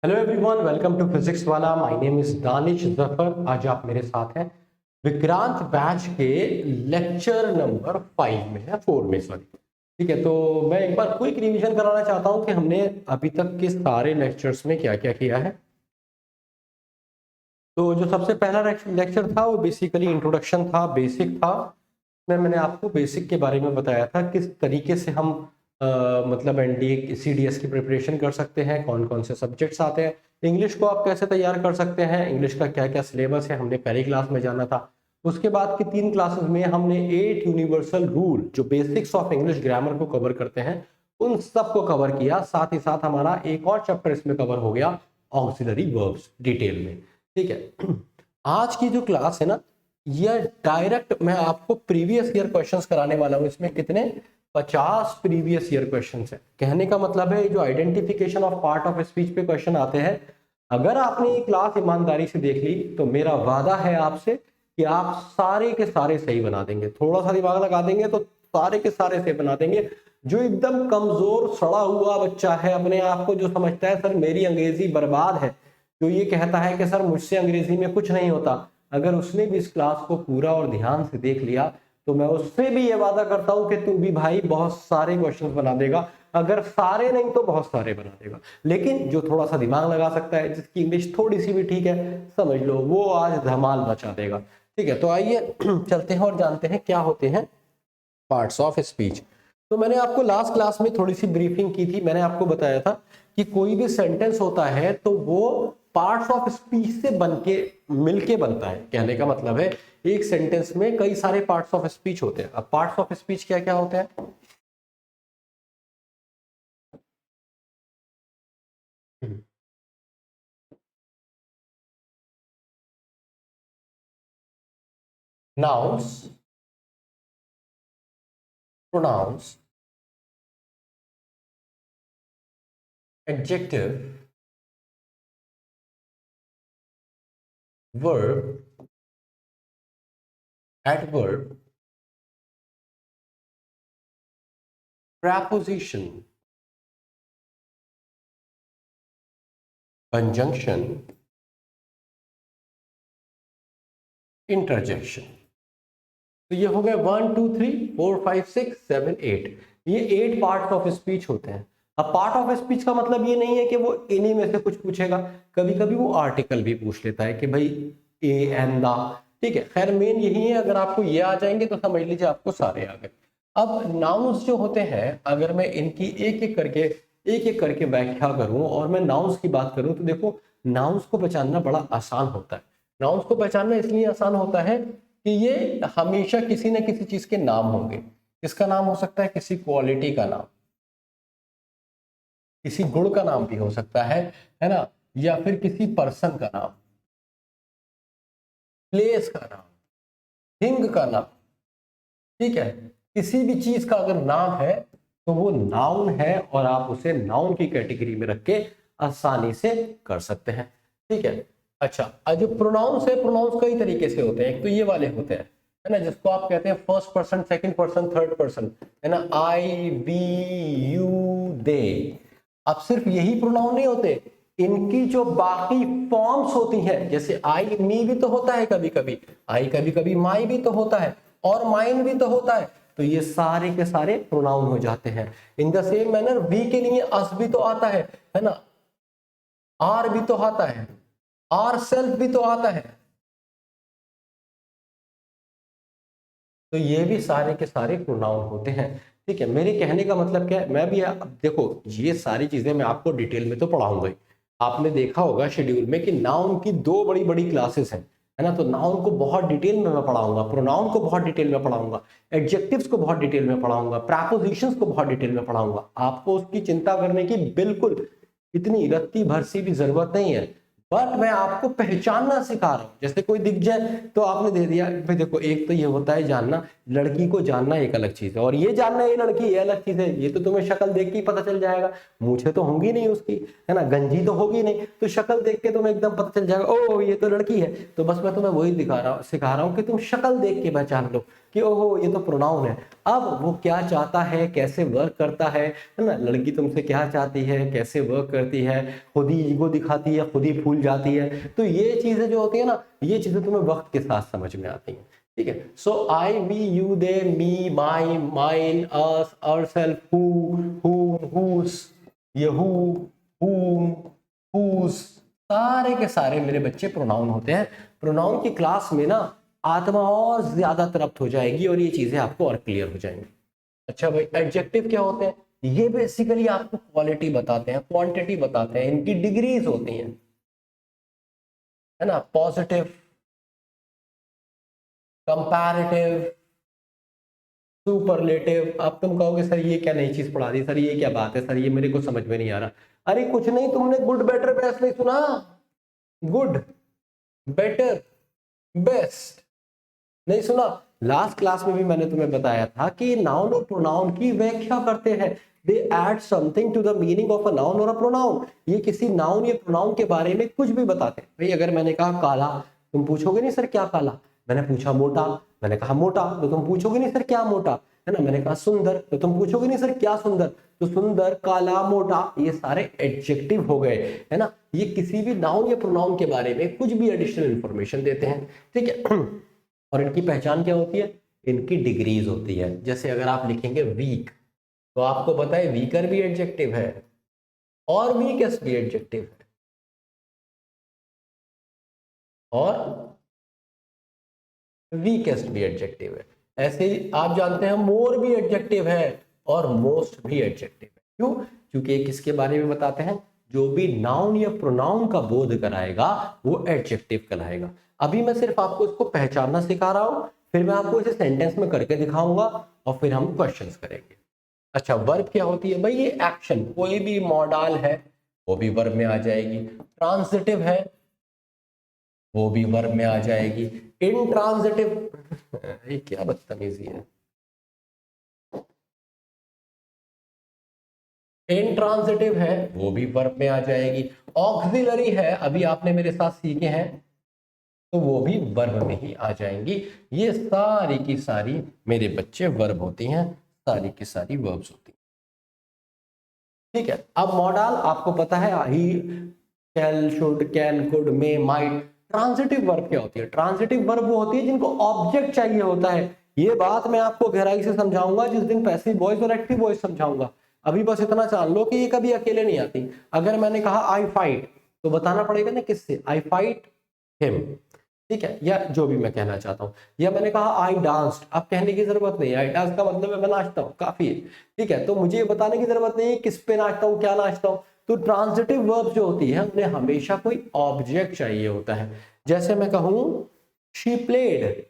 Hello everyone, welcome to Physics Wallah. My name is Danish Zafar. आज आप मेरे साथ हैं विक्रांत बैच के लेक्चर नंबर 5 में है, 4 में सॉरी। ठीक है, तो मैं एक बार क्विक रिवीजन कराना चाहता हूं कि हमने अभी तक के सारे लेक्चर्स में क्या क्या किया है। तो जो सबसे पहला लेक्चर था वो बेसिकली इंट्रोडक्शन था, बेसिक था। मैंने आपको बेसिक के बारे में बताया था किस तरीके से हम मतलब एनडीए सीडीएस की प्रिपरेशन कर सकते हैं, कौन कौन से सब्जेक्ट्स आते हैं, इंग्लिश को आप कैसे तैयार कर सकते हैं, इंग्लिश का क्या क्या सिलेबस है, हमने पहली क्लास में जाना था। उसके बाद की 3 क्लासेस में हमने 8 यूनिवर्सल रूल जो बेसिक्स ऑफ इंग्लिश ग्रामर को कवर करते हैं उन सब को कवर किया। साथ ही साथ हमारा एक और चैप्टर इसमें कवर हो गया, ऑक्सिलरी वर्ब्स डिटेल में। ठीक है, आज की जो क्लास है ना, ये डायरेक्ट मैं आपको प्रीवियस ईयर क्वेश्चंस कराने वाला हूं। इसमें कितने 50 प्रीवियस ईयर क्वेश्चंस है। कहने का मतलब है जो identification of part of speech पे क्वेश्चन आते हैं, अगर आपने ये क्लास ईमानदारी से देख ली तो मेरा वादा है आपसे कि आप सारे के सारे सही बना देंगे। थोड़ा सा दिमाग लगा देंगे तो सारे के सारे सही बना देंगे। जो एकदम कमजोर सड़ा हुआ बच्चा है, अपने आप को जो समझता है सर मेरी अंग्रेजी बर्बाद है, जो ये कहता है कि सर मुझसे अंग्रेजी में कुछ नहीं होता, अगर उसने भी इस क्लास को पूरा और ध्यान से देख लिया तो मैं उससे भी ये वादा करता हूं कि तू भी भाई बहुत सारे क्वेश्चंस बना देगा। अगर सारे नहीं तो बहुत सारे बना देगा। लेकिन जो थोड़ा सा दिमाग लगा सकता है, जिसकी इंग्लिश थोड़ी सी भी ठीक है, समझ लो वो आज धमाल मचा देगा। ठीक है, तो आइए चलते हैं और जानते हैं क्या होते हैं पार्ट्स ऑफ स्पीच। तो मैंने आपको लास्ट क्लास में थोड़ी सी ब्रीफिंग की थी। मैंने आपको बताया था कि कोई भी सेंटेंस होता है तो वो पार्ट्स ऑफ स्पीच से बनके मिलके बनता है। कहने का मतलब है एक सेंटेंस में कई सारे पार्ट्स ऑफ स्पीच होते हैं। अब पार्ट्स ऑफ स्पीच क्या क्या होते हैं? Nouns, pronouns, adjective, verb, adverb, preposition, conjunction, interjection। तो ये हो गए 1 2 3 4 5 6 7 8। ये 8 पार्ट ऑफ स्पीच होते हैं। अब पार्ट ऑफ स्पीच का मतलब ये नहीं है कि वो इन्हीं में से कुछ पूछेगा, कभी कभी वो आर्टिकल भी पूछ लेता है कि भाई ए एंड दा। ठीक है, खैर मेन यही है। अगर आपको ये आ जाएंगे तो समझ लीजिए आपको सारे आ गए। अब नाउन्स जो होते हैं, अगर मैं इनकी एक एक करके व्याख्या करूं और मैं नाउन्स की बात करूं तो देखो, नाउन्स को पहचानना बड़ा आसान होता है। नाउन्स को पहचानना इसलिए आसान होता है कि ये हमेशा किसी न किसी चीज के नाम होंगे। इसका नाम हो सकता है किसी क्वालिटी का नाम, किसी गुण का नाम भी हो सकता है ना, या फिर किसी पर्सन का नाम, प्लेस का नाम, थिंग का नाम। ठीक है, किसी भी चीज का अगर नाम है तो वो नाउन है और आप उसे नाउन की कैटेगरी में रख के आसानी से कर सकते हैं। ठीक है, अच्छा, जो प्रोनाउंस है, प्रोनाउंस कई तरीके से होते हैं। एक तो ये वाले होते हैं, है ना, जिसको आप कहते हैं first person, second person, third person, है ना, आई वी यू दे। अब सिर्फ यही प्रोनाउन नहीं होते, इनकी जो बाकी फॉर्म्स होती हैं, जैसे आई मी भी तो होता है कभी कभी, आई कभी कभी माई भी तो होता है, और माइन भी तो होता है। तो ये सारे के सारे प्रोनाउन हो जाते हैं। In the same manner we के लिए अस भी तो आता है ना, आर भी तो आता है, आर सेल्फ भी तो आता है। तो ये भी सारे के सारे प्रोनाउन होते हैं। ठीक है, मेरे कहने का मतलब क्या है, मैं भी अब देखो ये सारी चीजें मैं आपको डिटेल में तो पढ़ाऊंगा ही। आपने देखा होगा शेड्यूल में कि नाउन की 2 बड़ी बड़ी क्लासेस हैं, है ना। तो नाउन को बहुत डिटेल में मैं पढ़ाऊंगा, प्रोनाउन को बहुत डिटेल में पढ़ाऊंगा, एडजेक्टिव्स को बहुत डिटेल में पढ़ाऊंगा, प्रेपोजिशंस को बहुत डिटेल में पढ़ाऊंगा। आपको उसकी चिंता करने की बिल्कुल इतनी रत्ती भर सी भी जरूरत नहीं है। बट मैं आपको पहचानना सिखा रहा हूं। जैसे कोई दिख जाए तो आपने दे दिया भाई। देखो, एक तो ये होता है जानना, लड़की को जानना एक अलग चीज है, और ये जानना ये लड़की ये अलग चीज है। ये तो तुम्हें शक्ल देख के ही पता चल जाएगा, मूछें तो होंगी नहीं उसकी, है ना, गंजी तो होगी नहीं, तो शक्ल देख के तुम्हें एकदम पता चल जाएगा ओ ये तो लड़की है। तो बस मैं तुम्हें वही सिखा रहा हूँ कि तुम शक्ल देख के पहचान लो कि ओहो ये तो प्रोनाउन है। अब वो क्या चाहता है, कैसे वर्क करता है ना, लड़की तुमसे क्या चाहती है, कैसे वर्क करती है, खुद ही ईगो दिखाती है, खुद ही फूल जाती है, तो ये चीजें जो होती है ना, ये चीजें तुम्हें वक्त के साथ समझ में आती हैं। ठीक है, so I, we, you, they, me, my, mine, us, ourselves, whose, ये हुम, हुज, सारे के सारे मेरे बच्चे प्रोनाउन होते हैं। प्रोनाउन की क्लास में ना आत्मा और ज्यादा तृप्त हो जाएगी और ये चीजें आपको और क्लियर हो जाएंगी। अच्छा भाई, एडजेक्टिव क्या होते हैं? ये बेसिकली आपको क्वालिटी बताते हैं, क्वांटिटी बताते हैं, इनकी डिग्रीज होती हैं, है ना, पॉजिटिव, कंपैरेटिव, सुपरलेटिव। अब तुम कहोगे सर ये क्या नई चीज पढ़ा दी, सर ये क्या बात है, सर ये मेरे को समझ में नहीं आ रहा। अरे कुछ नहीं, तुमने गुड बेटर बेस्ट नहीं सुना? गुड, बेटर, बेस्ट नहीं सुना? लास्ट क्लास में भी मैंने तुम्हें बताया था कि नाउन और प्रोनाउन की व्याख्या करते हैं। They add something to the meaning of a noun और अ प्रोनाउन। ये किसी नाउन या प्रोनाउन के बारे में कुछ भी बताते हैं। भाई अगर मैंने कहा काला, तुम पूछोगे नहीं सर क्या काला, मैंने पूछा मोटा, मैंने कहा मोटा, तो तुम पूछोगे नहीं सर क्या मोटा, है ना, मैंने कहा सुंदर, तो तुम पूछोगे नहीं सर क्या सुंदर, तो सुंदर, काला, मोटा, ये सारे एडजेक्टिव हो गए, है ना। ये किसी भी नाउन या प्रोनाउन के बारे में कुछ भी एडिशनल इंफॉर्मेशन देते हैं। ठीक है, और इनकी पहचान क्या होती है? इनकी डिग्रीज होती है। जैसे अगर आप लिखेंगे वीक, तो आपको पता है वीकर भी एडजेक्टिव है और वीकेस्ट भी एडजेक्टिव है, और वीकेस्ट भी एडजेक्टिव है। ऐसे ही आप जानते हैं मोर भी एडजेक्टिव है और मोस्ट भी एडजेक्टिव है। क्यों? क्योंकि ये किसके बारे में बताते हैं? जो भी नाउन या प्रोनाउन का बोध कराएगा वो एडजेक्टिव कहलाएगा। अभी मैं सिर्फ आपको इसको पहचानना सिखा रहा हूं, फिर मैं आपको इसे सेंटेंस में करके दिखाऊंगा और फिर हम क्वेश्चंस करेंगे। अच्छा, वर्ब क्या होती है भाई? ये एक्शन, कोई भी मॉडल है वो भी वर्ब में आ जाएगी। ट्रांसिटिव है वो भी वर्ब में आ जाएगी। इंट्रांजिटिव ये क्या बदतमीजी है, इंट्रांजिटिव है वो भी वर्ब में आ जाएगी। ऑक्सिलरी है, अभी आपने मेरे साथ सीखे हैं, तो वो भी वर्ब में ही आ जाएंगी। ये सारी की सारी मेरे बच्चे वर्ब होती हैं, सारी की सारी वर्ब्स होती हैं। ठीक है, अब मॉडल आपको पता है, ही, कैल, should, can, could, may, might. Transitive verb क्या होती है? ट्रांजिटिव वर्ब वो होती है जिनको ऑब्जेक्ट चाहिए होता है। ये बात मैं आपको गहराई से समझाऊंगा जिस दिन पैसिव वॉइस और एक्टिव वॉइस समझाऊंगा। अभी बस इतना जान लो कि ये कभी अकेले नहीं आती। अगर मैंने कहा आई फाइट, तो बताना पड़ेगा ना किससे, आई फाइट हिम। ठीक है, या जो भी मैं कहना चाहता हूँ। या मैंने कहा आई डांस्ड, अब कहने की जरूरत नहीं, आई डांस का मतलब है मैं नाचता हूँ, काफी है। ठीक है, तो मुझे ये बताने की जरूरत नहीं है किस पे नाचता हूँ, क्या नाचता हूँ। तो ट्रांजिटिव वर्ब जो होती है उन्हें हमेशा कोई ऑब्जेक्ट चाहिए होता है। जैसे मैं कहूँ शी प्लेड,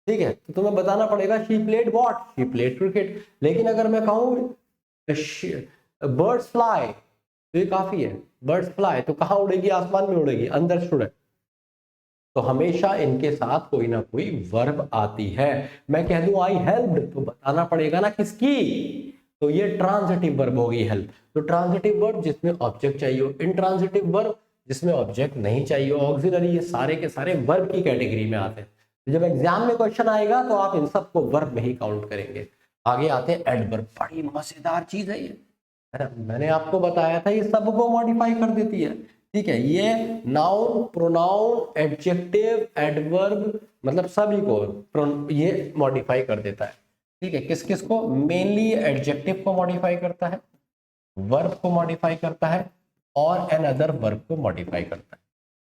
ठीक है, तो तुम्हें बताना पड़ेगा she played what, she played cricket. लेकिन अगर मैं कहूँ बर्ड्स फ्लाई, तो ये काफी है, बर्ड्स फ्लाई तो कहाँ उड़ेगी? आसमान में उड़ेगी, अंडरस्टूड है। तो हमेशा इनके साथ कोई ना कोई वर्ब आती है। मैं कह दूं आई हेल्प्ड, तो बताना पड़ेगा ना किसकी, तो ये ट्रांजिटिव वर्ब होगी हेल्प। तो ट्रांजिटिव वर्ब जिसमें ऑब्जेक्ट चाहिए हो, इंट्रांजिटिव वर्ब जिसमें ऑब्जेक्ट नहीं चाहिए हो, ऑक्सिलरी, ये सारे के सारे वर्ब की कैटेगरी में आते हैं। तो जब एग्जाम में क्वेश्चन आएगा तो आप इन सबको वर्ब में ही काउंट करेंगे। आगे आते हैं एडवर्ब, बड़ी मजेदार चीज है ये, है ना। मैंने आपको बताया था ये सबको मॉडिफाई कर देती है। ठीक है, ये नाउन, प्रोनाउन, एडजेक्टिव, एडवर्ब, मतलब सभी को ये मॉडिफाई कर देता है। ठीक है, किस किस को? मेनली एडजेक्टिव को मॉडिफाई करता है, वर्ब को मॉडिफाई करता है और एन अदर वर्ब को मॉडिफाई करता है।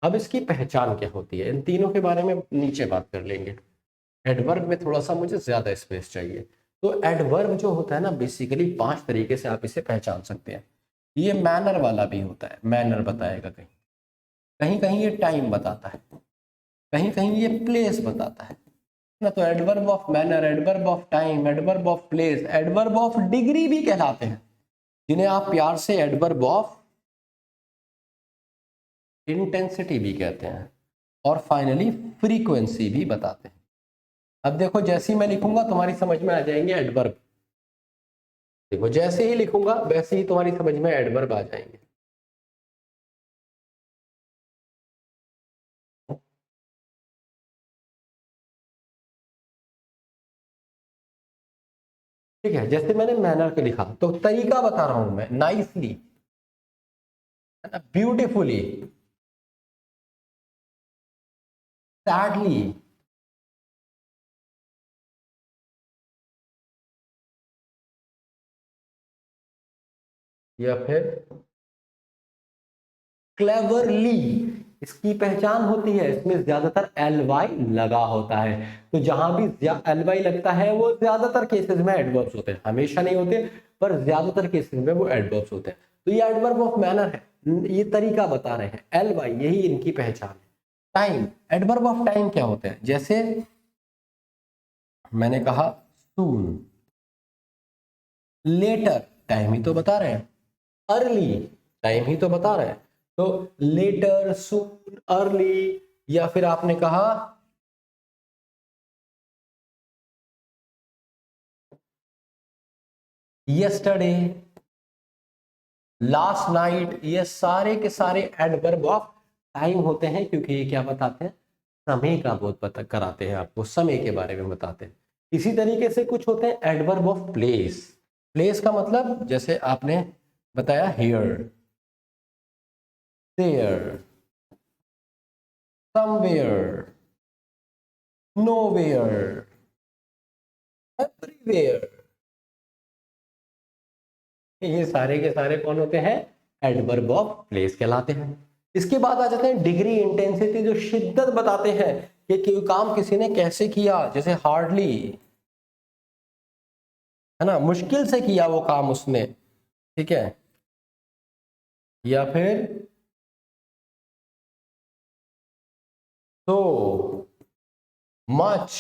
अब इसकी पहचान क्या होती है, इन तीनों के बारे में नीचे बात कर लेंगे। एडवर्ब में थोड़ा सा मुझे ज्यादा स्पेस चाहिए। तो एडवर्ब जो होता है ना, बेसिकली 5 तरीके से आप इसे पहचान सकते हैं। ये मैनर वाला भी होता है, मैनर बताएगा, कहीं कहीं कहीं ये टाइम बताता है, कहीं कहीं ये प्लेस बताता है ना। तो adverb of manner, adverb of time, adverb of place, adverb of degree भी कहलाते हैं, जिन्हें आप प्यार से एडवर्ब ऑफ इंटेंसिटी भी कहते हैं, और फाइनली फ्रीक्वेंसी भी बताते हैं। अब देखो, जैसे ही मैं लिखूंगा तुम्हारी समझ में आ जाएंगे एडवर्ब। देखो, जैसे ही लिखूंगा वैसे ही तुम्हारी समझ में एडवर्ब आ जाएंगे। ठीक है, जैसे मैंने मैनर के लिखा तो तरीका बता रहा हूं मैं, नाइसली, ब्यूटिफुली, सैडली, या फिर क्लेवरली। इसकी पहचान होती है, इसमें ज्यादातर एल वाई लगा होता है। तो जहां भी एल वाई लगता है वो ज्यादातर केसेस में एडवर्ब्स होते हैं, हमेशा नहीं होते पर ज्यादातर केसेस में वो एडवर्ब्स होते हैं। तो ये एडवर्ब ऑफ मैनर है, ये तरीका बता रहे हैं, एल वाई यही इनकी पहचान है। टाइम, एडवर्ब ऑफ टाइम क्या होते हैं? जैसे मैंने कहा सून, लेटर, टाइम ही तो बता रहे हैं, अर्ली, टाइम ही तो बता रहे हैं। तो लेटर, सून, अर्ली, या फिर आपने कहा यस्टरडे, लास्ट नाइट, ये सारे के सारे एडवर्ब ऑफ टाइम होते हैं, क्योंकि ये क्या बताते हैं? समय का बोध पता कराते हैं, आपको समय के बारे में बताते हैं। इसी तरीके से कुछ होते हैं एडवर्ब ऑफ प्लेस। प्लेस का मतलब जैसे आपने बताया here, there, somewhere, nowhere, everywhere, ये सारे के सारे कौन होते हैं? एडवर्ब ऑफ प्लेस कहलाते हैं। इसके बाद आ जाते हैं डिग्री, इंटेंसिटी, जो शिद्दत बताते हैं कि काम किसी ने कैसे किया, जैसे हार्डली, है ना, मुश्किल से किया वो काम उसने, ठीक है, या फिर so much,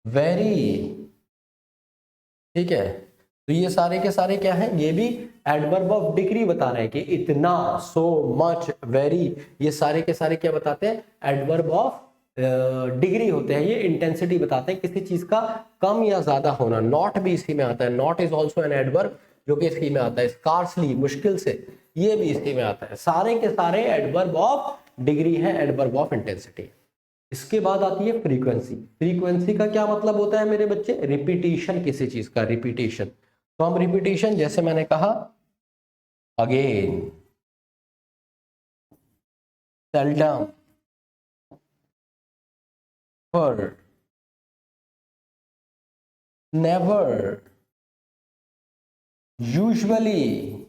very, ठीक है। तो ये सारे के सारे क्या है? ये भी एडवर्ब ऑफ डिग्री बता रहे हैं कि इतना, सो मच, वेरी, ये सारे के सारे क्या बताते हैं? एडवर्ब ऑफ डिग्री होते हैं। ये इंटेंसिटी बताते हैं किसी चीज का कम या ज्यादा होना। नॉट भी इसी में आता है, not is also an adverb, जो कि इसी में आता है। स्कार्सली, मुश्किल से, ये भी इसी में आता है। सारे के सारे एडवर्ब ऑफ डिग्री है, एडवर्ब ऑफ इंटेंसिटी। इसके बाद आती है फ्रीक्वेंसी। फ्रीक्वेंसी का क्या मतलब होता है मेरे बच्चे? रिपीटिशन, किसी चीज का रिपीटिशन। तो हम रिपीटिशन, जैसे मैंने कहा अगेन, सेल्डम, पर, नेवर, यूजुअली,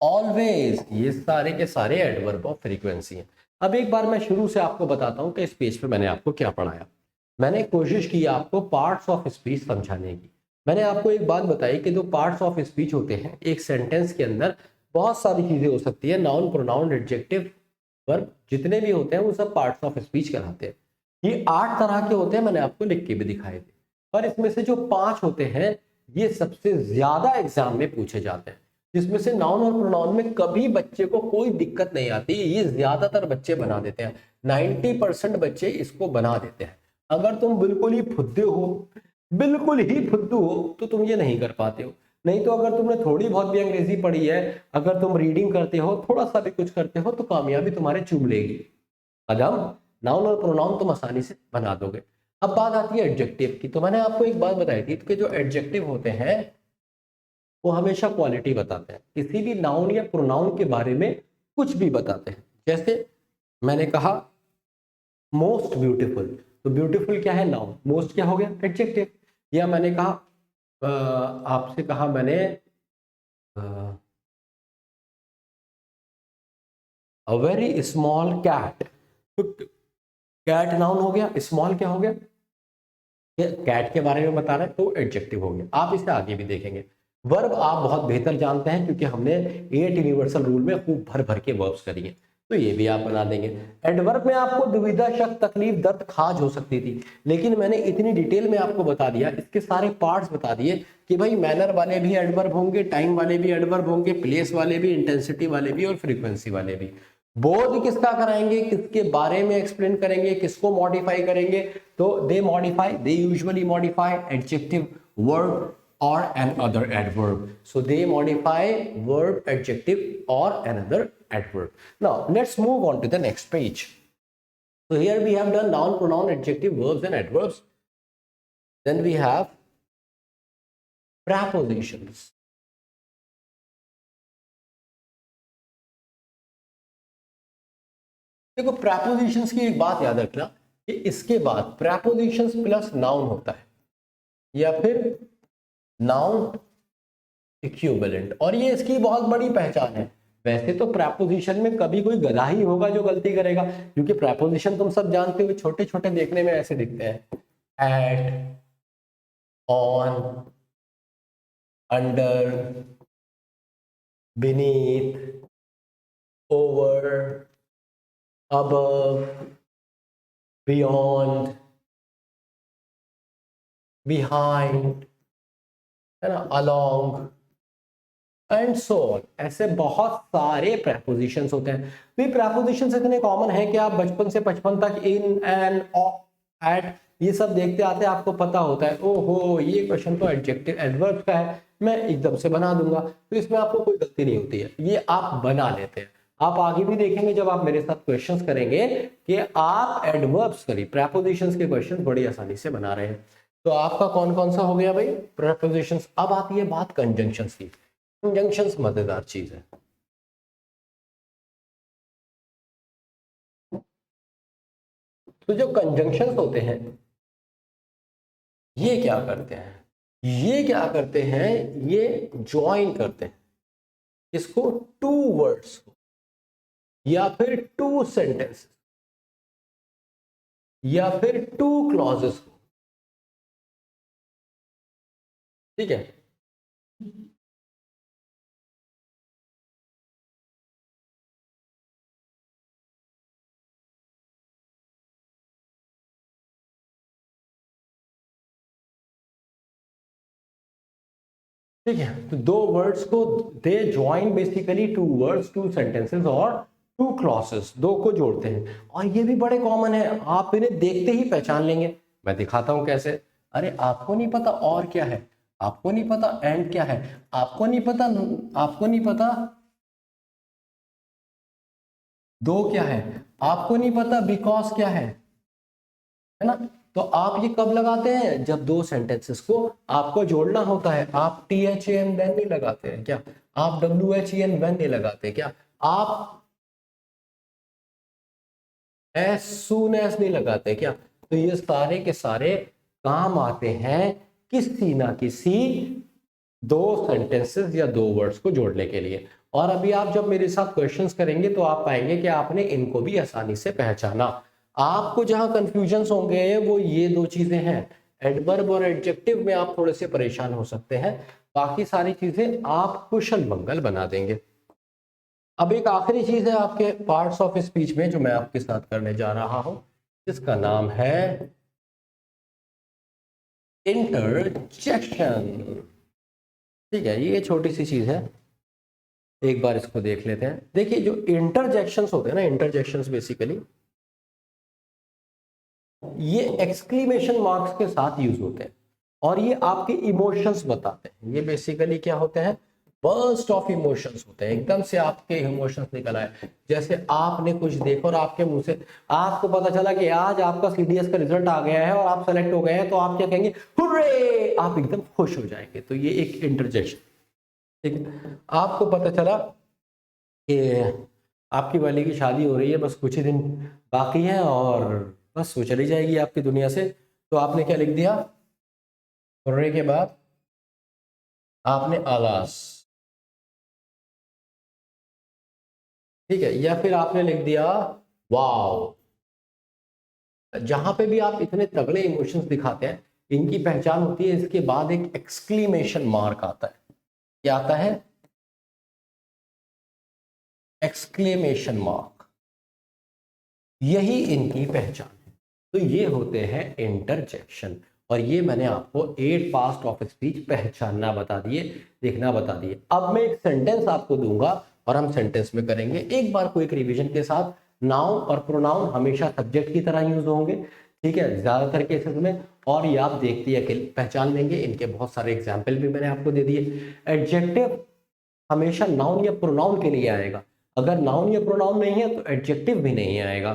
ऑलवेज, ये सारे के सारे एडवर्ब ऑफ फ्रीक्वेंसी हैं। अब एक बार मैं शुरू से आपको बताता हूं कि इस पेज पे मैंने आपको क्या पढ़ाया। मैंने कोशिश की आपको पार्ट्स ऑफ स्पीच समझाने की। मैंने आपको एक बात बताई कि जो पार्ट्स ऑफ स्पीच होते हैं एक सेंटेंस के अंदर, बहुत सारी चीजें हो सकती है, नाउन, प्रोनाउन, एडजेक्टिव, वर्ब, जितने भी होते हैं वो सब पार्ट्स ऑफ स्पीच कहलाते हैं। ये 8 तरह के होते हैं, मैंने आपको लिख के भी दिखाए थे। पर इसमें से जो 5 होते हैं ये सबसे ज्यादा एग्जाम में पूछे जाते हैं, जिसमें से नाउन और प्रोनाउन में कभी बच्चे को कोई दिक्कत नहीं आती। ये ज्यादातर बच्चे बना देते हैं, 90% बच्चे इसको बना देते हैं। अगर तुम बिल्कुल ही फुद्दू हो, बिल्कुल ही फुद्दू हो, तो तुम ये नहीं कर पाते हो। नहीं तो अगर तुमने थोड़ी बहुत भी अंग्रेजी पढ़ी है, अगर तुम रीडिंग करते हो, थोड़ा सा भी कुछ करते हो, तो कामयाबी तुम्हारे चूम लेगी। कदम, नाउन और प्रोनाउन तुम आसानी से बना दोगे। अब बात आती है एडजेक्टिव की। तो मैंने आपको एक बात बताई थी कि जो एडजेक्टिव होते हैं वो हमेशा क्वालिटी बताते हैं, किसी भी नाउन या प्रोनाउन के बारे में कुछ भी बताते हैं। जैसे मैंने कहा मोस्ट ब्यूटीफुल, तो ब्यूटीफुल क्या है? नाउन। मोस्ट क्या हो गया? एडजेक्टिव। या मैंने कहा आपसे कहा मैंने अ वेरी स्मॉल कैट, तो कैट नाउन हो गया, स्मॉल क्या हो गया? कैट के बारे में बता रहे हैं तो एडजेक्टिव हो गया। आप इसे आगे भी देखेंगे। वर्ब आप बहुत बेहतर जानते हैं क्योंकि हमने 8 यूनिवर्सल रूल में खूब भर भर के वर्ब्स करी है, तो ये भी आप बना देंगे। एडवर्ब में आपको दुविधा, शक, तकलीफ, दर्द, खाज हो सकती थी, लेकिन मैंने इतनी डिटेल में आपको बता दिया, इसके सारे पार्ट्स बता दिए कि भाई मैनर वाले भी एडवर्ब होंगे, टाइम वाले भी एडवर्ब होंगे, प्लेस वाले भी, इंटेंसिटी वाले भी और फ्रीक्वेंसी वाले भी। बोध किसका कराएंगे, किसके बारे में एक्सप्लेन करेंगे, किसको मॉडिफाई करेंगे? तो they modify, they usually modify adjective, verb or an other adverb. So they modify verb, adjective or another adverb. Now let's move on to the next page. So here we have done noun, pronoun, adjective, verbs and adverbs. Then we have prepositions। देखो prepositions की एक बात याद रखना कि इसके बाद prepositions plus noun होता है या फिर नाउन इक्विवेलेंट, और ये इसकी बहुत बड़ी पहचान है। वैसे तो प्रेपोजिशन में कभी कोई गधा ही होगा जो गलती करेगा, क्योंकि प्रेपोजिशन तुम सब जानते हो छोटे छोटे देखने में ऐसे दिखते हैं, at, on, under, beneath, over, above, beyond, behind, है ना, along एंड सो ऑन। ऐसे बहुत सारे प्रेपोजिशंस होते हैं। तो ये प्रेपोजिशंस इतने कॉमन है कि आप बचपन से 55 तक इन, एन, एट ये सब देखते आते हैं, आपको पता होता है ओहो ये क्वेश्चन तो एडजेक्टिव एडवर्ब का है, मैं एकदम से बना दूंगा। तो इसमें आपको कोई गलती नहीं होती है, ये आप बना लेते हैं। आप आगे भी देखेंगे जब आप मेरे साथ क्वेश्चंस करेंगे कि आप एडवर्ब्स करिए, प्रेपोजिशंस के क्वेश्चन बड़ी आसानी से बना रहे हैं। तो आपका कौन कौन सा हो गया भाई, प्रेपोजिशंस। अब आती है बात कंजंक्शंस की। कंजंक्शंस मजेदार चीज है। तो जो कंजंक्शंस होते हैं ये क्या करते हैं, ये क्या करते हैं, ये ज्वाइन करते हैं इसको टू वर्ड्स को या फिर टू सेंटेंसेस या फिर टू क्लॉजेस को। ठीक है, ठीक है। तो दो वर्ड्स को they join basically two words, two sentences और टू क्लॉसेस, दो को जोड़ते हैं। और ये भी बड़े कॉमन है, आप इन्हें देखते ही पहचान लेंगे। मैं दिखाता हूं कैसे। अरे आपको नहीं पता और क्या है, आपको नहीं पता एंड क्या है, आपको नहीं पता, आपको नहीं पता दो क्या है, आपको नहीं पता बिकॉज क्या है ना। तो आप ये कब लगाते हैं, जब दो सेंटेंसेस को आपको जोड़ना होता है। आप THAN व्हेन नहीं लगाते हैं क्या, आप WHEN व्हेन नहीं लगाते क्या, आप as soon as नहीं लगाते क्या। तो ये सारे के सारे काम आते हैं किसी ना किसी दो सेंटेंसेस या दो वर्ड्स को जोड़ने के लिए। और अभी आप जब मेरे साथ क्वेश्चंस करेंगे तो आप पाएंगे कि आपने इनको भी आसानी से पहचाना। आपको जहां कंफ्यूजन होंगे वो ये दो चीजें हैं, एडवर्ब और एडजेक्टिव में आप थोड़े से परेशान हो सकते हैं, बाकी सारी चीजें आप कुशल मंगल बना देंगे। अब एक आखिरी चीज है आपके पार्ट्स ऑफ स्पीच में जो मैं आपके साथ करने जा रहा हूं, जिसका नाम है इंटरजेक्शन। ठीक है, ये छोटी सी चीज है, एक बार इसको देख लेते हैं। देखिए जो इंटरजेक्शंस होते हैं ना, इंटरजेक्शंस बेसिकली ये एक्सक्लेमेशन मार्क्स के साथ यूज होते हैं और ये आपके इमोशंस बताते हैं। ये बेसिकली क्या होते हैं, बर्स्ट ऑफ इमोशंस होते हैं, एकदम से आपके इमोशंस निकल आए। जैसे आपने कुछ देखा और आपके मुंह से आपको पता चला कि आज आपका CDS का रिजल्ट आ गया है और आप सेलेक्ट हो गए हैं, तो आप क्या कहेंगे, हुर्रे, आप एकदम खुश हो जाएंगे। तो ये एक इंटरजेक्शन। ठीक है, आपको पता चला कि आपकी वाली की शादी हो रही है, बस कुछ ही दिन बाकी है और बस वो चली जाएगी आपकी दुनिया से, तो आपने क्या लिख दिया, हुर्रे के बाद आपने आलास। ठीक है, या फिर आपने लिख दिया वाव। जहां पे भी आप इतने तगड़े इमोशंस दिखाते हैं, इनकी पहचान होती है इसके बाद एक एक्सक्लेमेशन मार्क आता है। क्या आता है, एक्सक्लेमेशन मार्क, यही इनकी पहचान है। तो ये होते हैं इंटरजेक्शन, और ये मैंने आपको 8 पास्ट ऑफ स्पीच पहचानना बता दिए, देखना बता दिए। अब मैं एक सेंटेंस आपको दूंगा और हम सेंटेंस में करेंगे एक बार क्विक रिवीजन के साथ। नाउन और प्रोनाउन हमेशा सब्जेक्ट की तरह यूज होंगे, ठीक है, ज्यादातर केसेस में, और ये आप देखते हैं कि पहचान लेंगे। इनके बहुत सारे एग्जाम्पल भी मैंने आपको दे दिए। एडजेक्टिव हमेशा नाउन या प्रोनाउन के लिए आएगा, अगर नाउन या प्रोनाउन नहीं है तो एडजेक्टिव भी नहीं आएगा।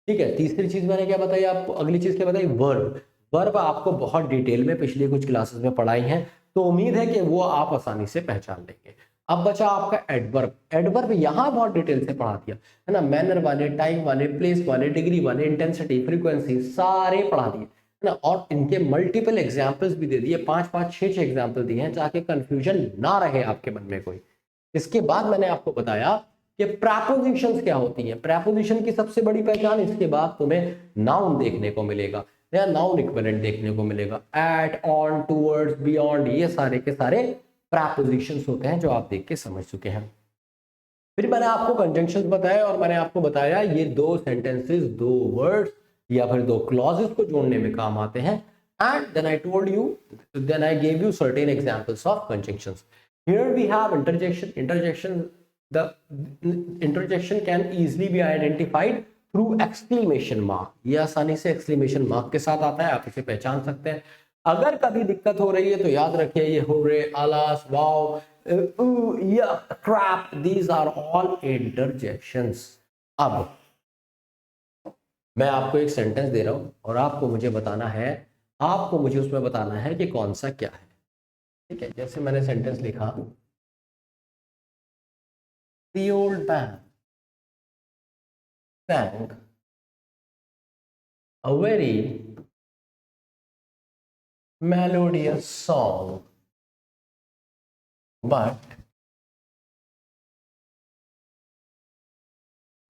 ठीक है, तीसरी चीज मैंने क्या बताई आपको, अगली चीज क्या बताई, वर्ब। वर्ब आपको बहुत डिटेल में पिछली कुछ क्लासेस में पढ़ाई हैं, तो उम्मीद है कि वो आप आसानी से पहचान लेंगे। अब बचा आपका एडवर्ब। एडवर्ब यहाँ बहुत डिटेल से पढ़ा दिया है ना, मैनर वाले, टाइम वाले, प्लेस वाले, डिग्री वाले, इंटेंसिटी, फ्रीक्वेंसी, सारे पढ़ा दिए है ना, और इनके मल्टीपल एग्जाम्पल्स भी दे दिए, 5-5, 6-6 एग्जाम्पल दिए हैं ताकि कंफ्यूजन ना रहे आपके मन में कोई। इसके बाद मैंने आपको बताया कि प्रेपोजिशंस क्या होती हैं, प्रेपोजिशन की सबसे बड़ी पहचान, इसके बाद तुम्हें नाउन देखने को मिलेगा या नाउन इक्विवेलेंट देखने को मिलेगा, एट, ऑन, टुवर्ड्स, बियॉन्ड, ये सारे के सारे प्रेपोजिशंस होते हैं जो आप देख के समझ चुके हैं। फिर मैंने आपको कंजंक्शंस बताए और मैंने आपको बताया ये दो सेंटेंसेस, दो वर्ड्स या फिर दो क्लॉजेस को जोड़ने में काम आते हैं। And then I told you, then I gave you certain examples of conjunctions. Here we have interjection. Interjection, the interjection can easily be identified through exclamation mark। ये आसानी से exclamation mark के साथ आता है, आप इसे पहचान सकते हैं। अगर कभी दिक्कत हो रही है तो याद रखिए ये हो रहे, alas, wow, yeah, crap, these are all interjections। अब मैं आपको एक सेंटेंस दे रहा हूं और आपको मुझे बताना है, आपको मुझे उसमें बताना है कि कौन सा क्या है, ठीक है। जैसे मैंने सेंटेंस लिखा, The old man sang a very melodious song, but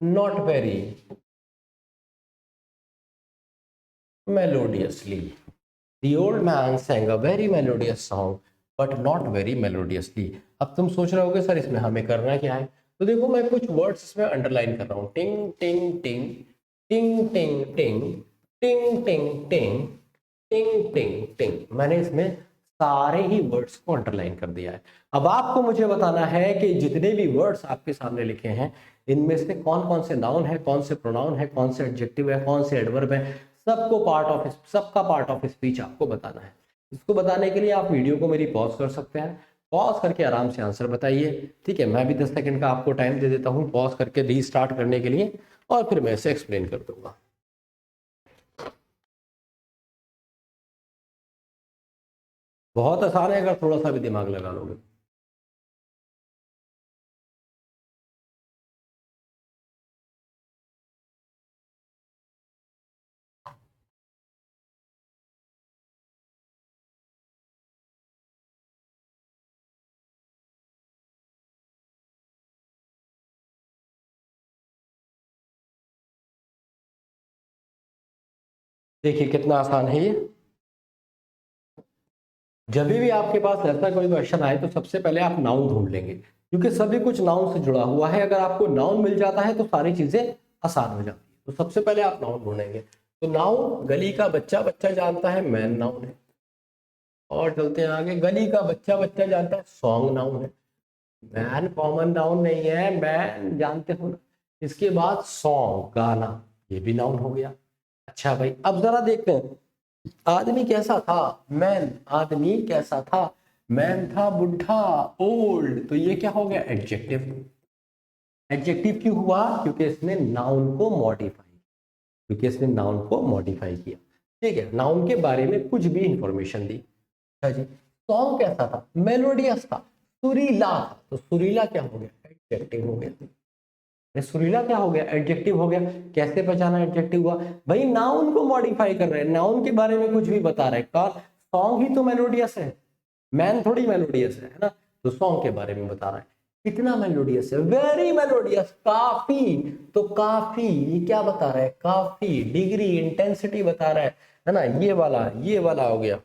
not very melodiously। The old man sang a very melodious song, but not very melodiously। अब तुम सोच रहे होगे सर इसमें हमें करना क्या है, तो देखो मैं कुछ वर्ड्स इसमें अंडरलाइन कर रहा हूँ, टिंग टिंग टिंग, टिंग टिंग टिंग, टिंग टिंग टिंग, टिंग टिंग टिंग। मैंने इसमें सारे ही वर्ड्स को अंडरलाइन कर दिया है। अब आपको मुझे बताना है कि जितने भी वर्ड्स आपके सामने लिखे हैं इनमें से कौन कौन से नाउन है, कौन से प्रोनाउन है, कौन से एडजेक्टिव है, कौन से एडवर्ब है, सबका पार्ट ऑफ स्पीच आपको बताना है। इसको बताने के लिए आप वीडियो को मेरी पॉज कर सकते हैं, पॉज करके आराम से आंसर बताइए, ठीक है। मैं भी 10 सेकंड का आपको टाइम दे देता हूं पॉज करके रीस्टार्ट करने के लिए, और फिर मैं इसे एक्सप्लेन कर दूंगा। बहुत आसान है अगर थोड़ा सा भी दिमाग लगा लोगे। देखिए कितना आसान है ये। जब भी आपके पास ऐसा कोई क्वेश्चन आए तो सबसे पहले आप नाउन ढूंढ लेंगे, क्योंकि सभी कुछ नाउन से जुड़ा हुआ है। अगर आपको नाउन मिल जाता है तो सारी चीजें आसान हो जाती है। तो सबसे पहले आप नाउन ढूंढेंगे। तो नाउन, गली का बच्चा बच्चा जानता है, मैन नाउन है। और चलते हैं आगे, गली का बच्चा बच्चा जानता है, सॉन्ग नाउन है। मैन कॉमन नाउन नहीं है, मैन जानते हो ना। इसके बाद सॉन्ग, गाना, ये भी नाउन हो गया। अच्छा भाई अब जरा देखते हैं आदमी कैसा था, मैन, आदमी कैसा था, मैन था बुढ़ा, ओल्ड, तो ये क्या हो गया, एडजेक्टिव। एडजेक्टिव क्यों हुआ, क्योंकि इसने नाउन को मॉडिफाई, किया, ठीक है। नाउन के बारे में कुछ भी इंफॉर्मेशन दी। अच्छा जी, सॉन्ग कैसा था, मेलोडियस था, सुरीला था, तो सुरीला क्या हो गया, एडजेक्टिव हो गया। सुरीला क्या हो गया, एडजेक्टिव हो गया। कैसे पहचाना एडजेक्टिव हुआ, भाई नाउन को मॉडिफाई कर रहे हैं, नाउन के बारे में कुछ भी बता रहे हैं। सॉन्ग ही तो मेलोडियस है, मैन थोड़ी मेलोडियस है ना, तो सॉन्ग के बारे में बता रहा है। कितना मेलोडियस है, वेरी मेलोडियस, काफी, तो काफी क्या बता रहा है, काफी, डिग्री, इंटेंसिटी बता रहा है ना, ये वाला हो गया,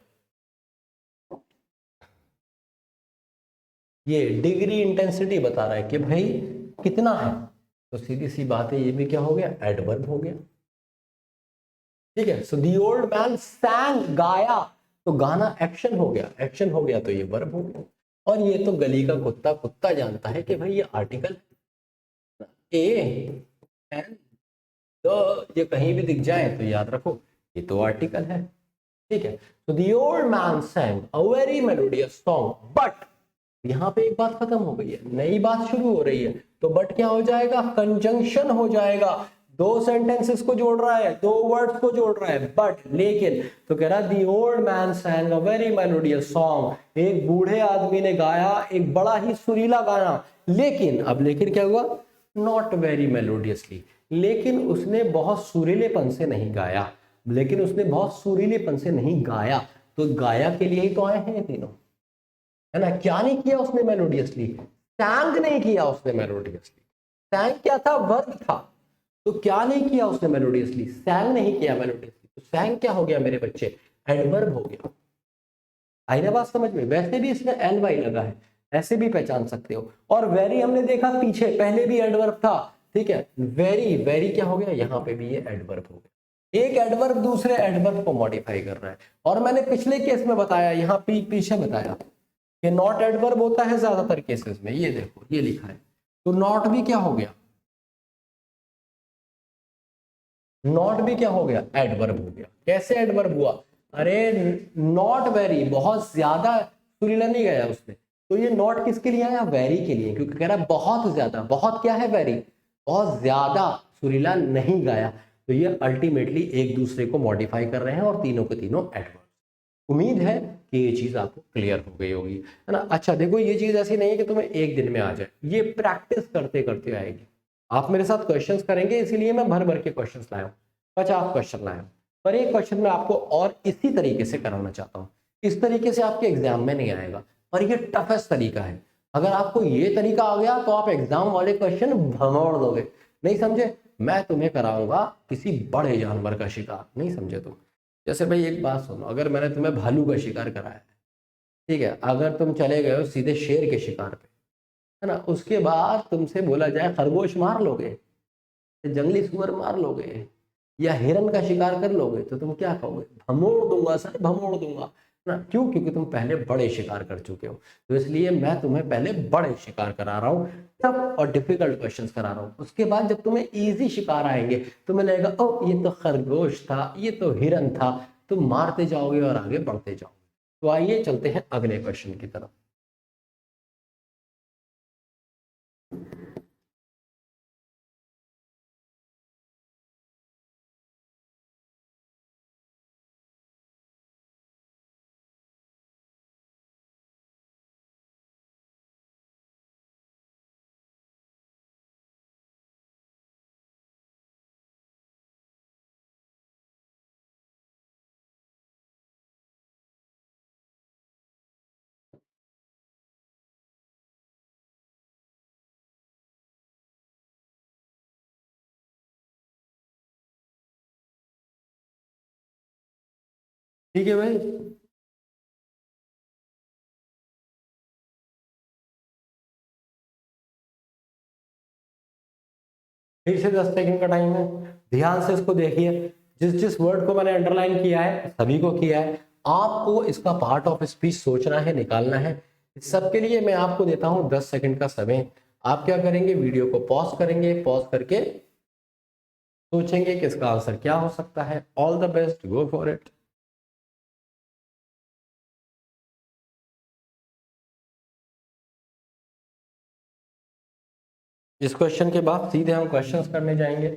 ये डिग्री इंटेंसिटी बता रहा है कि भाई कितना है। तो सीधी सी बात है, ये भी क्या हो गया, एडवर्ब हो गया, ठीक है। सो दी ओल्ड मैन सैंग, गाया, तो गाना एक्शन हो गया, तो ये वर्ब हो गया। और ये तो गली का कुत्ता कुत्ता जानता है कि भाई ये आर्टिकल है, ए एंड द, ये कहीं भी दिख जाए तो याद रखो ये तो आर्टिकल है, ठीक है। तो the old man सैंग a very melodious song, but यहाँ पे एक बात खत्म हो गई है, नई बात शुरू हो रही है। तो बट क्या हो जाएगा, कंजंक्शन हो जाएगा। दो सेंटेंसेस को जोड़ रहा है, दो वर्ड्स को जोड़ रहा है, बट लेकिन तो कह रहा the old man सैंग a very melodious song, एक बूढ़े आदमी ने गाया एक बड़ा ही सुरीला गाना, लेकिन अब लेकिन क्या हुआ, नॉट वेरी मेलोडियसली, लेकिन उसने बहुत सुरीलेपन से नहीं गाया, लेकिन उसने बहुत सुरीलेपन से नहीं गाया, तो गाया के लिए ही तो आए हैं तीनों, है ना। क्या नहीं किया उसने मेलोडियसली, सैंग नहीं किया उसने मेलोडियसली, सैंग क्या था, वर्ब था, तो क्या नहीं किया उसने मेलोडियसली, सैंग नहीं किया मेलोडियसली, तो सैंग क्या हो गया मेरे बच्चे, एडवर्ब हो गया। आई ना बात समझ में। वैसे भी इसमें एल वाई लगा है, ऐसे भी पहचान सकते हो। और वेरी हमने देखा पीछे, पहले भी एडवर्ब था, ठीक है, वेरी वेरी क्या हो गया, यहाँ पे भी ये एडवर्ब हो गया। एक एडवर्ब दूसरे एडवर्ब को मॉडिफाई कर रहा है। और मैंने पिछले केस में बताया, यहाँ पीछे बताया कि नॉट एडवर्ब होता है ज्यादातर केसेस में, ये देखो ये लिखा है, तो नॉट भी क्या हो गया, नॉट भी क्या हो गया, एडवर्ब हो गया। कैसे एडवर्ब हुआ, अरे नॉट वेरी, बहुत ज्यादा सुरीला नहीं गया उसने, तो ये नॉट किसके लिए आया, वेरी के लिए, क्योंकि कह रहा है बहुत ज्यादा, बहुत क्या है वेरी, बहुत ज्यादा सुरीला नहीं गाया, तो ये अल्टीमेटली एक दूसरे को मॉडिफाई कर रहे हैं और तीनों के तीनों एडवर्ब। उम्मीद है कि ये चीज आपको क्लियर हो गई होगी, है ना। अच्छा देखो, ये चीज ऐसी नहीं है कि तुम्हें एक दिन में आ जाए, ये प्रैक्टिस करते करते आएगी। आप मेरे साथ क्वेश्चंस करेंगे, इसीलिए मैं भर भर के क्वेश्चंस लाया हूँ, 50 क्वेश्चन लाया हूँ, पर एक क्वेश्चन मैं आपको और इसी तरीके से कराना चाहता हूँ। इस तरीके से आपके एग्जाम में नहीं आएगा, पर ये टफेस्ट तरीका है। अगर आपको ये तरीका आ गया तो आप एग्जाम वाले क्वेश्चन भमोड़ दोगे। नहीं समझे, मैं तुम्हें कराऊंगा किसी बड़े जानवर का शिकार, नहीं समझे तुम। जैसे भाई एक बात सुनो, अगर मैंने तुम्हें भालू का शिकार कराया है, ठीक है, अगर तुम चले गए हो सीधे शेर के शिकार पे, है ना, उसके बाद तुमसे बोला जाए खरगोश मार लोगे, जंगली सुअर मार लोगे, या हिरन का शिकार कर लोगे, तो तुम क्या कहोगे, भमोड़ दूंगा सर, भमोड़ दूंगा ना। क्यों, क्योंकि तुम पहले बड़े शिकार कर चुके हो। तो इसलिए मैं तुम्हें पहले बड़े शिकार करा रहा हूँ, टफ और डिफिकल्ट क्वेश्चंस करा रहा हूँ। उसके बाद जब तुम्हें इजी शिकार आएंगे, तुम्हें लगेगा ओ ये तो खरगोश था, ये तो हिरन था, तुम मारते जाओगे और आगे बढ़ते जाओगे। तो आइए चलते हैं अगले क्वेश्चन की तरफ। ठीक है भाई, फिर से 10 सेकंड का टाइम है, ध्यान से इसको देखिए। जिस जिस वर्ड को मैंने अंडरलाइन किया है सभी को किया है, आपको इसका पार्ट ऑफ स्पीच सोचना है, निकालना है। इस सब के लिए मैं आपको देता हूं 10 सेकंड का समय। आप क्या करेंगे, वीडियो को पॉज करेंगे, पॉज करके सोचेंगे कि इसका आंसर क्या हो सकता है। All the best, go for it. इस क्वेश्चन के बाद सीधे हम क्वेश्चंस करने जाएंगे।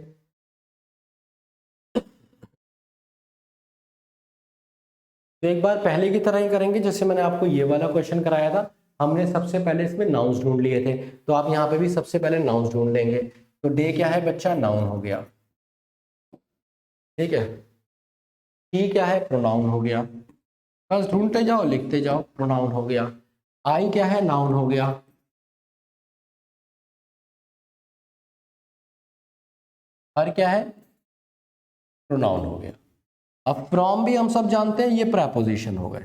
तो एक बार पहले की तरह ही करेंगे जैसे मैंने आपको ये वाला क्वेश्चन कराया था। हमने सबसे पहले इसमें नाउन्स ढूंढ लिए थे, तो आप यहाँ पे भी सबसे पहले नाउन्स ढूंढ लेंगे। तो डे क्या है बच्चा, नाउन हो गया, ठीक है। टी क्या है, प्रोनाउन हो गया। बस ढूंढते जाओ, लिखते जाओ, प्रोनाउन हो गया। आई क्या है, नाउन हो गया। हर क्या है, प्रोनाउन हो गया। अब फ्रॉम भी हम सब जानते हैं, ये प्रेपोजिशन हो गए,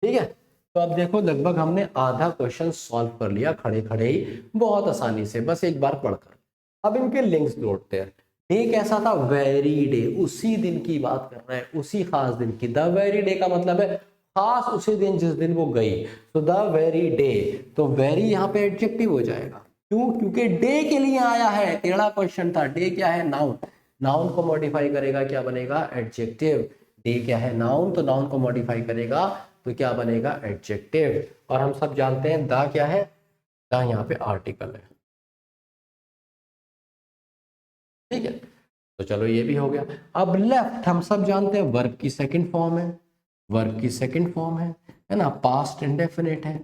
ठीक है। तो अब देखो लगभग हमने आधा क्वेश्चन सॉल्व कर लिया खड़े खड़े ही, बहुत आसानी से, बस एक बार पढ़कर। अब इनके लिंक्स जोड़ते हैं। डे कैसा था, वेरी डे, उसी दिन की बात कर रहा है, उसी खास दिन की। द वेरी डे का मतलब है खास उसी दिन जिस दिन वो गई, तो द वेरी डे, तो वेरी यहाँ पे एडजेक्टिव हो जाएगा। क्यों, क्योंकि डे के लिए आया है, टेढ़ा क्वेश्चन था। डे क्या है, नाउन, नाउन को मॉडिफाई करेगा, क्या बनेगा, एडजेक्टिव। डे क्या है, नाउन, तो नाउन को मॉडिफाई करेगा तो क्या बनेगा, एडजेक्टिव। और हम सब जानते हैं द क्या है, द यहाँ पे आर्टिकल है। ठीक है, तो चलो ये भी हो गया। अब लेफ्ट हम सब जानते हैं वर्ब की सेकंड फॉर्म है, वर्ब की सेकंड फॉर्म है ना, पास्ट इंडेफिनिट है,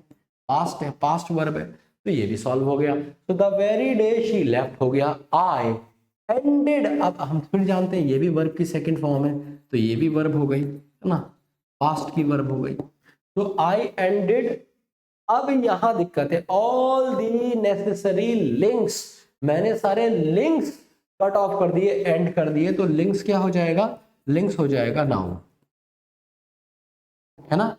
पास्ट है, पास्ट वर्ब है, तो ये भी सॉल्व हो गया। तो the very day she left हो गया, आई एंडेड, अब हम फिर जानते हैं ये भी वर्ब की सेकंड फॉर्म है, तो ये भी वर्ब हो गई है ना, पास्ट की वर्ब हो गई। तो आई एंडेड, अब यहां दिक्कत है, ऑल दी नेसेसरी लिंक्स, मैंने सारे लिंक्स कट ऑफ कर दिए, एंड कर दिए, तो लिंक्स क्या हो जाएगा, लिंक्स हो जाएगा नाउन, है ना।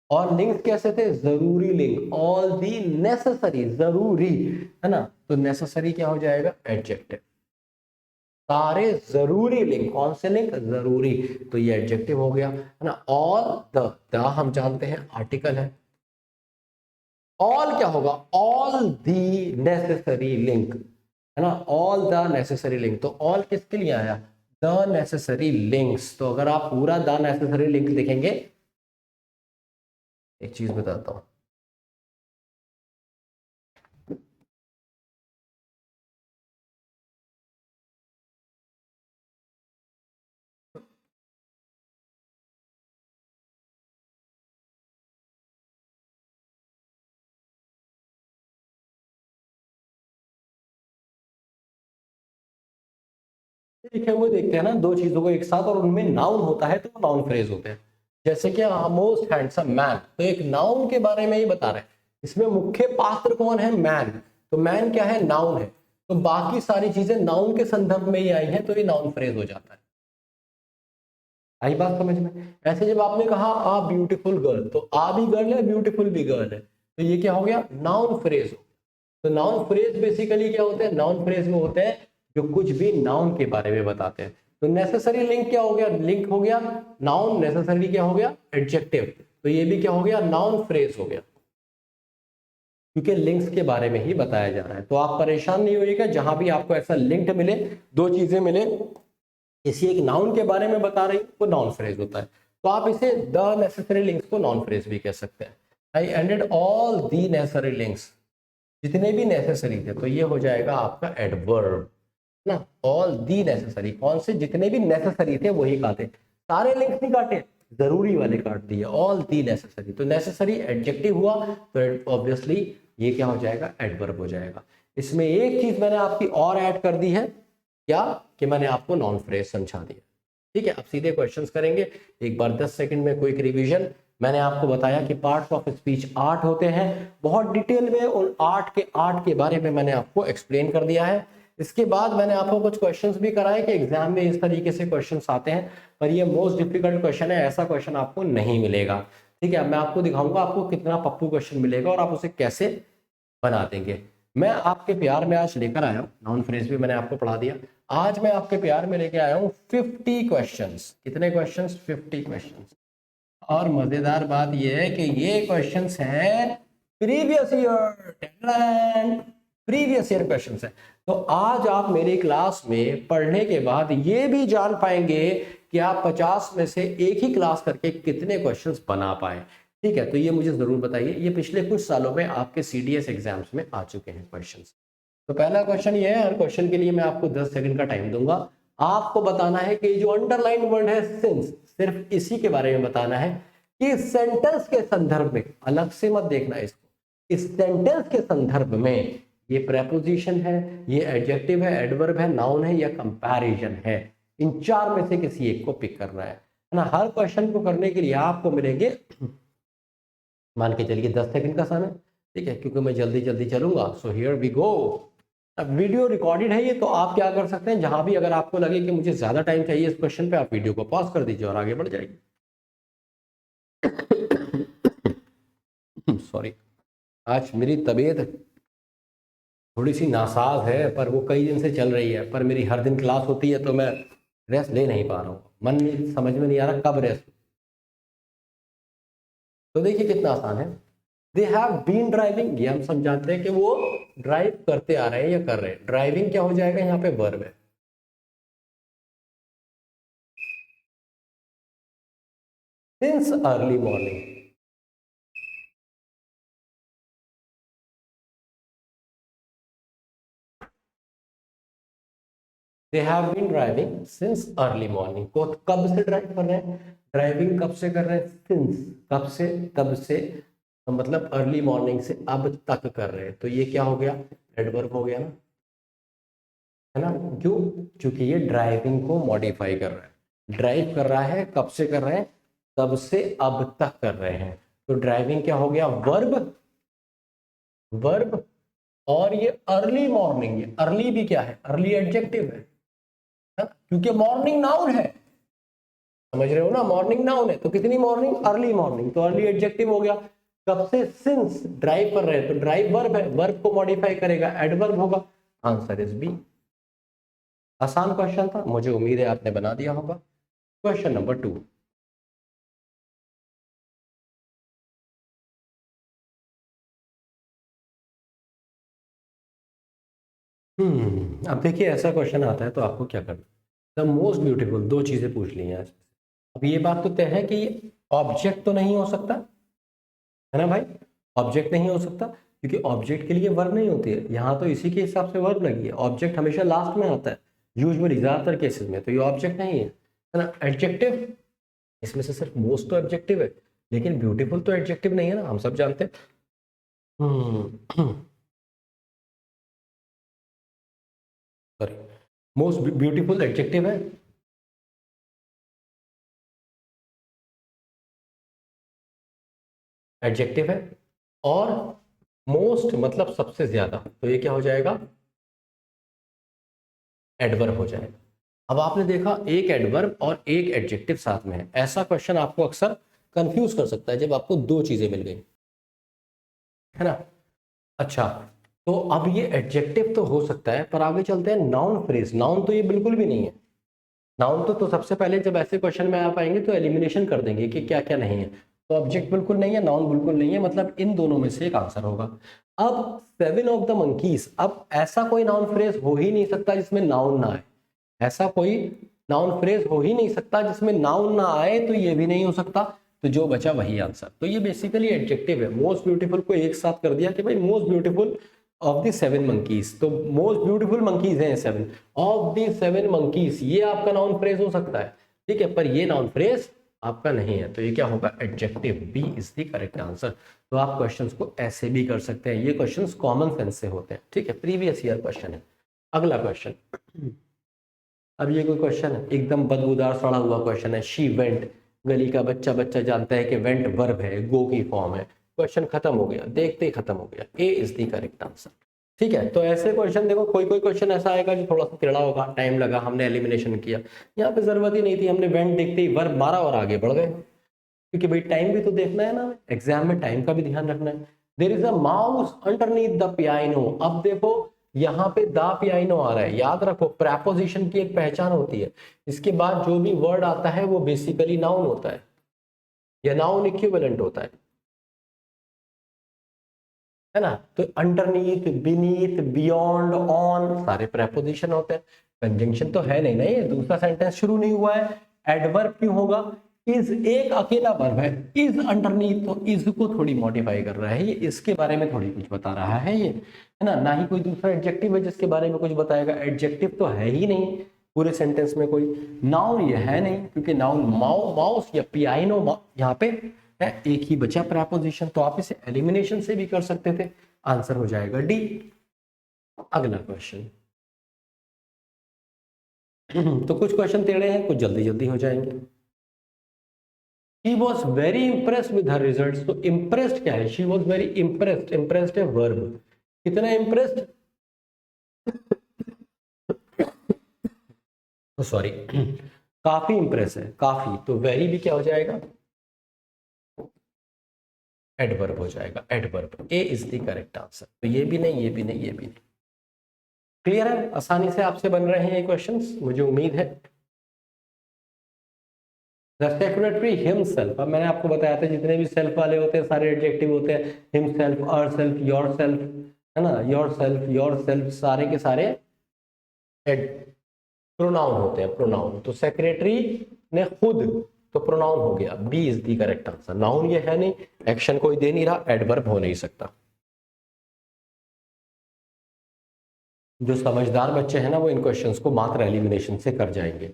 और लिंक्स कैसे थे, जरूरी लिंक, ऑल दी नेसेसरी, जरूरी, है ना, तो नेसेसरी क्या हो जाएगा, एडजेक्टिव, सारे जरूरी लिंक, कौन से लिंक, जरूरी, तो ये एडजेक्टिव हो गया, है ना। ऑल द हम जानते हैं आर्टिकल है, ऑल क्या होगा, ऑल दी नेसेसरी लिंक, है ना, ऑल द नेसेसरी लिंक, तो ऑल किसके लिए आया, द नेसेसरी लिंक्स। तो अगर आप पूरा द नेसेसरी लिंक देखेंगे, एक चीज बताता हूं, ठीक है, वो देखते हैं ना दो चीजों को एक साथ, और उनमें नाउन होता है तो वो नाउन फ्रेज होते हैं। जैसे कि मोस्ट हैंडसम मैन, तो एक नाउन के बारे में ही बता रहे हैं, इसमें मुख्य पात्र कौन है, मैन, तो मैन क्या है, नाउन है, तो बाकी सारी चीजें नाउन के संदर्भ में ही आई हैं, तो ये नाउन फ्रेज हो जाता है। आई बात समझ में। ऐसे जब आपने कहा आ ब्यूटीफुल गर्ल, तो आ भी गर्ल है, ब्यूटीफुल भी गर्ल है, तो ये क्या हो गया, नाउन फ्रेज हो गया। तो नाउन फ्रेज बेसिकली क्या होते हैं, नाउन फ्रेज में होते हैं जो कुछ भी नाउन के बारे में बताते हैं। तो नेसेसरी लिंक क्या हो गया, लिंक हो गया नाउन, नेसेसरी क्या हो गया, एडजेक्टिव, तो ये भी क्या हो गया, नाउन फ्रेज हो गया, क्योंकि लिंक्स के बारे में ही बताया जा रहा है। तो आप परेशान नहीं होइएगा, जहां भी आपको ऐसा लिंक्ड मिले, दो चीजें मिले, इसी एक नाउन के बारे में बता रही, वो नाउन फ्रेज होता है। तो आप इसे द नेसेसरी लिंक्स को नाउन फ्रेज भी कह सकते हैं। I ended all the necessary links, जितने भी नेसेसरी थे, तो ये हो जाएगा आपका एडवर्ब ना, ऑल दी नेसेसरी, कौन से, जितने भी नेसेसरी थे वही काटे, सारे लिंक्स नहीं काटे, जरूरी वाले काट दिए, ऑल दी नेसेसरी, तो नेसेसरी एडजेक्टिव हुआ, तो ऑब्वियसली ये क्या हो जाएगा, एडवर्ब हो जाएगा। इसमें एक चीज मैंने आपकी और ऐड कर दी है, क्या, कि मैंने आपको नॉन फ्रेज समझा दिया। ठीक है, अब सीधे क्वेश्चंस करेंगे। एक बार 10 सेकंड में क्विक रिवीजन। मैंने आपको बताया कि पार्ट्स ऑफ स्पीच 8 होते हैं, बहुत डिटेल में उन 8 के बारे में मैंने आपको एक्सप्लेन कर दिया है। इसके बाद मैंने आपको कुछ क्वेश्चंस भी कराए कि एग्जाम में इस तरीके से क्वेश्चंस आते हैं, पर ये मोस्ट डिफिकल्ट क्वेश्चन है, ऐसा क्वेश्चन आपको नहीं मिलेगा। ठीक है, मैं आपको दिखाऊंगा आपको कितना पप्पू क्वेश्चन मिलेगा और आप उसे कैसे बना देंगे। मैं आपके प्यार में आज लेकर आया हूँ, नाउन फ्रेज भी मैंने आपको पढ़ा दिया, आज मैं आपके प्यार में लेके आया हूँ 50 क्वेश्चंस। कितने क्वेश्चंस, 50 क्वेश्चंस। और मजेदार बात यह है कि ये क्वेश्चंस हैं previous year, previous year questions है। तो आज आप मेरी क्लास में पढ़ने के बाद ये भी जान पाएंगे कि आप 50 में से एक ही क्लास करके कितने क्वेश्चंस बना पाए। ठीक है, तो ये मुझे जरूर बताइए, ये पिछले कुछ सालों में आपके सीडीएस एग्जाम्स में आ चुके हैं क्वेश्चंस। तो पहला क्वेश्चन ये है, हर क्वेश्चन के लिए मैं आपको 10 सेकंड का टाइम दूंगा। आपको बताना है कि जो अंडरलाइन वर्ड है सिंस, सिर्फ इसी के बारे में बताना है कि सेंटेंस के संदर्भ में, अलग से मत देखना इसको, इस सेंटेंस के संदर्भ में ये प्रेपोजिशन है, ये एडजेक्टिव है, एडवर्ब है, नाउन है या कंपैरिजन है, इन चार में से किसी एक को पिक करना है ना। हर क्वेश्चन को करने के लिए आपको मिलेंगे, मान के चलिए 10 सेकंड का समय। ठीक है, क्योंकि मैं जल्दी जल्दी चलूंगा, सो हियर वी गो। अब वीडियो रिकॉर्डेड है ये, तो आप क्या कर सकते हैं, जहां भी अगर आपको लगे कि मुझे ज्यादा टाइम चाहिए इस क्वेश्चन पे, आप वीडियो को पॉज कर दीजिए और आगे बढ़ जाइए। सॉरी, आज मेरी तबीयत थोड़ी सी नासाज है, पर वो कई दिन से चल रही है, पर मेरी हर दिन क्लास होती है तो मैं रेस्ट ले नहीं पा रहा हूँ, मन में समझ में नहीं आ रहा कब रेस्ट। तो देखिए कितना आसान है, दे हैव बीन ड्राइविंग, ये हम समझाते हैं कि वो ड्राइव करते आ रहे हैं या कर रहे हैं। ड्राइविंग क्या हो जाएगा, यहाँ पे वर्ब है, since early morning. They have been driving since early morning. को कब से ड्राइव कर रहे हैं, ड्राइविंग कब से कर रहे हैं, सिंस कब से, तब से, मतलब अर्ली मॉर्निंग से अब तक कर रहे हैं। तो ये क्या हो गया, एडवर्ब हो गया ना, है ना। क्यों, क्योंकि ये ड्राइविंग को मॉडिफाई कर रहा है। ड्राइव कर रहा है, कब से कर रहे हैं, तब से अब तक कर रहे हैं। तो ड्राइविंग क्या हो गया, वर्ब, वर्ब। और ये अर्ली मॉर्निंग, ये अर्ली भी क्या है, अर्ली एडजेक्टिव है ना? क्योंकि मॉर्निंग नाउन है, समझ रहे हो ना, मॉर्निंग नाउन है। तो कितनी मॉर्निंग, अर्ली मॉर्निंग, तो अर्ली एडजेक्टिव हो गया। कब से, सिंस, ड्राइव कर रहे हैं, तो ड्राइव वर्ब है, वर्ब को मॉडिफाई करेगा, एडवर्ब होगा। Answer is B. आसान क्वेश्चन था, मुझे उम्मीद है आपने बना दिया होगा। Question number 2। अब देखिए ऐसा क्वेश्चन आता है तो आपको क्या करना, द मोस्ट ब्यूटीफुल, दो चीजें पूछ ली हैं। अब ये बात तो तय है कि ऑब्जेक्ट तो नहीं हो सकता, है ना भाई, ऑब्जेक्ट नहीं हो सकता, क्योंकि ऑब्जेक्ट के लिए वर्ब नहीं होती है। यहाँ तो इसी के हिसाब से वर्ब लगी है, ऑब्जेक्ट हमेशा लास्ट में आता है यूजुअली, ज्यादातर केसेस में। तो ये ऑब्जेक्ट नहीं है ना। एडजेक्टिव, इसमें से सिर्फ मोस्ट तो एडजेक्टिव है, लेकिन ब्यूटीफुल तो एडजेक्टिव नहीं है ना, हम सब जानते हैं। सॉरी, मोस्ट ब्यूटीफुल एडजेक्टिव है, एडजेक्टिव है। और मोस्ट मतलब सबसे ज्यादा, तो ये क्या हो जाएगा, एडवर्ब हो जाएगा। अब आपने देखा एक एडवर्ब और एक एडजेक्टिव साथ में है, ऐसा क्वेश्चन आपको अक्सर कंफ्यूज कर सकता है जब आपको दो चीजें मिल गई, है ना। अच्छा, तो अब ये एडजेक्टिव तो हो सकता है, पर आगे चलते हैं नाउन फ्रेज। नाउन तो ये बिल्कुल भी नहीं है। नाउन तो सबसे पहले जब ऐसे क्वेश्चन में आप आएंगे तो एलिमिनेशन कर देंगे कि क्या क्या नहीं है। तो ऑब्जेक्ट बिल्कुल नहीं है, नाउन बिल्कुल नहीं है, मतलब इन दोनों में से एक आंसर होगा। अब 7 ऑफ द मंकीज, अब ऐसा कोई नाउन फ्रेज हो ही नहीं सकता जिसमें नाउन ना आए, ऐसा कोई नाउन फ्रेज हो ही नहीं सकता जिसमें नाउन ना आए, तो ये भी नहीं हो सकता। तो जो बचा वही आंसर। तो ये बेसिकली एडजेक्टिव है। मोस्ट ब्यूटीफुल को एक साथ कर दिया कि भाई most beautiful of the 7 monkeys, तो मोस्ट ब्यूटीफुल मंकीज हैं 7 ऑफ द 7 मंकीज, ये आपका नाउन फ्रेज हो सकता है, ठीक है, पर ये नाउन फ्रेज आपका नहीं है। तो ये क्या होगा, adjective, B is the correct answer. तो आप क्वेश्चंस को ऐसे भी कर सकते हैं, ये क्वेश्चंस कॉमन सेंस से होते हैं, ठीक है, प्रीवियस ईयर क्वेश्चन है। अगला क्वेश्चन, अब ये कोई क्वेश्चन है एकदम बदबूदार सड़ा हुआ क्वेश्चन है। शी वेंट, गली का बच्चा बच्चा जानता है कि वेंट वर्ब है, गो की फॉर्म है। क्वेश्चन खत्म हो गया, देखते ही खत्म हो गया। ए इज द करेक्ट आंसर, ठीक है। तो ऐसे क्वेश्चन देखो, कोई कोई क्वेश्चन ऐसा आएगा जो थोड़ा सा टेढ़ा होगा, टाइम लगा, हमने एलिमिनेशन किया, यहाँ पे जरूरत ही नहीं थी, हमने वेंट देखते ही वर्ब मारा और आगे बढ़ गए, क्योंकि भाई टाइम भी तो देखना है ना, एग्जाम में टाइम का भी ध्यान रखना है। There is a mouse underneath the piano. अब देखो यहाँ पे द पियानो आ रहा है, याद रखो प्रेपोजिशन की एक पहचान होती है, इसके बाद जो भी वर्ड आता है वो बेसिकली नाउन होता है या नाउन इक्विवेलेंट होता है ना। तो अंडरनीथ, बीनीथ, बियॉन्ड, ऑन, सारे प्रेपोजिशन होते हैं। कंजंक्शन तो है नहीं ना, ये दूसरा सेंटेंस शुरू नहीं हुआ है। एडवर्ब क्यों होगा, इज एक अकेला वर्ब है, इज अंडरनीथ, तो इज को थोड़ी मॉडिफाई कर रहा है, ये इसके बारे में थोड़ी कुछ बता रहा है, ये है ना। ना ही कोई दूसरा एडजेक्टिव है जिसके बारे में कुछ बताएगा, एडजेक्टिव तो है ही नहीं पूरे सेंटेंस में कोई। नाउन ये है नहीं, क्योंकि नाउन माउस या पियानो यहाँ पे है, एक ही बचा प्रेपोजिशन, तो आप इसे एलिमिनेशन से भी कर सकते थे। आंसर हो जाएगा डी। अगला क्वेश्चन तो कुछ क्वेश्चन टेढ़े हैं, कुछ जल्दी जल्दी हो जाएंगे। She was very impressed with her results, तो impressed क्या है, she was very impressed, impressed है verb, कितना impressed, सॉरी काफी impress है, काफी, तो very भी क्या हो जाएगा, एडवर्ब हो जाएगा, adverb. A is the correct answer. तो ये भी नहीं, ये भी नहीं, ये भी नहीं। क्लियर है, आसानी से आपसे बन रहे हैं ये क्वेश्चंस, मुझे उम्मीद है। द सेक्रेटरी हिमसेल्फ, अब मैंने आपको बताया था जितने भी सेल्फ वाले होते हैं सारे एडजेक्टिव होते हैं, हिमसेल्फ, अवरसेल्फ, योरसेल्फ, है ना, योरसेल्फ सारे के सारे प्रोनाउन होते हैं, प्रोनाउन। तो सेक्रेटरी ने खुद, तो प्रोनाउन हो गया, B is the correct answer. Noun ये है नहीं, एक्शन कोई दे नहीं रहा, एडवर्ब हो नहीं सकता। जो समझदार बच्चे हैं ना वो इन क्वेश्चंस को मात्र एलिमिनेशन से कर जाएंगे।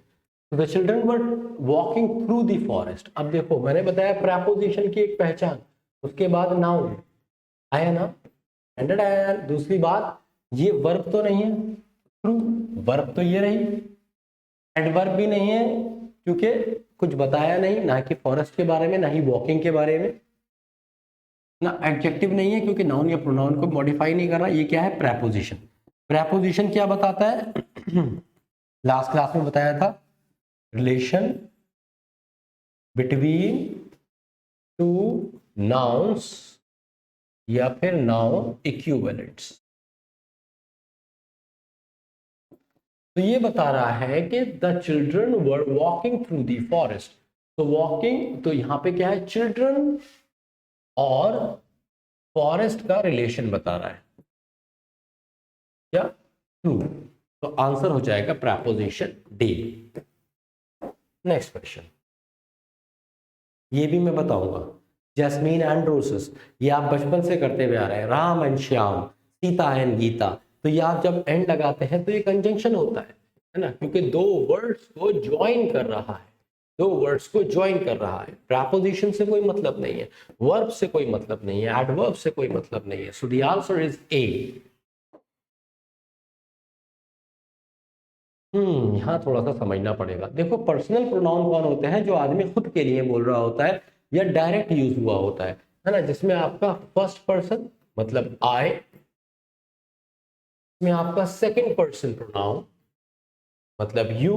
The children were walking through the forest. अब देखो मैंने बताया प्रेपोजिशन की एक पहचान, उसके बाद नाउन आया ना, स्टैंडर्ड आया। दूसरी बात ये वर्ब तो नहीं है, थ्रू वर्ब तो ये रही, एडवर्ब भी नहीं है क्योंकि कुछ बताया नहीं, ना कि फॉरेस्ट के बारे में, ना ही वॉकिंग के बारे में, ना एडजेक्टिव नहीं है क्योंकि नाउन या प्रोनाउन को मॉडिफाई नहीं कर रहा। ये क्या है? प्रेपोजिशन। प्रेपोजिशन क्या बताता है? लास्ट क्लास में बताया था, रिलेशन बिटवीन टू नाउन्स या फिर नाउन इक्विवेलेंट्स। तो ये बता रहा है कि the children were walking through the forest. तो वॉकिंग, तो यहां पे क्या है? चिल्ड्रन और फॉरेस्ट का रिलेशन बता रहा है क्या? थ्रू। तो आंसर हो जाएगा प्रेपोजिशन डी। नेक्स्ट क्वेश्चन, ये भी मैं बताऊंगा। जैस्मीन एंड रोसेस, ये आप बचपन से करते हुए आ रहे हैं। Ram and Shyam, Sita and Geeta. तो ये आप जब एंड लगाते हैं तो ये कंजंक्शन होता है ना, क्योंकि दो वर्ड्स को ज्वाइन कर रहा है, दो वर्ड्स को ज्वाइन कर रहा है। प्रेपोजिशन से कोई मतलब नहीं है, वर्ब से कोई मतलब नहीं है, एडवर्ब से कोई मतलब नहीं है। So the answer is a. यहाँ थोड़ा सा समझना पड़ेगा। देखो पर्सनल प्रोनाउन कौन होते हैं? जो आदमी खुद के लिए बोल रहा होता है या डायरेक्ट यूज हुआ होता है ना, जिसमें आपका फर्स्ट पर्सन मतलब आई, में आपका सेकंड पर्सन प्रोनाउन मतलब यू।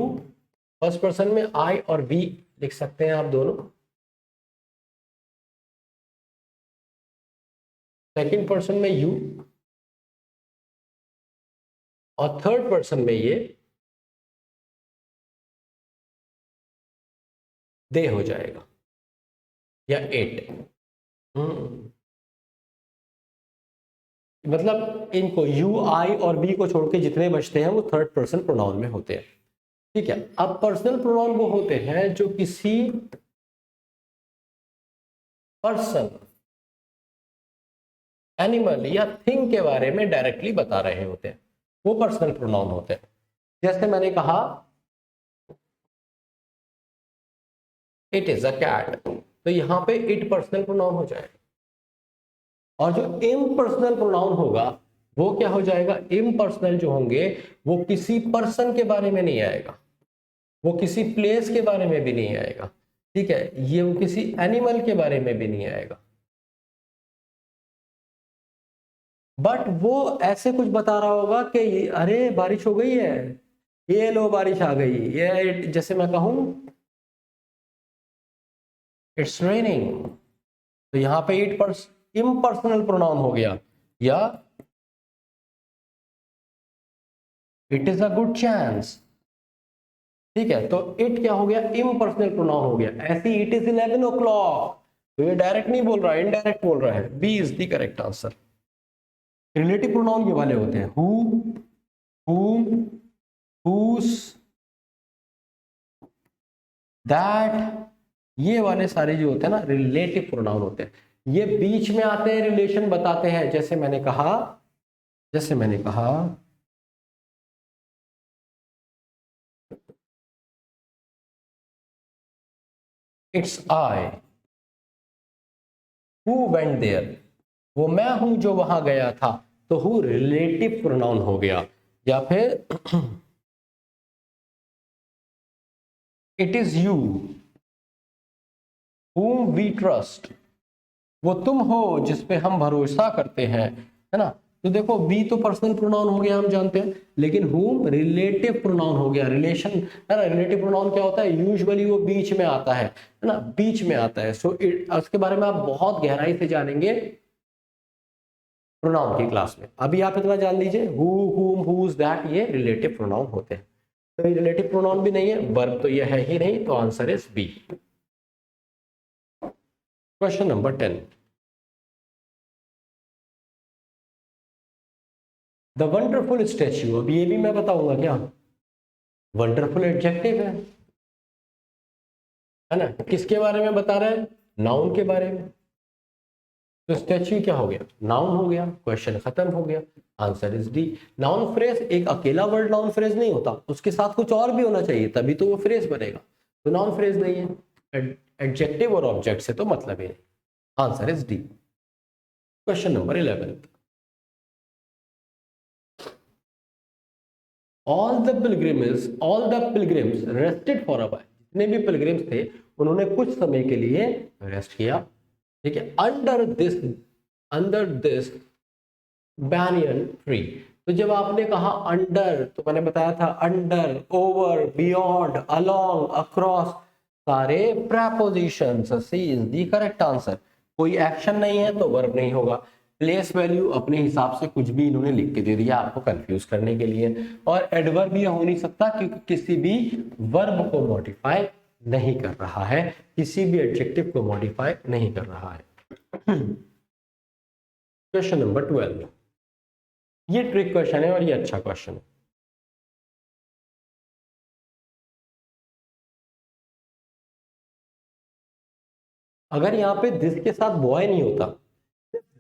फर्स्ट पर्सन में आई और वी लिख सकते हैं आप दोनों, सेकंड पर्सन में यू, और थर्ड पर्सन में ये दे हो जाएगा या इट। मतलब इनको यू, आई और बी को छोड़ के जितने बचते हैं वो थर्ड पर्सन प्रोनाउन में होते हैं। ठीक है, अब पर्सनल प्रोनाउन वो होते हैं जो किसी पर्सन, एनिमल या थिंग के बारे में डायरेक्टली बता रहे होते हैं, वो पर्सनल प्रोनाउन होते हैं। जैसे मैंने कहा इट इज अ कैट, तो यहां पे इट पर्सनल प्रोनाउन हो जाएगा। और जो इम्पर्सनल प्रोनाउन होगा वो क्या हो जाएगा? इम्पर्सनल जो होंगे वो किसी पर्सन के बारे में नहीं आएगा, वो किसी प्लेस के बारे में भी नहीं आएगा। ठीक है, ये वो किसी एनिमल के बारे में भी नहीं आएगा, बट वो ऐसे कुछ बता रहा होगा कि अरे बारिश हो गई है, ये लो बारिश आ गई। ये जैसे मैं कहूं इट्स रेनिंग, तो यहां पे इम्पर्सनल प्रोनाउन हो गया। या it is a good chance. ठीक है, तो इट क्या हो गया? इम्पर्सनल प्रोनाउन हो गया। ऐसे इट इज 11 o'clock, तो ये डायरेक्ट नहीं बोल रहा है, इनडायरेक्ट बोल रहा है। B is the correct answer. Relative pronoun ये वाले होते हैं हु, whom, whose, that, ये वाले सारे जो होते हैं ना रिलेटिव प्रोनाउन होते हैं। ये बीच में आते हैं, रिलेशन बताते हैं। जैसे मैंने कहा it's I who went there, वो मैं हूं जो वहां गया था, तो हु रिलेटिव प्रोनाउन हो गया। या फिर it is you whom we trust, वो तुम हो जिस पे हम भरोसा करते हैं, है ना। तो देखो बी तो पर्सनल प्रोनाउन हो गया, हम जानते हैं, लेकिन whom रिलेटिव प्रोनाउन हो गया। रिलेशन है ना, रिलेटिव प्रोनाउन क्या होता है? यूजुअली वो बीच में आता है ना, बीच में आता है। सो उसके बारे में आप बहुत गहराई से जानेंगे प्रोनाउन की क्लास में। अभी आप इतना जान लीजिए हु, whom, whose, that, ये रिलेटिव प्रोनाउन होते हैं। तो ये रिलेटिव प्रोनाउन भी नहीं है, वर्ब तो ये है ही नहीं, तो answer is B. Question number 10, the wonderful statue. अब ये भी मैं बताऊंगा क्या? वंडरफुल एडजेक्टिव है ना, किसके बारे में बता रहे हैं? नाउन के बारे में। तो स्टैच्यू क्या हो गया, नाउन हो गया, क्वेश्चन खत्म हो गया, answer is D. Noun phrase एक अकेला वर्ड नाउन फ्रेज नहीं होता, उसके साथ कुछ और भी होना चाहिए तभी तो वो फ्रेज बनेगा, तो नाउन फ्रेज नहीं है, एडजेक्टिव और ऑब्जेक्ट से तो मतलब ही नहीं, answer is D. Question number 11, all the pilgrims rested for a while, जितने भी पिलग्रिम्स थे उन्होंने कुछ समय के लिए रेस्ट किया, ठीक है, अंडर दिस बैनियन ट्री। तो जब आपने कहा अंडर, तो मैंने बताया था under, over, beyond, along, across, सारे prepositions, C is the correct answer. कोई एक्शन नहीं है तो वर्ब नहीं होगा, प्लेस वैल्यू अपने हिसाब से कुछ भी इन्होंने लिख के दे दिया आपको कंफ्यूज करने के लिए, और एडवर्ब ये हो नहीं सकता क्योंकि किसी भी वर्ब को मॉडिफाई नहीं कर रहा है, किसी भी एडजेक्टिव को मॉडिफाई नहीं कर रहा है। क्वेश्चन नंबर 12, ये ट्रिक क्वेश्चन है और ये अच्छा क्वेश्चन है। अगर यहाँ पे दिस के साथ बॉय नहीं होता,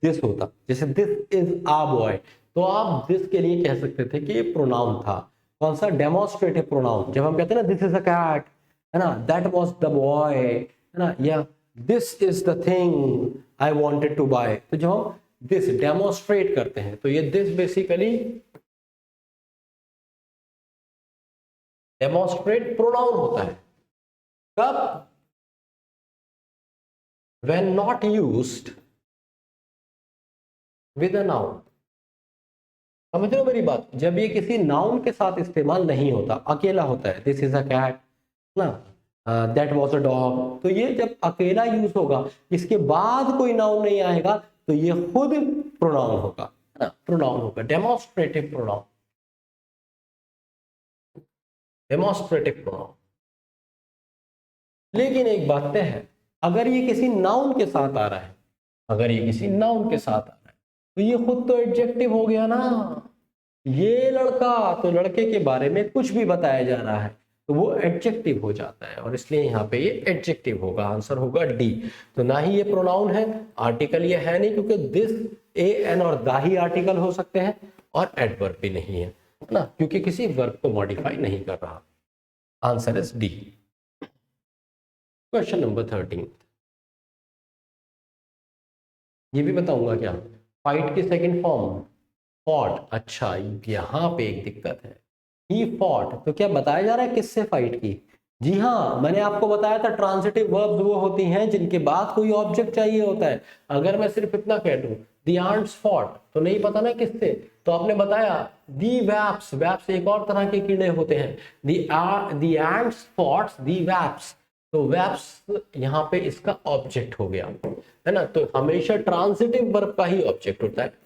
दिस होता, जैसे दिस इज आ बॉय, तो आप दिस के लिए कह सकते थे कि ये प्रोनाउन था, कौन सा, डेमोन्स्ट्रेटिव प्रोनाउन। जब हम कहते हैं ना दिस इज अ कैट, है ना, दैट वाज द बॉय, है ना, या this is the thing I wanted to buy, तो जब हम दिस डेमोन्स्ट्रेट करते हैं तो ये दिस बेसिकली डेमोन्स्ट्रेट प्रोनाउन होता है। कब, when not used with a noun, समझ रहे हो मेरी बात, जब ये किसी नाउन के साथ इस्तेमाल नहीं होता, अकेला होता है, दिस इज अ कैट ना, दैट वाज अ डॉग, तो ये जब अकेला यूज होगा, इसके बाद कोई नाउन नहीं आएगा, तो ये खुद प्रोनाउन होगा, है ना, प्रोनाउन होगा, डेमोन्स्ट्रेटिव प्रोनाउन, डेमोन्स्ट्रेटिव प्रोनाउन। लेकिन एक बात तय है, अगर ये किसी नाउन के साथ आ रहा है, अगर ये किसी नाउन के साथ आ रहा है, तो ये खुद तो एडजेक्टिव हो गया ना, ये लड़का, तो लड़के के बारे में कुछ भी बताया जा रहा है तो वो एडजेक्टिव हो जाता है, और इसलिए यहाँ पे ये एडजेक्टिव होगा, आंसर होगा डी। तो ना ही ये प्रोनाउन है, आर्टिकल ये है नहीं, क्योंकि दिस, ए, एन और दा ही आर्टिकल हो सकते हैं, और एडवर्ब भी नहीं है ना, क्योंकि किसी वर्ब को मॉडिफाई नहीं कर रहा, answer is D. Question number 13, ये भी बताऊंगा क्या, फाइट की सेकंड फॉर्म फॉट। अच्छा, यहाँ पे एक दिक्कत है, ही फॉट, तो क्या बताया जा रहा है किससे फाइट की, जी हाँ, मैंने आपको बताया था ट्रांजिटिव वर्ब्स वो होती हैं जिनके बाद कोई ऑब्जेक्ट चाहिए होता है। अगर मैं सिर्फ इतना कह दूं दी एंट्स फॉट, तो नहीं पता ना किससे, तो आपने बताया दी वैप्स, वैप्स एक और तरह के कीड़े होते हैं, दी एंट्स फॉट्स दी वैप्स, तो वैप्स यहाँ पे इसका ऑब्जेक्ट हो गया, है ना, तो हमेशा ट्रांजिटिव वर्ब का ही ऑब्जेक्ट होता है,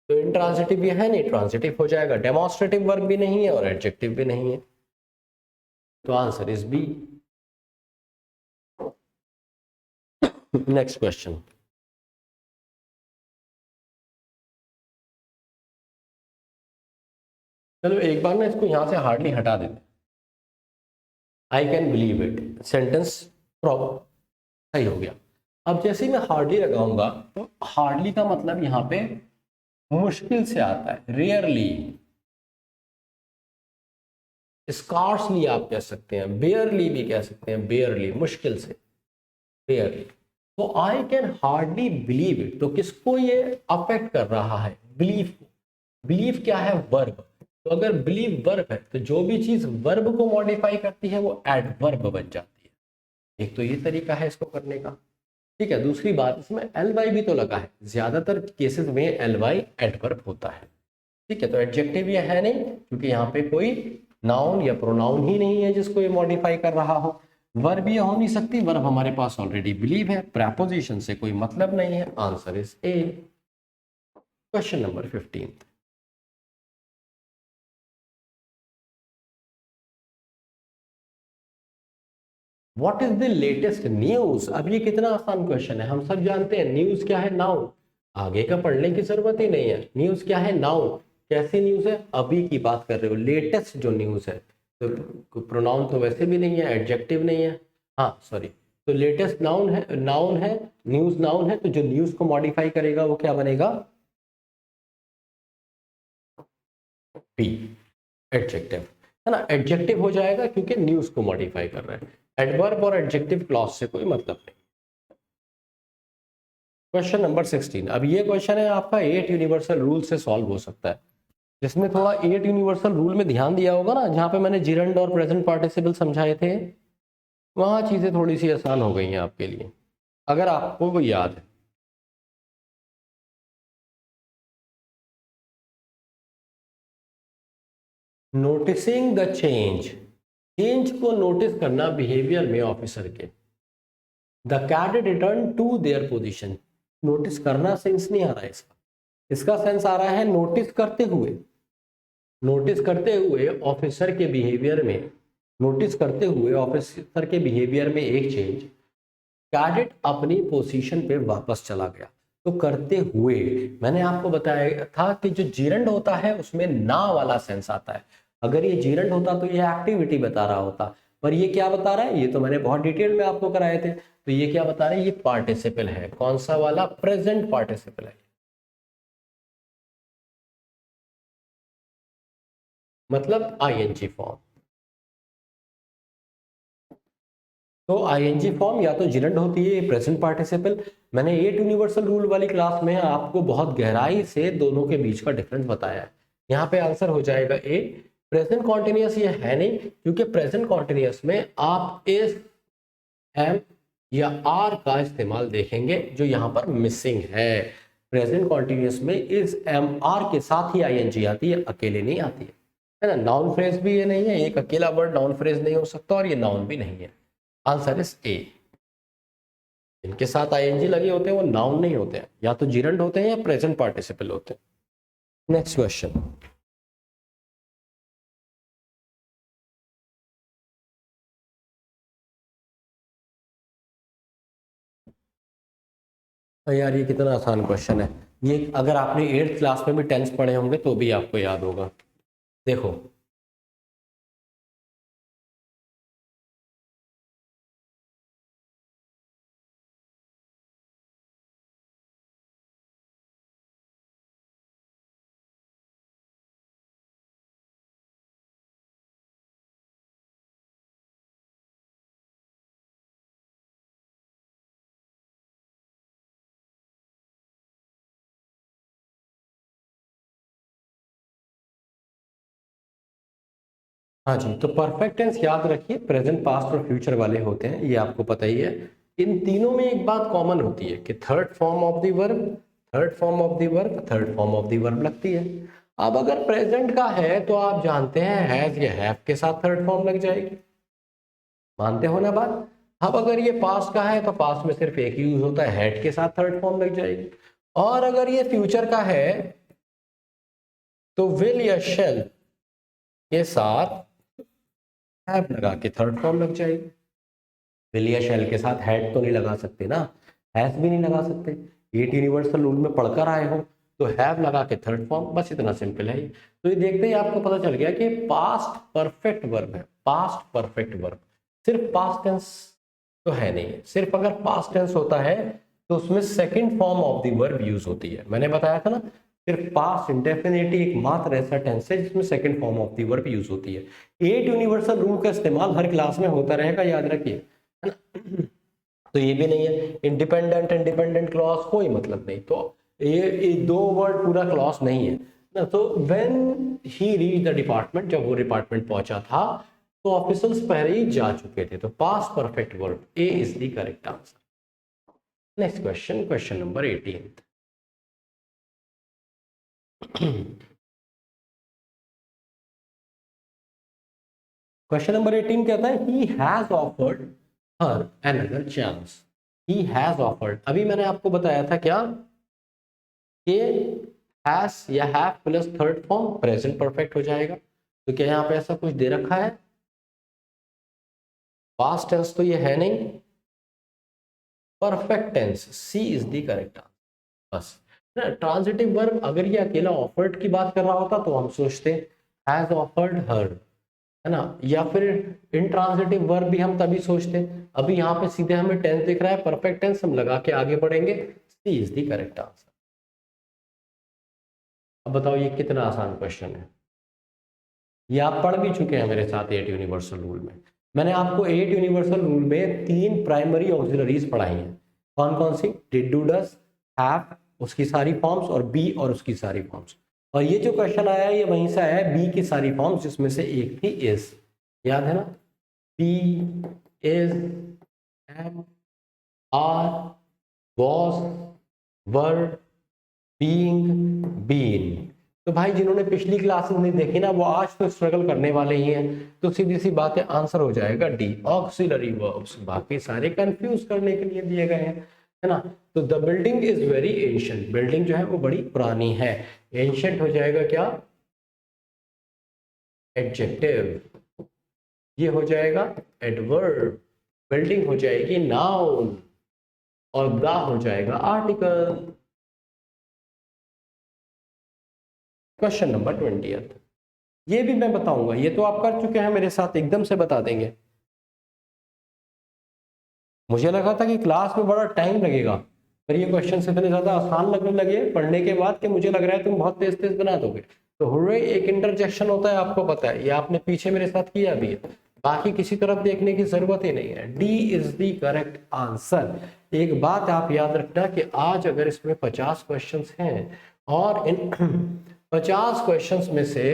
तो इंट्रांजिटिव ये है नहीं, ट्रांजिटिव हो जाएगा, डेमोन्स्ट्रेटिव वर्ब भी नहीं है और एडजेक्टिव भी नहीं है, तो answer is B. Next question, चलो एक बार ना इसको यहां से हार्डली हटा देते, I can believe it, sentence सही हो गया। अब जैसे ही मैं हार्डली लगाऊंगा, तो हार्डली का मतलब यहाँ पे मुश्किल से आता है, रेयरली, स्कार्सली आप कह सकते हैं, बेयरली भी कह सकते हैं, बेयरली मुश्किल से, बेयरली। तो I can hardly believe it, तो किसको ये अफेक्ट कर रहा है, बिलीफ को। बिलीव क्या है, वर्ब, तो अगर बिलीव वर्ब है तो जो भी चीज वर्ब को मॉडिफाई करती है वो एडवर्ब बन जाती है। एक तो ये तरीका है इसको करने का, ठीक है। दूसरी बात, इसमें एल वाई भी तो लगा है, ज्यादातर केसेस में एल वाई एडवर्ब होता है, ठीक है। तो एडजेक्टिव ये है नहीं, क्योंकि यहाँ पे कोई नाउन या प्रोनाउन ही नहीं है जिसको ये मॉडिफाई कर रहा हो। वर्ब ये हो नहीं सकती, वर्ब हमारे पास ऑलरेडी बिलीव है, प्रेपोजिशन से कोई मतलब नहीं है, answer is a. Question number 15, what is the latest news. अब ये कितना आसान क्वेश्चन है, हम सब जानते हैं न्यूज क्या है, नाउन, आगे का पढ़ने की जरूरत ही नहीं है। न्यूज क्या है, नाउन, कैसी न्यूज है, अभी की बात कर रहे हो, लेटेस्ट जो न्यूज है, तो प्रोनाउन तो वैसे भी नहीं है, एडजेक्टिव नहीं है, हाँ सॉरी, तो लेटेस्ट नाउन है, न्यूज नाउन है, तो जो न्यूज को मॉडिफाई करेगा वो क्या बनेगा, बी, एडजेक्टिव, है ना। एडजेक्टिव हो जाएगा क्योंकि न्यूज को मॉडिफाई कर रहा है। एडवर्ब और एडजेक्टिव क्लॉज से कोई मतलब नहीं। Question number 16। अब ये क्वेश्चन है आपका 8 यूनिवर्सल रूल से सॉल्व हो सकता है, जिसमें थोड़ा 8 यूनिवर्सल रूल में ध्यान दिया होगा ना, जहां पे मैंने जिरंड और प्रेजेंट पार्टिसिपल समझाए थे, वहां चीजें थोड़ी सी आसान हो गई हैं आपके लिए, अगर आपको वो याद है। नोटिसिंग द चेंज को नोटिस करना बिहेवियर में ऑफिसर के। The cadet return to their position. Notice करना सेंस नहीं आ रहा है इसका, इसका सेंस आ रहा है नोटिस करते हुए। नोटिस करते हुए ऑफिसर के बिहेवियर में, नोटिस करते हुए ऑफिसर के बिहेवियर में एक चेंज, कैडेट अपनी पोजीशन पे वापस चला गया। तो करते हुए मैंने आपको बताया था कि जो जीरंड होता है उसमें ना वाला सेंस आता है। अगर ये जीरंड होता तो ये एक्टिविटी बता रहा होता, पर ये क्या बता रहा है, ये तो मैंने बहुत डिटेल में आपको कराए थे। तो ये क्या बता रहे हैं, ये पार्टिसिपल है। कौन सा वाला, प्रेजेंट पार्टिसिपल है, मतलब आईएनजी फॉर्म। तो आईएनजी फॉर्म या तो जिरंड होती है, प्रेजेंट पार्टिसिपल। मैंने 8 यूनिवर्सल रूल वाली क्लास में आपको बहुत गहराई से दोनों के बीच का डिफरेंस बताया है। यहाँ पे आंसर हो जाएगा ए। प्रेजेंट कॉन्टिन्यूअस ये है नहीं, क्योंकि प्रेजेंट कॉन्टिन्यूअस में आप इस एम या आर का इस्तेमाल देखेंगे, जो यहाँ पर मिसिंग है। प्रेजेंट कॉन्टिन्यूअस में इस एम आर के साथ ही आईएनजी आती है, अकेले नहीं आती है ना। नाउन फ्रेज भी ये नहीं है, एक अकेला वर्ड नाउन फ्रेज नहीं हो सकता, और ये नाउन भी नहीं है। Answer is a. इनके साथ आईएनजी लगे होते हैं वो नाउन नहीं होते हैं, या तो जिरंड होते हैं या प्रेजेंट पार्टिसिपल होते हैं। Next question. यार ये कितना आसान क्वेश्चन है, ये अगर आपने 8th क्लास में भी टेंस पढ़े होंगे तो भी आपको याद होगा। देखो, हाँ जी, तो परफेक्ट टेंस याद रखिए, प्रेजेंट, पास्ट और फ्यूचर वाले होते हैं, ये आपको पता ही है। इन तीनों में एक बात कॉमन होती है कि third form of the verb, third form of the verb, third form of the verb लगती है। अब अगर प्रेजेंट का है तो आप जानते हैं हैज या हैव के साथ थर्ड फॉर्म लग जाएगी, मानते हो ना बात। अब अगर ये पास्ट का है तो पास्ट में सिर्फ एक यूज होता है, हैड के साथ थर्ड फॉर्म लग जाएगी। और अगर ये फ्यूचर का है तो विल या शेल के साथ हैव लगा के थर्ड फॉर्म लग जाएगी। विल या शेल के साथ हैड तो नहीं लगा सकते ना, हैज भी नहीं लगा सकते। 8 यूनिवर्सल रूल में पढ़कर आए हो तो हैव लगा के थर्ड फॉर्म, बस इतना सिंपल है। तो ये देखते ही आपको पता चल गया कि पास्ट परफेक्ट वर्ब है, पास्ट परफेक्ट वर्ब। सिर्फ पास्ट टेंस तो है नहीं, सिर्फ अगर पास्ट टेंस होता है तो उसमें second form of the verb use होती है। मैंने बताया था ना, सिर्फ पास्ट इंडेफिनिट एकमात्र ऐसा टेंस है जिसमें second form of the verb use होती है। 8 यूनिवर्सल रूल का इस्तेमाल हर क्लास में होता रहेगा, याद रखिए, है ना। तो ये भी नहीं है, इंडिपेंडेंट इंडिपेंडेंट क्लॉज कोई मतलब नहीं, तो ये दो वर्ड पूरा क्लॉज नहीं है ना। तो when he reach the department, जब वो डिपार्टमेंट पहुंचा था तो ऑफिसर्स पहले ही जा चुके थे। तो past perfect verb, A is the correct answer. Next question, question number 18। Question number 18 कहता है he has offered her another chance. He has offered, अभी मैंने आपको बताया था क्या कि हैज या have plus third form present perfect हो जाएगा। तो क्या यहाँ पे ऐसा कुछ दे रखा है, पास्ट टेंस तो ये है नहीं, perfect tense, C is the correct answer. बस ट्रांजिटिव वर्ब अगर ये अकेला ऑफर्ड की बात कर रहा होता तो हम सोचते हैज ऑफर्ड हर, है ना, या फिर इंट्रांजिटिव वर्ब भी हम तभी सोचते अभी यहाँ पे सीधे हमें टेंस दिख रहा है, परफेक्ट टेंस, हम लगा के आगे बढ़ेंगे। सी इज द करेक्ट आंसर। अब बताओ ये कितना आसान क्वेश्चन है। ये आप पढ़ भी चुके हैं मेरे साथ 8 यूनिवर्सल रूल में। मैंने आपको 8 यूनिवर्सल रूल में 3 प्राइमरी ऑक्सिलरीज पढ़ाई हैं। कौन कौन सी? डिड, डू, डज, हैव, उसकी सारी फॉर्म्स, और बी और उसकी सारी फॉर्म्स। और ये जो क्वेश्चन आया है ये वहीं से आया है, बी की सारी फॉर्म्स, जिसमें से एक थी इज। याद है ना? Be, is, am, are, was, were, being, been. तो भाई जिन्होंने पिछली क्लासेस नहीं देखी ना, वो आज तो स्ट्रगल करने वाले ही हैं। तो सीधी सी बात है, आंसर हो जाएगा डी, ऑक्सिलरी वर्ब्स। बाकी सारे कंफ्यूज करने के लिए दिए गए हैं, है ना। तो the building is very ancient, building जो है वो बड़ी पुरानी है। एंशिएंट हो जाएगा क्या? एडजेक्टिव। ये हो जाएगा एडवर्ब। बिल्डिंग हो जाएगी नाउन, और द हो जाएगा आर्टिकल। क्वेश्चन नंबर 20, ये भी मैं बताऊंगा, ये तो आप कर चुके हैं मेरे साथ, एकदम से बता देंगे। मुझे लगा था कि क्लास में बड़ा टाइम लगेगा, पर ये क्वेश्चन इतने ज्यादा आसान लगने लगे पढ़ने के बाद कि मुझे लग रहा है तुम बहुत तेज तेज बना दोगे। तो हुर्रे एक इंटरजेक्शन होता है, आपको पता है, ये आपने पीछे मेरे साथ किया भी है। बाकी किसी तरफ देखने की जरूरत ही नहीं है। D is the correct answer. एक बात आप याद रखना कि आज अगर इसमें 50 क्वेश्चंस हैं, और इन 50 क्वेश्चंस में से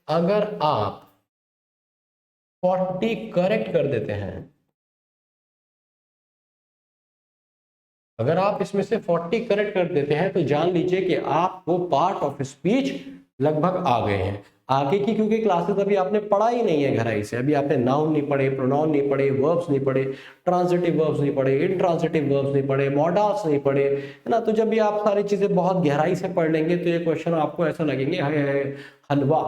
अगर आप 40 करेक्ट कर देते हैं, अगर आप इसमें से 40 करेक्ट कर देते हैं, तो जान लीजिए कि आप वो पार्ट ऑफ स्पीच लगभग आ गए हैं। आगे की क्योंकि क्लासेस अभी आपने पढ़ा ही नहीं है गहराई से, अभी आपने नाउन नहीं पढ़े, प्रोनाउन नहीं पढ़े, वर्ब्स नहीं पढ़े, ट्रांजिटिव वर्ब्स नहीं पढ़े, इंट्रांजिटिव वर्ब्स नहीं पढ़े, मॉडल्स नहीं पढ़े, है ना। तो जब भी आप सारी चीजें बहुत गहराई से पढ़ लेंगे तो ये क्वेश्चन आपको ऐसा लगेंगे हलवा,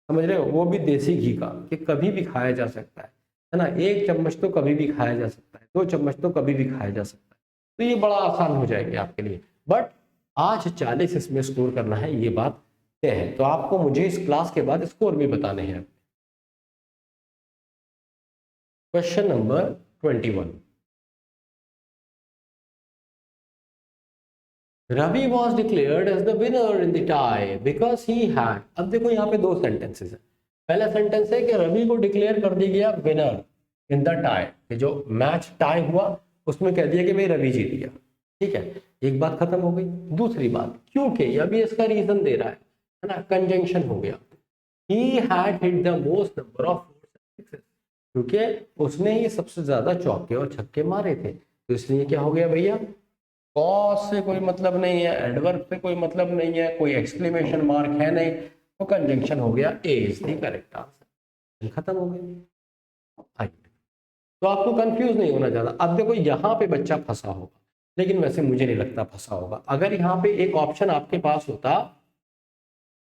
समझ रहे हो, वो भी देसी घी का, कि कभी भी खाया जा सकता है ना। 1 चम्मच तो कभी भी खाया जा सकता है, 2 चम्मच तो कभी भी खाया जा सकता है। तो ये बड़ा आसान हो जाएगा आपके लिए। बट आज 40 इसमें स्कोर करना है, ये बात तय है। तो आपको मुझे इस क्लास के बाद स्कोर भी बताने हैं। Question number 21, Ravi was declared as the winner in the tie because he had. अब देखो यहाँ पे 2 सेंटेंसेस है। पहला सेंटेंस है कि रवि को डिक्लेयर कर दिया गया विनर इन द टाई, कि जो मैच टाई हुआ उसमें कह दिया कि भाई रवि जीत गया, ठीक है, एक बात खत्म हो गई। दूसरी बात, क्योंकि अभी इसका रीजन दे रहा है ना, कंजंक्शन हो गया। He had hit the most number of sixes, क्योंकि उसने ही सबसे ज्यादा चौके और छक्के मारे थे। तो इसलिए क्या हो गया भैया, कॉज से कोई मतलब नहीं है, एडवर्ब से कोई मतलब नहीं है, कोई एक्सक्लेमेशन मार्क है नहीं, तो कंजंक्शन हो गया। ए इज द करेक्ट आंसर। खत्म हो गई। आइए, तो आपको कंफ्यूज नहीं होना ज्यादा। अब देखो यहाँ पे बच्चा फंसा होगा, लेकिन वैसे मुझे नहीं लगता फंसा होगा। अगर यहाँ पे एक ऑप्शन आपके पास होता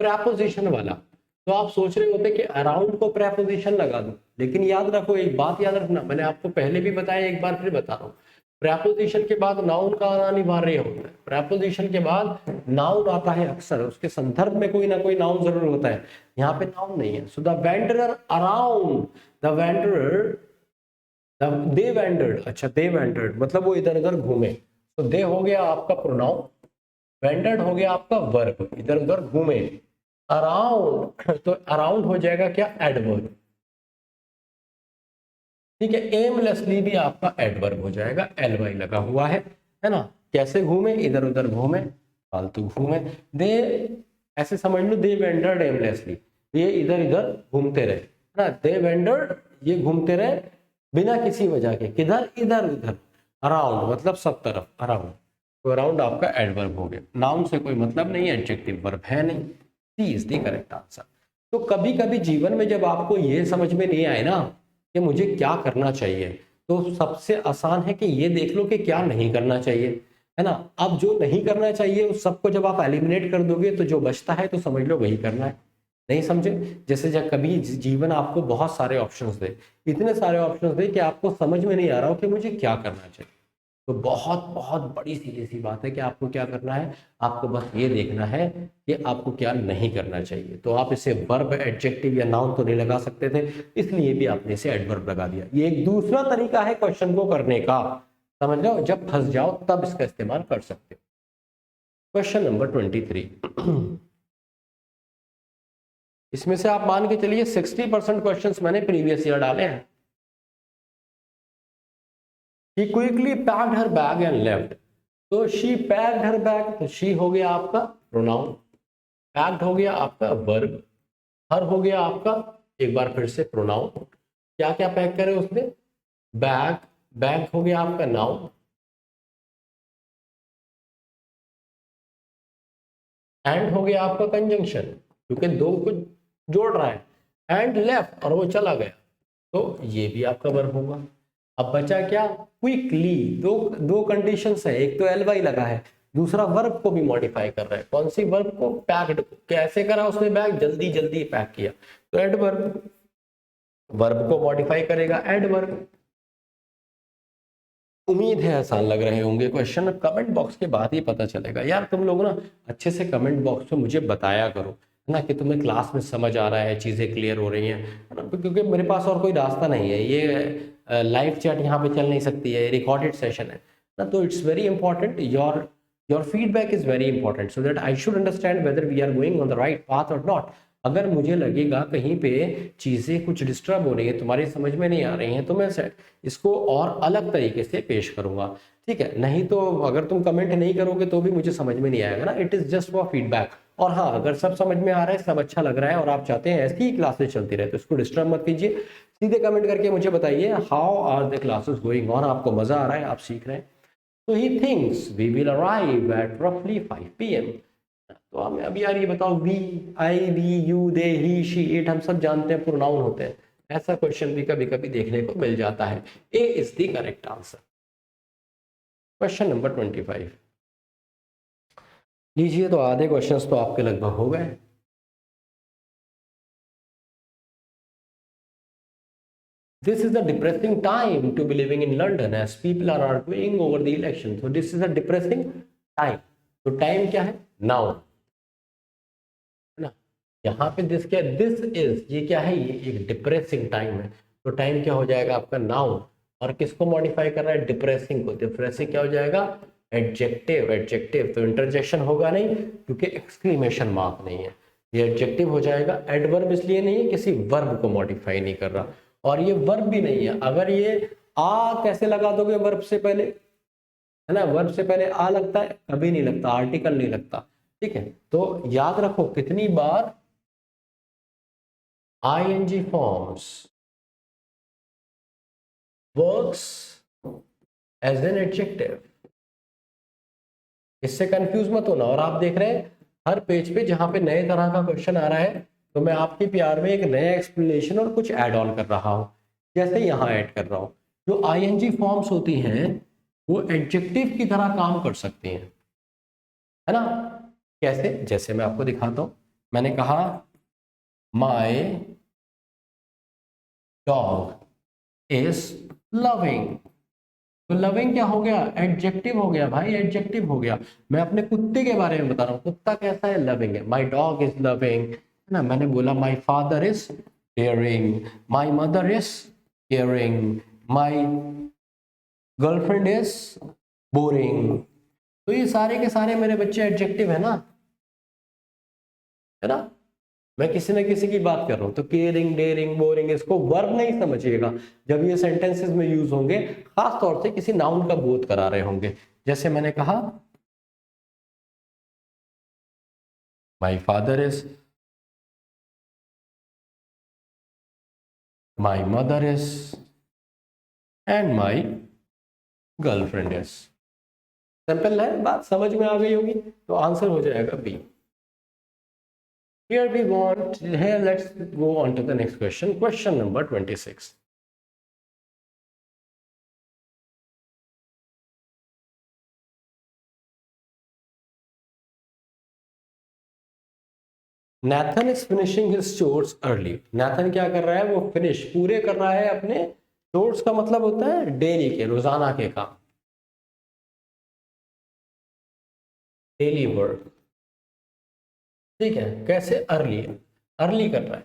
प्रेपोजिशन वाला, तो आप सोच रहे होते कि अराउंड को प्रेपोजिशन लगा दो। लेकिन याद रखो, एक बात याद रखना, मैंने आपको पहले भी बताया, एक बार फिर बता रहा हूँ, प्रेपोजिशन के बाद नाउन का आना अनिवार्य होता है। प्रेपोजिशन के बाद नाउन आता है अक्सर, उसके संदर्भ में कोई ना कोई नाउन जरूर होता है। यहाँ पे नाउन नहीं है। So the wanderer around, the wanderer, they wandered, अच्छा दे वेंडर्ड मतलब वो इधर उधर घूमे। तो दे हो गया आपका प्रोनाउन, वेंडर्ड हो गया आपका वर्ब, इधर उधर घूमे। अराउंड, तो अराउंड हो जाएगा क्या, एडवर्ब, ठीक है। एमलेसली भी आपका एडवर्ब हो जाएगा, एलवाई लगा हुआ है ना। कैसे घूमे, इधर उधर घूमे, फालतू घूमे। दे, ऐसे समझ लो, दे वेंडर्ड एमलेसली, ये इधर इधर घूमते रहे, है ना। दे वेंडर्ड, ये घूमते रहे बिना किसी वजह के, किधर, इधर उधर। अराउंड मतलब सब तरफ, अराउंड, तो अराउंड आपका एडवर्ब हो गया। नाउन से कोई मतलब नहीं है, एडजेक्टिव वर्ब है नहीं। सी इज द करेक्ट आंसर। तो कभी कभी जीवन में जब आपको ये समझ में नहीं आए ना कि मुझे क्या करना चाहिए, तो सबसे आसान है कि ये देख लो कि क्या नहीं करना चाहिए, है ना। अब जो नहीं करना चाहिए उस सबको जब आप एलिमिनेट कर दोगे, तो जो बचता है तो समझ लो वही करना है। नहीं समझे? जैसे जब कभी जीवन आपको बहुत सारे ऑप्शंस दे, इतने सारे ऑप्शंस दे कि आपको समझ में नहीं आ रहा हो कि मुझे क्या करना चाहिए, तो बहुत बहुत बड़ी सीधी सी बात है कि आपको क्या करना है, आपको बस ये देखना है कि आपको क्या नहीं करना चाहिए। तो आप इसे वर्ब, एडजेक्टिव या नाउन तो नहीं लगा सकते थे, इसलिए भी आपने इसे एडवर्ब लगा दिया। ये एक दूसरा तरीका है क्वेश्चन को करने का, समझ लो, जब फंस जाओ तब इसका इस्तेमाल कर सकते हो। क्वेश्चन नंबर 23, इसमें से आप मान के चलिए 60% क्वेश्चंस मैंने प्रीवियस ईयर डाले हैं। He quickly packed her bag and left. तो she packed her bag, तो she हो गया आपका प्रोनाउन, packed हो गया आपका वर्ब, her हो गया आपका एक बार फिर से प्रोनाउन। क्या क्या पैक करे उसने, बैग, बैग हो गया आपका नाउन, एंड हो गया आपका कंजंक्शन क्योंकि दो को जोड़ रहा है, एंड लेफ्ट और वो चला गया, तो ये भी आपका वर्ब होगा। अब बचा क्या, क्विकली। दो दो कंडीशंस है, एक तो एल वाई लगा है, दूसरा वर्ब को भी मॉडिफाई कर रहा है। कौन सी वर्ब को, पैक्ड। कैसे करा उसने बैग, जल्दी जल्दी पैक किया, तो एडवर्ब। वर्ब को मॉडिफाई करेगा एडवर्ब। उम्मीद है आसान लग रहे होंगे क्वेश्चन। कमेंट बॉक्स के बाद ही पता चलेगा यार। तुम लोग ना अच्छे से कमेंट बॉक्स में मुझे बताया करो, है ना, कि तुम्हें क्लास में समझ आ रहा है, चीज़ें क्लियर हो रही हैं, है ना, क्योंकि मेरे पास और कोई रास्ता नहीं है। ये लाइव चैट यहाँ पे चल नहीं सकती है, रिकॉर्डेड सेशन है ना। तो it's very important, your feedback is very important, so that I should understand whether we are going on the right path और नॉट। अगर मुझे लगेगा कहीं पे चीज़ें कुछ डिस्टर्ब हो रही है, तुम्हारी समझ में नहीं आ रही हैं, तो मैं इसको और अलग तरीके से पेश करूंगा, ठीक है। नहीं तो अगर तुम कमेंट नहीं करोगे तो भी मुझे समझ में नहीं आएगा ना। It is just for feedback. और हाँ, अगर सब समझ में आ रहा है, सब अच्छा लग रहा है और आप चाहते हैं ऐसी ही क्लासेस चलती रहे, तो इसको डिस्टर्ब मत कीजिए। सीधे कमेंट करके मुझे बताइए how are the classes going on, आपको मज़ा आ रहा है, आप सीख रहे हैं। तो he thinks we will arrive at रफली 5 PM। तो हमें अब यार ये बताओ, we, I, we, you, they, he, she, it, हम सब जानते हैं प्रोनाउन होते हैं। ऐसा क्वेश्चन भी कभी कभी देखने को मिल जाता है। A is the correct answer. Question number 25 लीजिए। तो आधे क्वेश्चंस तो आपके लगभग हो गए। This is a depressing time to be living in London as people are arguing over the election. So this is a depressing time. तो time क्या है, नाउन, है ना। यहाँ पे दिस क्या, दिस इज, ये क्या है, ये एक डिप्रेसिंग टाइम है। तो टाइम क्या हो जाएगा आपका, नाउन। और किसको मॉडिफाई कर रहा है, डिप्रेसिंग को। डिप्रेसिंग क्या हो जाएगा, एडजेक्टिव। एडजेक्टिव तो इंटरजेक्शन होगा नहीं क्योंकि एक्सक्लेमेशन मार्क नहीं है, ये एडजेक्टिव हो जाएगा। एडवर्ब इसलिए नहीं है, किसी वर्ब को मॉडिफाई नहीं कर रहा, और ये वर्ब भी नहीं है। अगर ये आ कैसे लगा दोगे वर्ब से पहले, है ना, वर्ब से पहले आ लगता है, कभी नहीं लगता, आर्टिकल नहीं लगता, ठीक है। तो याद रखो कितनी बार ing forms works as an adjective। इससे कंफ्यूज मत होना। और आप देख रहे हैं हर पेज पे जहां पे नए तरह का क्वेश्चन आ रहा है, तो मैं आपके प्यार में एक नया एक्सप्लेनेशन और कुछ ऐड ऑन कर रहा हूं। जैसे यहाँ ऐड कर रहा हूं, जो ing फॉर्म्स होती हैं वो एडजेक्टिव की तरह काम कर सकती हैं, है ना। कैसे, जैसे मैं आपको दिखाता हूं। मैंने कहा माय डॉग इज लविंग। तो लविंग क्या हो गया, एडजेक्टिव हो गया भाई, एडजेक्टिव हो गया। मैं अपने कुत्ते के बारे में बता रहा हूँ, कुत्ता कैसा है, लविंग है। माय डॉग इज लविंग, है ना। मैंने बोला my father is caring, my mother is caring, my girlfriend is boring. तो ये सारे के सारे मेरे बच्चे एडजेक्टिव है ना, है ना। मैं किसी न किसी की बात कर रहा हूं, तो केयरिंग, डेयरिंग, बोरिंग, इसको वर्ब नहीं समझिएगा। जब ये सेंटेंसेस में यूज होंगे, खास तौर से किसी नाउन का बोध करा रहे होंगे। जैसे मैंने कहा my father is, my mother is, and my girlfriend is. Simple है, बात समझ में आ गई होगी, तो आंसर हो जाएगा B. Here we want, here let's go on to the next question. Question number 26. Nathan is finishing his chores early. Nathan क्या कर रहा है, वो फिनिश, पूरे कर रहा है अपने chores का मतलब होता है डेली के, रोजाना के काम। डेली वर्क, ठीक है, कैसे अर्ली, अर्ली कर रहा है,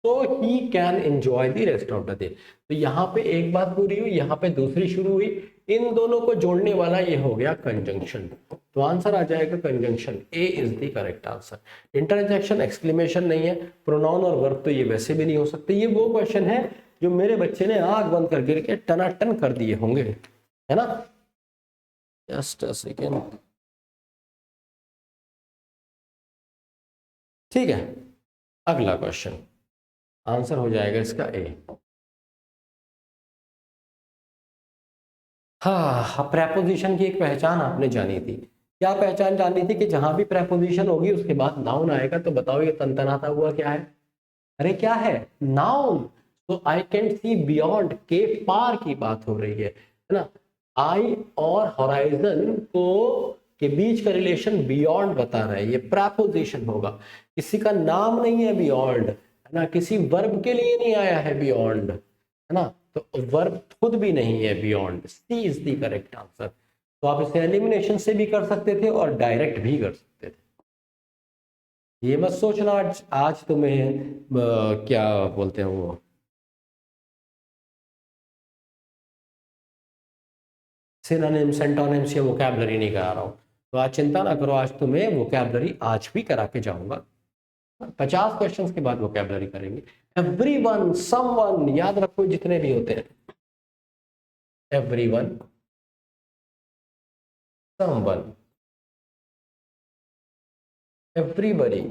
तो he can enjoy the rest of the day. तो यहाँ पे एक बात पूरी हुई, यहाँ पे दूसरी शुरू हुई, इन दोनों को जोड़ने वाला ये हो गया कंजंक्शन। तो आंसर आ जाएगा conjunction, A is the correct answer. Interjection exclamation नहीं है, प्रोनाउन और वर्ब तो ये वैसे भी नहीं हो सकते। ये वो क्वेश्चन है जो मेरे बच्चे ने आंख बंद कर गिर के टनाटन कर दिए होंगे, है ना। जस्ट अ सेकेंड, ठीक है। अगला क्वेश्चन, आंसर हो जाएगा इसका ए। हाँ, प्रेपोजिशन की एक पहचान आपने जानी थी। क्या पहचान जानी थी? कि जहां भी प्रेपोजिशन होगी उसके बाद नाउन आएगा, तो बताओ ये तनतनाता हुआ क्या है? अरे क्या है? नाउन। तो आई कैन सी बियॉन्ड, के पार की बात हो रही है ना। आई और हॉराइजन को के बीच का रिलेशन बियॉन्ड बता रहा है, ये प्रेपोजिशन होगा। किसी का नाम नहीं है बियॉन्ड, है ना, किसी वर्ब के लिए नहीं आया है बियॉन्ड, है ना, तो वर्ब खुद भी नहीं है beyond. C is the correct answer. तो आप इसे एलिमिनेशन से भी कर सकते थे और डायरेक्ट भी कर सकते थे। ये मत सोचना आज तुम्हें क्या बोलते हैं वो, सिनोनिम्स एंटोनिम्स या वोकैबुलरी नहीं करा रहा हूं। तो आज चिंता ना करो, आज तुम्हें वोकैबुलरी आज भी करा के जाऊंगा। 50 क्वेश्चंस के बाद वोकैबुलरी करेंगे। एवरीवन, समवन, याद रखो जितने भी होते हैं, एवरीवन, समवन, एवरीबॉडी,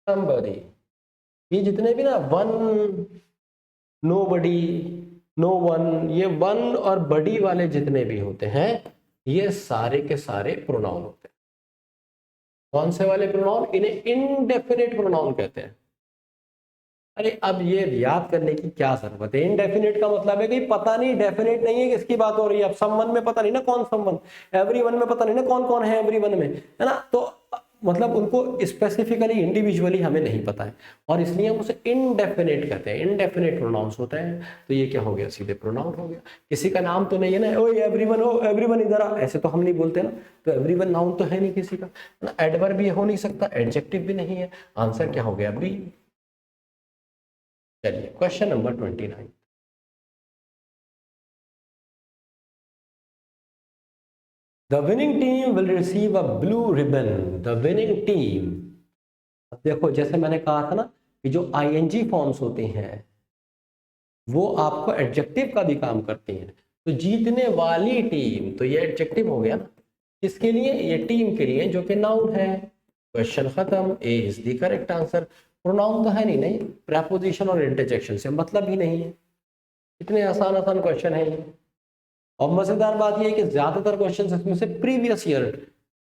समबडी, ये जितने भी ना, वन, नोबडी, नो वन, ये वन और बडी वाले जितने भी होते हैं, ये सारे के सारे प्रोनाउन होते हैं। कौन से वाले प्रोनाउन? इन्हें इनडेफिनेट प्रोनाउन कहते हैं। अरे अब ये याद करने की क्या जरूरत है? इनडेफिनेट का मतलब है कि पता नहीं, डेफिनेट नहीं है किसकी बात हो रही है। अब समवन में पता नहीं ना कौन समवन, एवरीवन में पता नहीं ना कौन कौन है एवरीवन में, है ना। तो मतलब उनको स्पेसिफिकली इंडिविजुअली हमें नहीं पता है, और इसलिए हम उसे इनडेफिनेट कहते हैं। इनडेफिनेट प्रोनाउंस होते हैं। तो ये क्या हो गया? सीधे प्रोनाउन हो गया। किसी का नाम तो नहीं है ना, ओ एवरीवन, ओ एवरीवन इधर आ, ऐसे तो हम नहीं बोलते ना। तो एवरीवन नाउन तो है नहीं किसी का, ना एडवर्ब भी हो नहीं सकता, एडजेक्टिव भी नहीं है। आंसर क्या हो गया? बी। चलिए question number 29। The winning team will receive a blue ribbon. The winning team, देखो जैसे मैंने कहा था ना कि जो आईएनजी फॉर्म्स होते हैं वो आपको एडजेक्टिव का भी काम करती हैं। तो जीतने वाली टीम, तो ये एडजेक्टिव हो गया ना। किसके लिए? ये टीम के लिए, जो कि नाउन है। क्वेश्चन खत्म, A is the correct answer. Pronoun तो है नहीं, प्रेपोजिशन और इंटरजेक्शन से मतलब ही नहीं है। इतने आसान आसान क्वेश्चन है ये। और मजेदार बात यह है कि ज्यादातर क्वेश्चन इसमें से प्रीवियस ईयर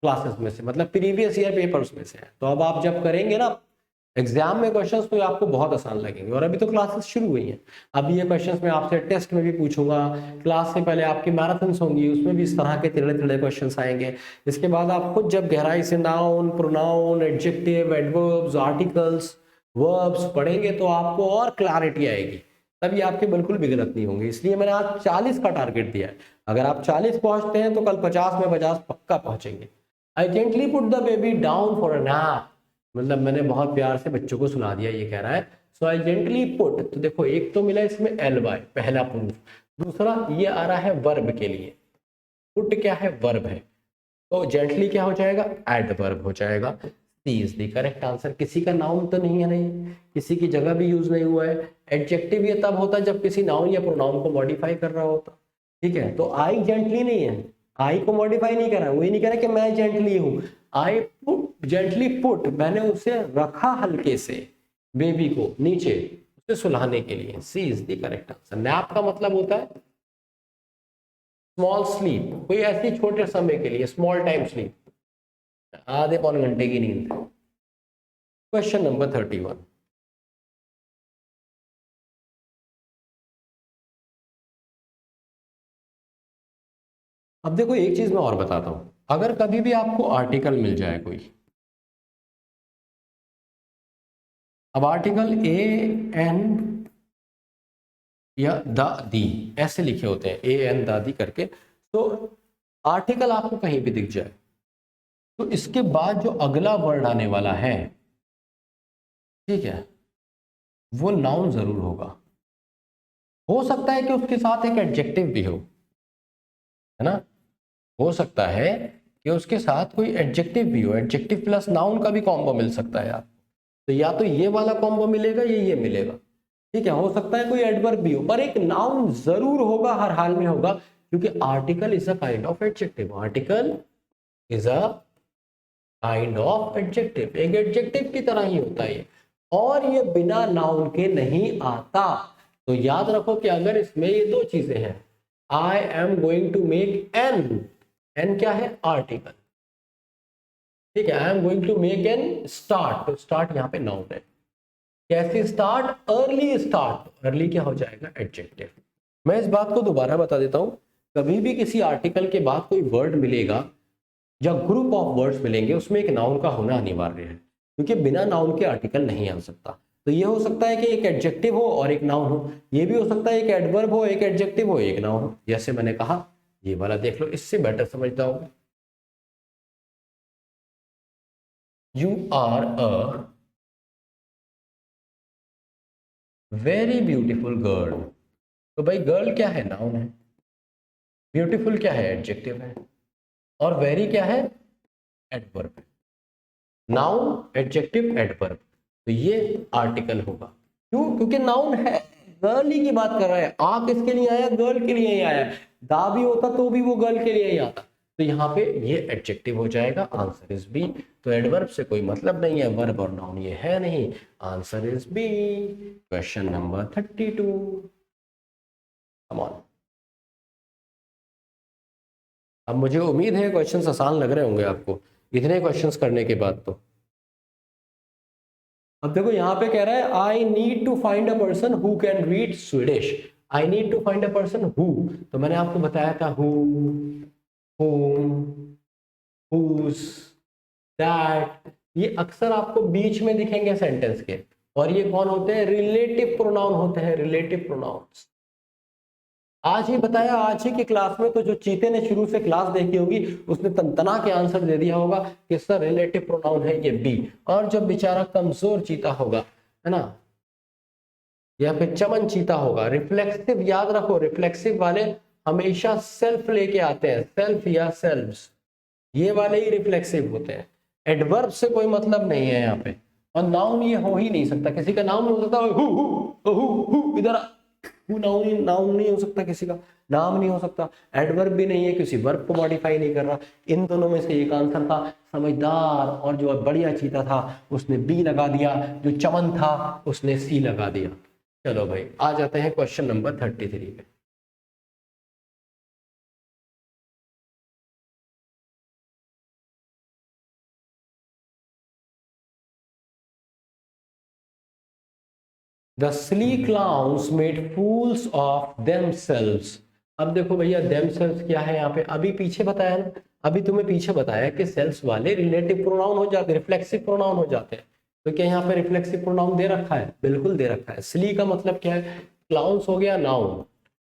क्लासेस में से, मतलब प्रीवियस ईयर पेपर्स में से है। तो अब आप जब करेंगे ना एग्जाम में क्वेश्चंस, तो आपको बहुत आसान लगेंगे। और अभी तो क्लासेस शुरू हुई हैं। अभी ये क्वेश्चंस मैं आपसे टेस्ट में भी पूछूंगा, क्लास से पहले आपकी मैराथन्स होंगी, उसमें भी इस तरह के तिरले तिरले क्वेश्चंस आएंगे। इसके बाद आप खुद जब गहराई से noun, pronoun, adjective, adverbs, articles, verbs पढ़ेंगे तो आपको और क्लैरिटी आएगी। तभी आपके बिल्कुल भी गलत नहीं होंगे। इसलिए मैंने आज 40 का टारगेट दिया है। अगर आप 40 पहुंचते हैं तो कल 50 में 50 पक्का पहुंचेंगे। I gently put the baby down for a nap, मतलब मैंने बहुत प्यार से बच्चों को सुना दिया, ये कह रहा है। सो आई जेंटली पुट, तो देखो एक तो मिला इसमें एल बाय, पहला प्रूफ। दूसरा ये आ रहा है वर्ब के लिए, पुट क्या है? वर्ब है। तो जेंटली क्या हो जाएगा? एडवर्ब हो जाएगा। सी इज द करेक्ट आंसर। किसी का नाउन तो नहीं है, नहीं किसी की जगह भी यूज नहीं हुआ है। एडजेक्टिव ये तब होता है जब किसी नाउन या प्रोनाउन को मॉडिफाई कर रहा होता, ठीक है। तो आई जेंटली नहीं है, आई को मॉडिफाई नहीं कर रहा, वही नहीं कह रहा कि मैं जेंटली हूं। आई पुट, जेंटली पुट, मैंने उसे रखा हल्के से, बेबी को नीचे, उसे सुलाने के लिए। C is the correct answer. Nap का मतलब होता है स्मॉल स्लीप, कोई ऐसी छोटे समय के लिए, स्मॉल टाइम स्लीप, आधे पौन घंटे की नींद। Question number 31। अब देखो एक चीज मैं और बताता हूं, अगर कभी भी आपको आर्टिकल मिल जाए कोई, अब आर्टिकल ए एन या द दी ऐसे लिखे होते हैं, ए एन दादी करके, तो आर्टिकल आपको कहीं भी दिख जाए तो इसके बाद जो अगला वर्ड आने वाला है, ठीक है, वो नाउन जरूर होगा। हो सकता है कि उसके साथ एक एडजेक्टिव भी हो, है ना, हो सकता है कि उसके साथ कोई एडजेक्टिव भी हो, एडजेक्टिव प्लस नाउन का भी कॉम्बो मिल सकता है आपको। तो या तो ये वाला कॉम्बो मिलेगा या ये मिलेगा, ठीक है। हो सकता है कोई एडवर्ब भी हो, पर एक नाउन जरूर होगा, हर हाल में होगा, क्योंकि article is a kind of adjective. Article is a kind of adjective, एक एडजेक्टिव की तरह ही होता है ये, और ये बिना नाउन के नहीं आता। तो याद रखो कि अगर इसमें ये दो चीजें हैं, I am going to make an, an क्या है, आर्टिकल, ठीक है। I am going to make an start, तो स्टार्ट यहाँ पे नाउन है। कैसे स्टार्ट, अर्ली स्टार्ट, अर्ली क्या हो जाएगा, एडजेक्टिव। मैं इस बात को दोबारा बता देता हूं, कभी भी किसी आर्टिकल के बाद कोई वर्ड मिलेगा या ग्रुप ऑफ वर्ड्स मिलेंगे, उसमें एक नाउन का होना अनिवार्य है, क्योंकि बिना नाउन के आर्टिकल नहीं आ सकता। तो ये हो सकता है कि एक एडजेक्टिव हो और एक नाउन हो, ये भी हो सकता है एक एडवर्ब हो, एक एडजेक्टिव हो, एक नाउन हो। जैसे मैंने कहा ये वाला देख लो, इससे बेटर समझता हूं, you are a very beautiful girl. तो भाई गर्ल क्या है, नाउन है, ब्यूटीफुल क्या है, एडजेक्टिव है, और वेरी क्या है, एडवर्ब है। नाउन एडजेक्टिव एडवर्ब, तो ये आर्टिकल होगा। क्यों, क्योंकि नाउन है, गर्ल ही की बात कर रहा है, आ किसके लिए आया, गर्ल के लिए ही आया। दा भी होता तो भी वो गर्ल के लिए ही आता, तो यहाँ पे ये एडजेक्टिव हो जाएगा, आंसर इज बी। तो एडवर्ब से कोई मतलब नहीं है, वर्ब और नाउन ये है नहीं, answer is B. Question number 32, come on. अब मुझे उम्मीद है क्वेश्चंस आसान लग रहे होंगे आपको इतने क्वेश्चंस करने के बाद। तो अब देखो यहाँ पे कह रहा है I need to find a person who can read Swedish. I need to find a person who, तो मैंने आपको बताया था हु, whom, whose, that, ये अक्सर आपको बीच में दिखेंगे सेंटेंस के, और ये कौन होते हैं, रिलेटिव प्रोनाउन होते हैं, रिलेटिव प्रोनाउंस। आज ही बताया, आज ही की क्लास में, तो जो चीते ने शुरू से क्लास देखी होगी उसने तनतना के आंसर दे दिया होगा कि सर रिलेटिव प्रोनाउन है ये बी। और जब बेचारा कमजोर चीता होगा, है ना, या फिर चमन चीता होगा, रिफ्लेक्सिव, याद रखो रिफ्लेक्सिव वाले हमेशा सेल्फ लेके आते हैं, सेल्फ या सेल्व्स, ये वाले ही रिफ्लेक्सिव होते हैं। एडवर्ब से कोई मतलब नहीं है यहाँ पे, और नाउन ये हो ही नहीं सकता, किसी का नाम हो सकता है इधर, नाउन नाउन नहीं हो सकता, किसी का नाम नहीं हो सकता। एडवर्ब भी नहीं है, किसी वर्ब को मॉडिफाई नहीं कर रहा। इन दोनों में से एक आंसर था, समझदार और जो बढ़िया चीता था उसने बी लगा दिया, जो चमन था उसने सी लगा दिया। चलो भाई आ जाते हैं क्वेश्चन नंबर 33 पे। The silly clowns made fools of themselves। अब देखो भैया themselves क्या है यहाँ पे, अभी पीछे बताया ना, अभी तुम्हें पीछे बताया कि सेल्स वाले रिलेटिव प्रोनाउन हो जाते हैं, रिफ्लेक्सिव प्रोनाउन हो जाते हैं। तो क्या यहाँ पे रिफ्लेक्सिव प्रोनाउन दे रखा है, बिल्कुल दे रखा है। सिली का मतलब क्या है, क्लाउन्स हो गया नाउन।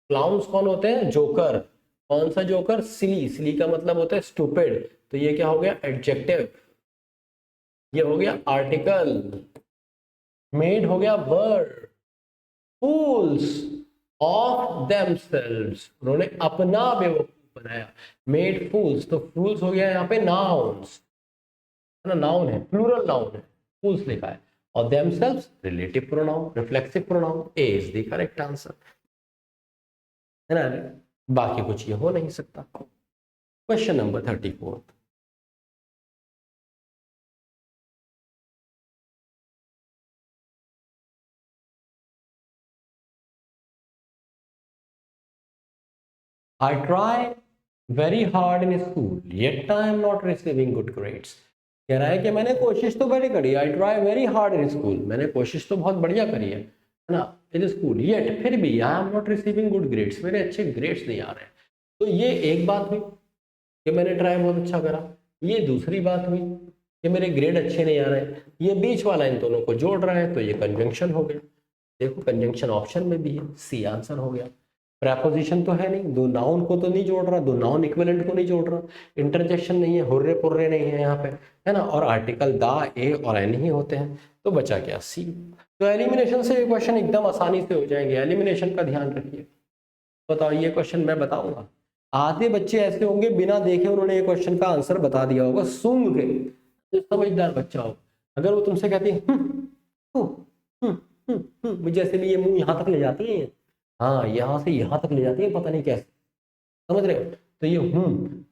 क्लाउन्स कौन होते हैं, जोकर। कौन सा जोकर, सिली, सिली का मतलब होता है स्टूपिड, तो ये क्या हो गया, एडजेक्टिव। ये हो गया आर्टिकल। मेड हो गया वर्ड। fools of themselves, उन्होंने अपना बेवकूफ बनाया, made fools, तो fools हो गया यहाँ पे nouns, है ना, नाउन है, प्लूरल नाउन है, fools लिखा है, और themselves relative pronoun, reflexive pronoun, A is the correct answer, है ना। बाकी कुछ ये हो नहीं सकता। Question number 34, I try very hard in school, yet I am not receiving good grades। कह रहा है कि मैंने कोशिश तो बड़ी करी, I try very hard in school, मैंने कोशिश तो बहुत बढ़िया करी है ना, इन स्कूल, yet फिर भी I am not receiving good grades, मेरे अच्छे ग्रेड्स नहीं आ रहे। तो ये एक बात हुई कि मैंने ट्राई बहुत अच्छा करा, ये दूसरी बात हुई कि मेरे ग्रेड अच्छे नहीं आ रहे, ये बीच वाला इन दोनों को जोड़ रहा है, तो ये कंजंक्शन हो गया। देखो कंजंक्शन ऑप्शन में भी है, सी आंसर हो गया। प्रेपोजिशन तो है नहीं, दो नाउन को तो नहीं जोड़ रहा, दो नाउन इक्विवेलेंट को नहीं जोड़ रहा, इंटरजेक्शन नहीं है, हुर्रे पुर्रे नहीं है यहाँ पे, है ना, और आर्टिकल दा, ए और एन ही होते हैं, तो बचा क्या, सी। तो एलिमिनेशन से ये क्वेश्चन एकदम आसानी से हो जाएंगे, एलिमिनेशन का ध्यान रखिए। बताओ ये क्वेश्चन मैं बताऊंगा, आधे बच्चे ऐसे होंगे बिना देखे उन्होंने ये क्वेश्चन का आंसर बता दिया होगा सूंघ के, तो समझदार बच्चा हो। अगर वो तुमसे कहती है मुझे ऐसे भी ये मुंह यहाँ तक ले जाती है, हाँ यहाँ से यहाँ तक ले जाती है, पता नहीं कैसे, समझ रहे हो, तो ये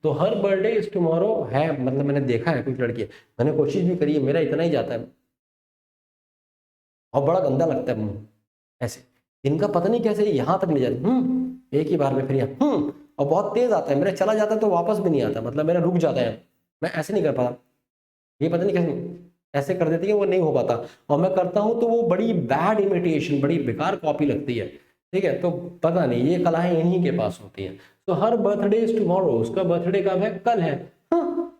तो हर बर्थडे इज टुमारो है, मतलब मैंने देखा है कुछ लड़की, मैंने कोशिश भी करी है, मेरा इतना ही जाता है और बड़ा गंदा लगता है मुंह ऐसे, इनका पता नहीं कैसे यहाँ तक ले जाते एक ही बार में, फिर यहाँ और बहुत तेज आता है, मेरा चला जाता है तो वापस भी नहीं आता, मतलब मेरा रुक जाता है, मैं ऐसे नहीं कर पाता, ये पता नहीं कैसे ऐसे कर देती है, वो नहीं हो पाता, और मैं करता हूँ तो वो बड़ी बैड इमिटेशन, बड़ी बेकार कॉपी लगती है, ठीक है, तो पता नहीं ये कलाएं इन्हीं के पास होती हैं। तो हर बर्थडे इज टुमारो, उसका बर्थडे कब है, कल है,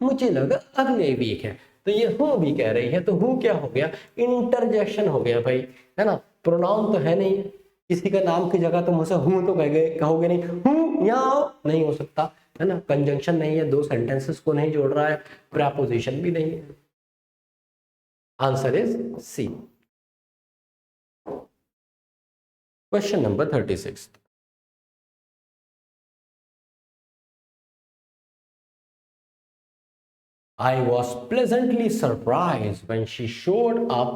मुझे लगा अगले वीक है, तो ये हूँ भी कह रही है, तो हूँ क्या हो गया, इंटरजेक्शन हो गया भाई, है ना, प्रोनाउन तो है नहीं, किसी का नाम की जगह तुम उसे हूँ तो कहोगे नहीं, हूँ यहाँ नहीं हो सकता, है ना, कंजंक्शन नहीं है, दो सेंटेंसेस को नहीं जोड़ रहा है, प्रेपोजिशन भी नहीं है, answer is C. Question number 36, I was pleasantly surprised when she showed up,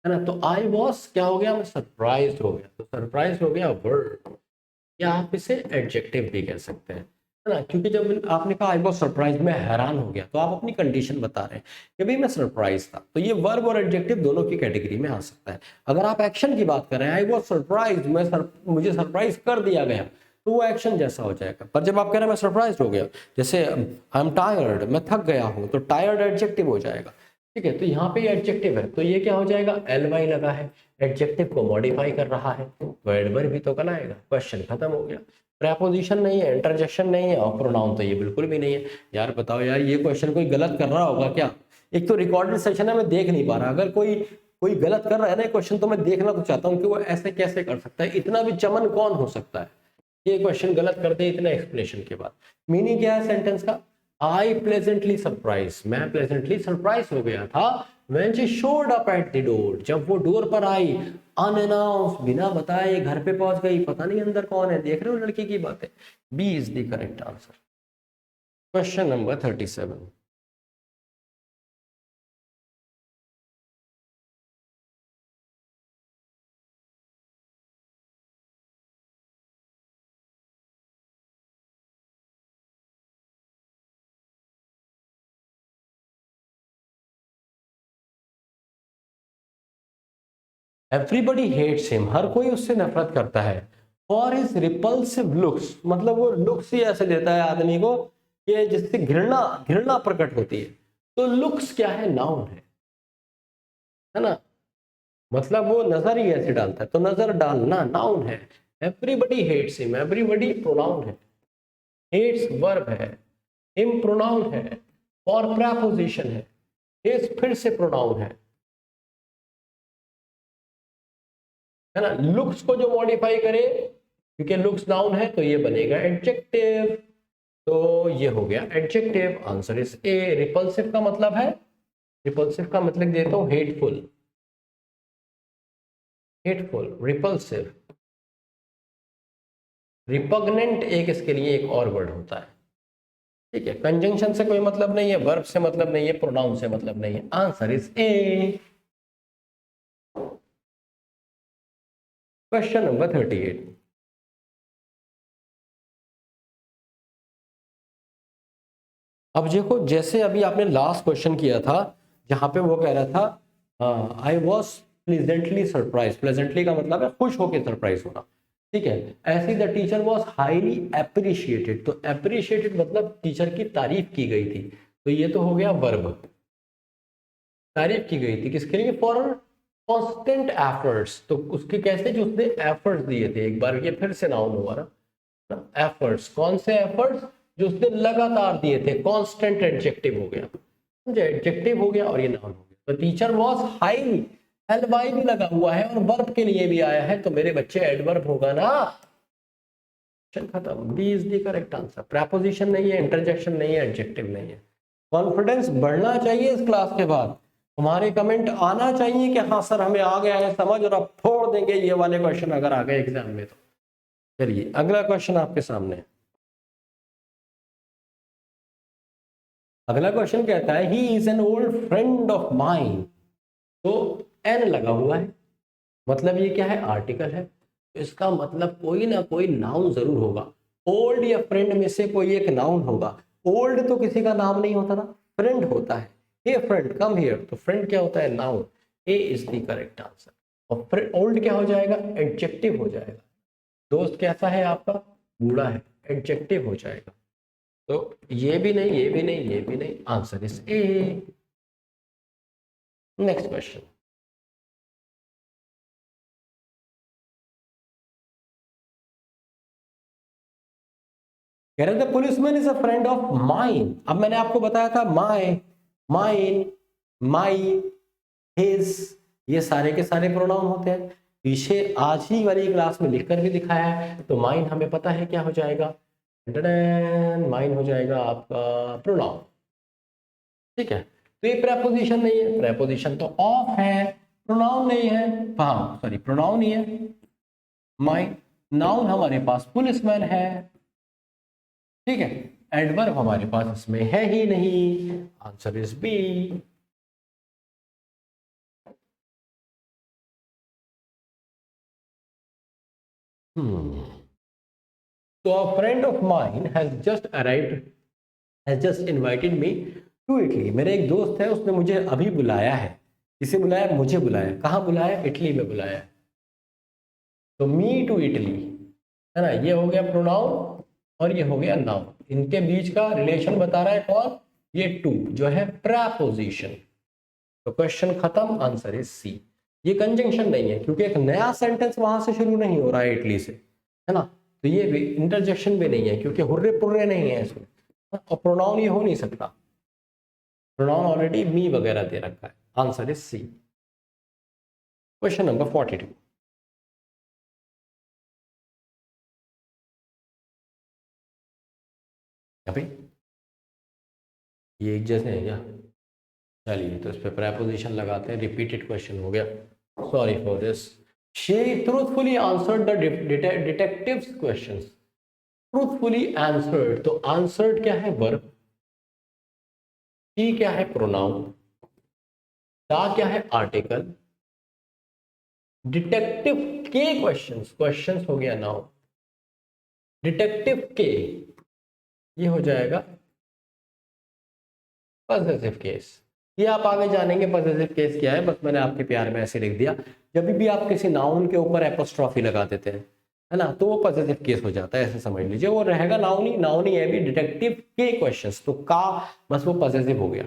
है ना, तो I was क्या हो गया, मैं सरप्राइज हो गया, तो सरप्राइज हो गया वर्ब, या आप इसे एडजेक्टिव भी कह सकते हैं, है ना, क्योंकि जब आपने कहा आई वाज सरप्राइज, मैं हैरान हो गया, तो आप अपनी कंडीशन बता रहे हैं कि भाई मैं सरप्राइज था, तो ये वर्ब और एडजेक्टिव दोनों की कैटेगरी में आ सकता है। अगर आप एक्शन की बात कर रहे हैं, आई वाज सरप्राइज, मुझे सरप्राइज कर दिया गया, तो वो एक्शन जैसा हो जाएगा, पर जब आप कह रहे हैं मैं सरप्राइज हो गया, जैसे आई एम टायर्ड, मैं थक गया हूँ, तो टायर्ड एडजेक्टिव हो जाएगा, ठीक है, तो यहाँ पे एडजेक्टिव है, तो ये क्या हो जाएगा, एल वाई लगा है, एडजेक्टिव को मॉडिफाई कर रहा है, तो एडवर्ब भी तो बनाएगा, क्वेश्चन खत्म हो गया। प्रेपोजिशन नहीं है, इंटरजेक्शन नहीं है, और प्रोनाउन तो ये बिल्कुल भी नहीं है। यार बताओ यार, ये क्वेश्चन कोई गलत कर रहा होगा क्या? एक तो रिकॉर्डेड सेशन है, मैं देख नहीं पा रहा, अगर कोई कोई गलत कर रहा है ना क्वेश्चन, तो मैं देखना तो चाहता हूँ कि वो ऐसे कैसे कर सकता है, इतना भी चमन कौन हो सकता है ये क्वेश्चन गलत कर दे इतना एक्सप्लेनेशन के बाद। मीनिंग क्या है सेंटेंस का, आई प्लेजेंटली सरप्राइज, मैं प्लेजेंटली सरप्राइज हो गया था, when she showed up at the door, जब वो डोर पर आई, अनअनाउंस, बिना बताए घर पे पहुंच गई, पता नहीं अंदर कौन है, देख रहे हो लड़की की बात है। B is the correct answer. Question number 37, everybody hates him, हर कोई उससे नफरत करता है, फॉर हिज रिपल्सिव लुक्स, मतलब वो लुक्स ही ऐसे देता है आदमी को कि जिससे घृणा घृणा प्रकट होती है। तो लुक्स क्या है, नाउन है ना, मतलब वो नजर ही ऐसे डालता है, तो नजर डालना नाउन है। Everybody hates him, everybody pronoun है, हेट्स वर्ब है, हिम प्रोनाउन है, और प्रेपोजिशन है, हिज फिर से प्रोनाउन है ना। लुक्स को जो मॉडिफाई करे, क्योंकि लुक्स नाउन है, तो ये बनेगा एडजेक्टिव, तो ये हो गया adjective, answer is a. Repulsive का मतलब है, रिपल्सिव का मतलब देता हूं हेटफुल, हेटफुल, रिपल्सिव, रिपग्नेंट एक इसके लिए एक और वर्ड होता है, ठीक है। कंजंक्शन से कोई मतलब नहीं है, वर्ब से मतलब नहीं है, प्रोनाउन से मतलब नहीं है, answer is a. Question number 38, अब देखो जैसे अभी आपने लास्ट क्वेश्चन किया था जहां पे वो कह रहा था I was pleasantly surprise, pleasantly का मतलब है खुश होकर सरप्राइज होना, ठीक है। ऐसे the teacher was highly appreciated, तो एप्रिशिएटेड मतलब टीचर की तारीफ की गई थी, तो ये तो हो गया वर्ब, तारीफ की गई थी किसके लिए, फॉर कॉन्स्टेंट एफर्ट्स, तो उसके कैसे, जो उसने एफर्ट्स दिए थे, एक बार ये फिर से नाउन हुआ ना, एफर्ट्स, कौन से एफर्ट्स, जो उसने लगातार दिए थे, कांस्टेंट एडजेक्टिव हो गया, समझे, एडजेक्टिव हो गया और ये नाउन हो गया। तो teacher was highly, L Y भी लगा हुआ है और वर्ब के लिए भी आया है, तो मेरे बच्चे एडवर्ब होगा ना, खत्म, B is the correct answer. Preposition नहीं है, इंटरजेक्शन नहीं है, एडजेक्टिव नहीं है। कॉन्फिडेंस बढ़ना चाहिए इस क्लास के बाद, तुम्हारे कमेंट आना चाहिए कि हाँ सर हमें आ गया है समझ और अब फोड़ देंगे ये वाले क्वेश्चन अगर आ गए एग्जाम में तो। चलिए अगला क्वेश्चन आपके सामने। अगला क्वेश्चन कहता है he is an old friend of mine. तो एन लगा हुआ है, मतलब ये क्या है, आर्टिकल है, तो इसका मतलब कोई ना कोई नाउन जरूर होगा। ओल्ड या फ्रेंड में से कोई एक नाउन होगा। ओल्ड तो किसी का नाम नहीं होता ना, फ्रेंड होता है। हे फ्रेंड कम हियर, तो फ्रेंड क्या होता है, noun. A is the correct answer. और ओल्ड क्या हो जाएगा, एडजेक्टिव हो जाएगा। दोस्त कैसा है आपका, बूढ़ा है, एडजेक्टिव हो जाएगा। तो ये भी नहीं, ये भी नहीं, ये भी नहीं, answer is a. Next question. कह रहे थे policeman is a friend of mine. अब मैंने आपको बताया था माई, माइन, माई, हिज, ये सारे के सारे प्रोनाउन होते हैं। पीछे आज ही वाली क्लास में लिखकर भी दिखाया है। तो माइन हमें पता है क्या हो जाएगा, माइन हो जाएगा आपका प्रोनाउन। ठीक है, तो ये प्रेपोजिशन नहीं है, प्रेपोजिशन तो ऑफ है, प्रोनाउन नहीं है, हाँ सॉरी प्रोनाउन ही है माइन। नाउन हमारे पास पुलिसमैन है, ठीक है, एडवर्ब हमारे पास इसमें है ही नहीं, answer is B. So a friend of mine has just invited me to Italy। मेरे एक दोस्त है, उसने मुझे अभी बुलाया है। किसे बुलाया, मुझे बुलाया। कहाँ बुलाया, इटली में बुलाया। तो मी टू इटली है ना, ये हो गया प्रोनाउन और ये हो गया नाउन। इनके बीच का रिलेशन बता रहा है कौन, ये टू जो है प्रेपोजिशन। तो क्वेश्चन खत्म, आंसर इज सी। ये कंजंक्शन नहीं है क्योंकि एक नया सेंटेंस वहां से शुरू नहीं हो रहा है इटली से, है ना। तो ये भी इंटरजेक्शन भी नहीं है क्योंकि हुर्रे पुर्रे नहीं है इसमें। और प्रोनाउन ये हो नहीं सकता, प्रोनाउन ऑलरेडी मी वगैरह दे रखा है। Answer is C. Question number 42। अभी ये एक जैसे है क्या, चलिए तो इस पे प्रेपोजिशन लगाते हैं। रिपीटेड क्वेश्चन हो गया, sorry for this. She truthfully answered the detectives questions. Truthfully answered, तो आंसर्ड क्या है, वर्ब। शी क्या है, प्रोनाउन। दा क्या है, आर्टिकल। डिटेक्टिव के क्वेश्चंस, क्वेश्चंस हो गया नाउन। डिटेक्टिव के ये हो जाएगा पॉसेसिव केस। ये आप आगे जानेंगे पॉसेसिव केस क्या है, बस मैंने आपके प्यार में ऐसे लिख दिया। जब भी आप किसी नाउन के ऊपर एपोस्ट्रॉफी लगा देते हैं, है ना, तो वो पॉसेसिव केस हो जाता है, ऐसे समझ लीजिए। वो रहेगा नाउन ही है भी। डिटेक्टिव के क्वेश्चंस, तो का बस वो पॉसेसिव हो गया।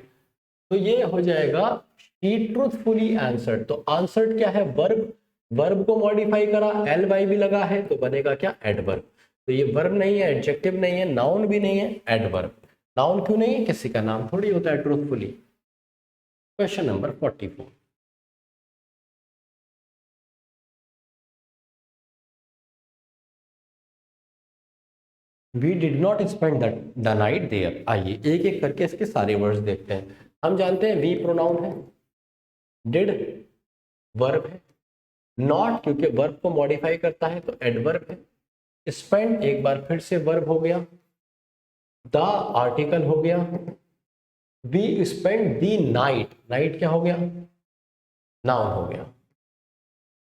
तो ये हो जाएगा शी ट्रूथफुली आंसर्ड। तो आंसर्ड क्या है, वर्ब। वर्ब को मॉडिफाई करा, एल वाई भी लगा है, तो बनेगा क्या, एडवर्ब। तो ये वर्ब नहीं है, एडजेक्टिव नहीं है, नाउन भी नहीं है, एडवर्ब। नाउन क्यों नहीं है, किसी का नाम थोड़ी होता है truthfully. Question number 44। We did not spend the night there. आइए एक एक करके इसके सारे वर्ड्स देखते हैं। हम जानते हैं वी प्रोनाउन है, डिड वर्ब है, नॉट क्योंकि वर्ब को मॉडिफाई करता है तो एडवर्ब है, स्पेंड एक बार फिर से वर्ब हो गया, द आर्टिकल हो गया, we spend the night, night क्या हो गया, नाउन हो गया,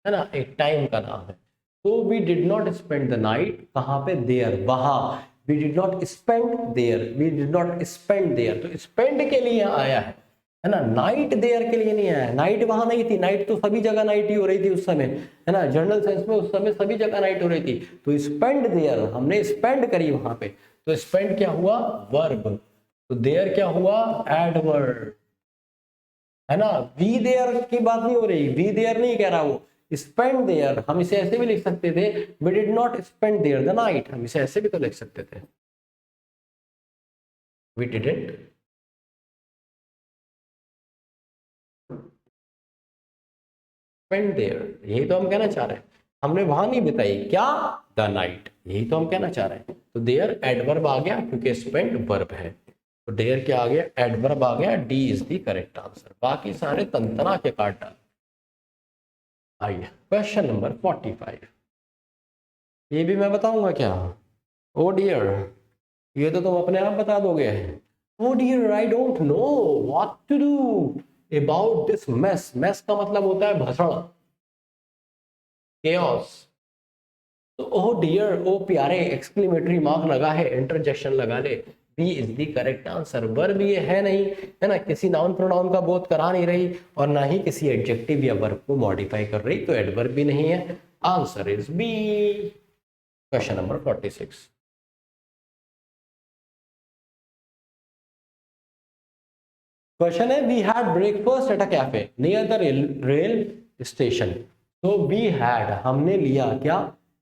है ना, एक टाइम का नाम है। तो we did not spend the night, कहाँ पे, देयर, वहां। We did not spend there, we did not spend there, तो स्पेंड के लिए आया है ना, नाइट देयर के लिए नहीं आया। नाइट वहां नहीं थी, नाइट तो सभी जगह नाइट ही हो रही थी उस समय, है ना, जनरल सेंस में उस समय सभी जगह नाइट हो रही थी। तो स्पेंड देयर, हमने स्पेंड करी वहां पे, तो स्पेंड क्या हुआ, वर्ब। तो देयर क्या हुआ, एडवर्ब, है ना। वी देयर की बात नहीं हो रही, वी देयर नहीं कह रहा वो, स्पेंड देयर। हम इसे ऐसे भी लिख सकते थे, we did not spend there the night, हम इसे ऐसे भी तो लिख सकते थे, वी डिडंट स्पेंड देयर। यही तो हम कहना चाह रहे हैं, हमने वहां नहीं बिताई क्या, द नाइट, यही तो हम कहना चाह रहे हैं। तो देयर एडवर्ब आ गया क्योंकि स्पेंड वर्ब है, तो देयर क्या आ गया, एडवर्ब आ गया, D is the correct answer. बाकी सारे तंतना के काट डाल। आइए क्वेश्चन नंबर 45, ये भी मैं बताऊंगा क्या, ओ डियर, ये तो तुम अपने आप बता दोगे। Oh dear I don't know what to do about this mess, mess का मतलब होता है भसड़, केओस। तो ओ डियर, ओ प्यारे, एक्सक्लेमेटरी मार्क लगा है, इंटरजेक्शन लगा ले, B is the correct answer. Verb ये है नहीं, है ना, किसी नाउन प्रोनाउन का बोध करा नहीं रही और ना ही किसी एडजेक्टिव या वर्ब को मॉडिफाई कर रही, तो एडवर्ब भी नहीं है, answer is B. Question number 46, question है, we had breakfast at a cafe near the rail station. तो वी हैड, हमने लिया क्या,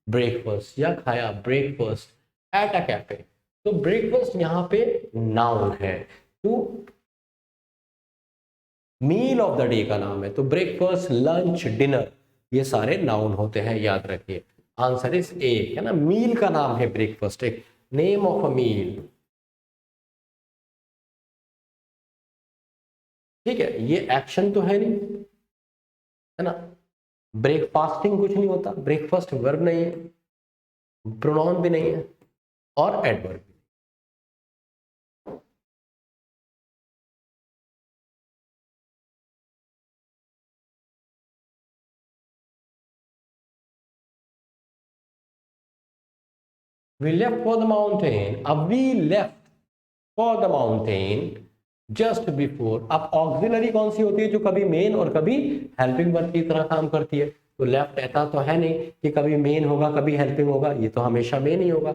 ब्रेकफास्ट या खाया ब्रेकफास्ट एट अ कैफे। तो ब्रेकफास्ट यहाँ पे नाउन है, तो मील ऑफ द डे का नाम है, तो ब्रेकफास्ट लंच डिनर ये सारे नाउन होते हैं, याद रखिए। आंसर इज ए, है ना, मील का नाम है ब्रेकफास्ट, एक नेम ऑफ अ मील। ठीक है, ये एक्शन तो है नहीं, है ना, ब्रेकफास्टिंग कुछ नहीं होता, ब्रेकफास्ट वर्ब नहीं है, प्रोनाउन भी नहीं है और adverb. We left for the mountain. अब we left for the mountain just before। अब ऑक्सिलरी कौन सी होती है, जो कभी मेन और कभी हेल्पिंग वर्ब की तरह काम करती है। तो लेफ्ट ऐसा तो है नहीं कि कभी मेन होगा कभी हेल्पिंग होगा, ये तो हमेशा मेन ही होगा।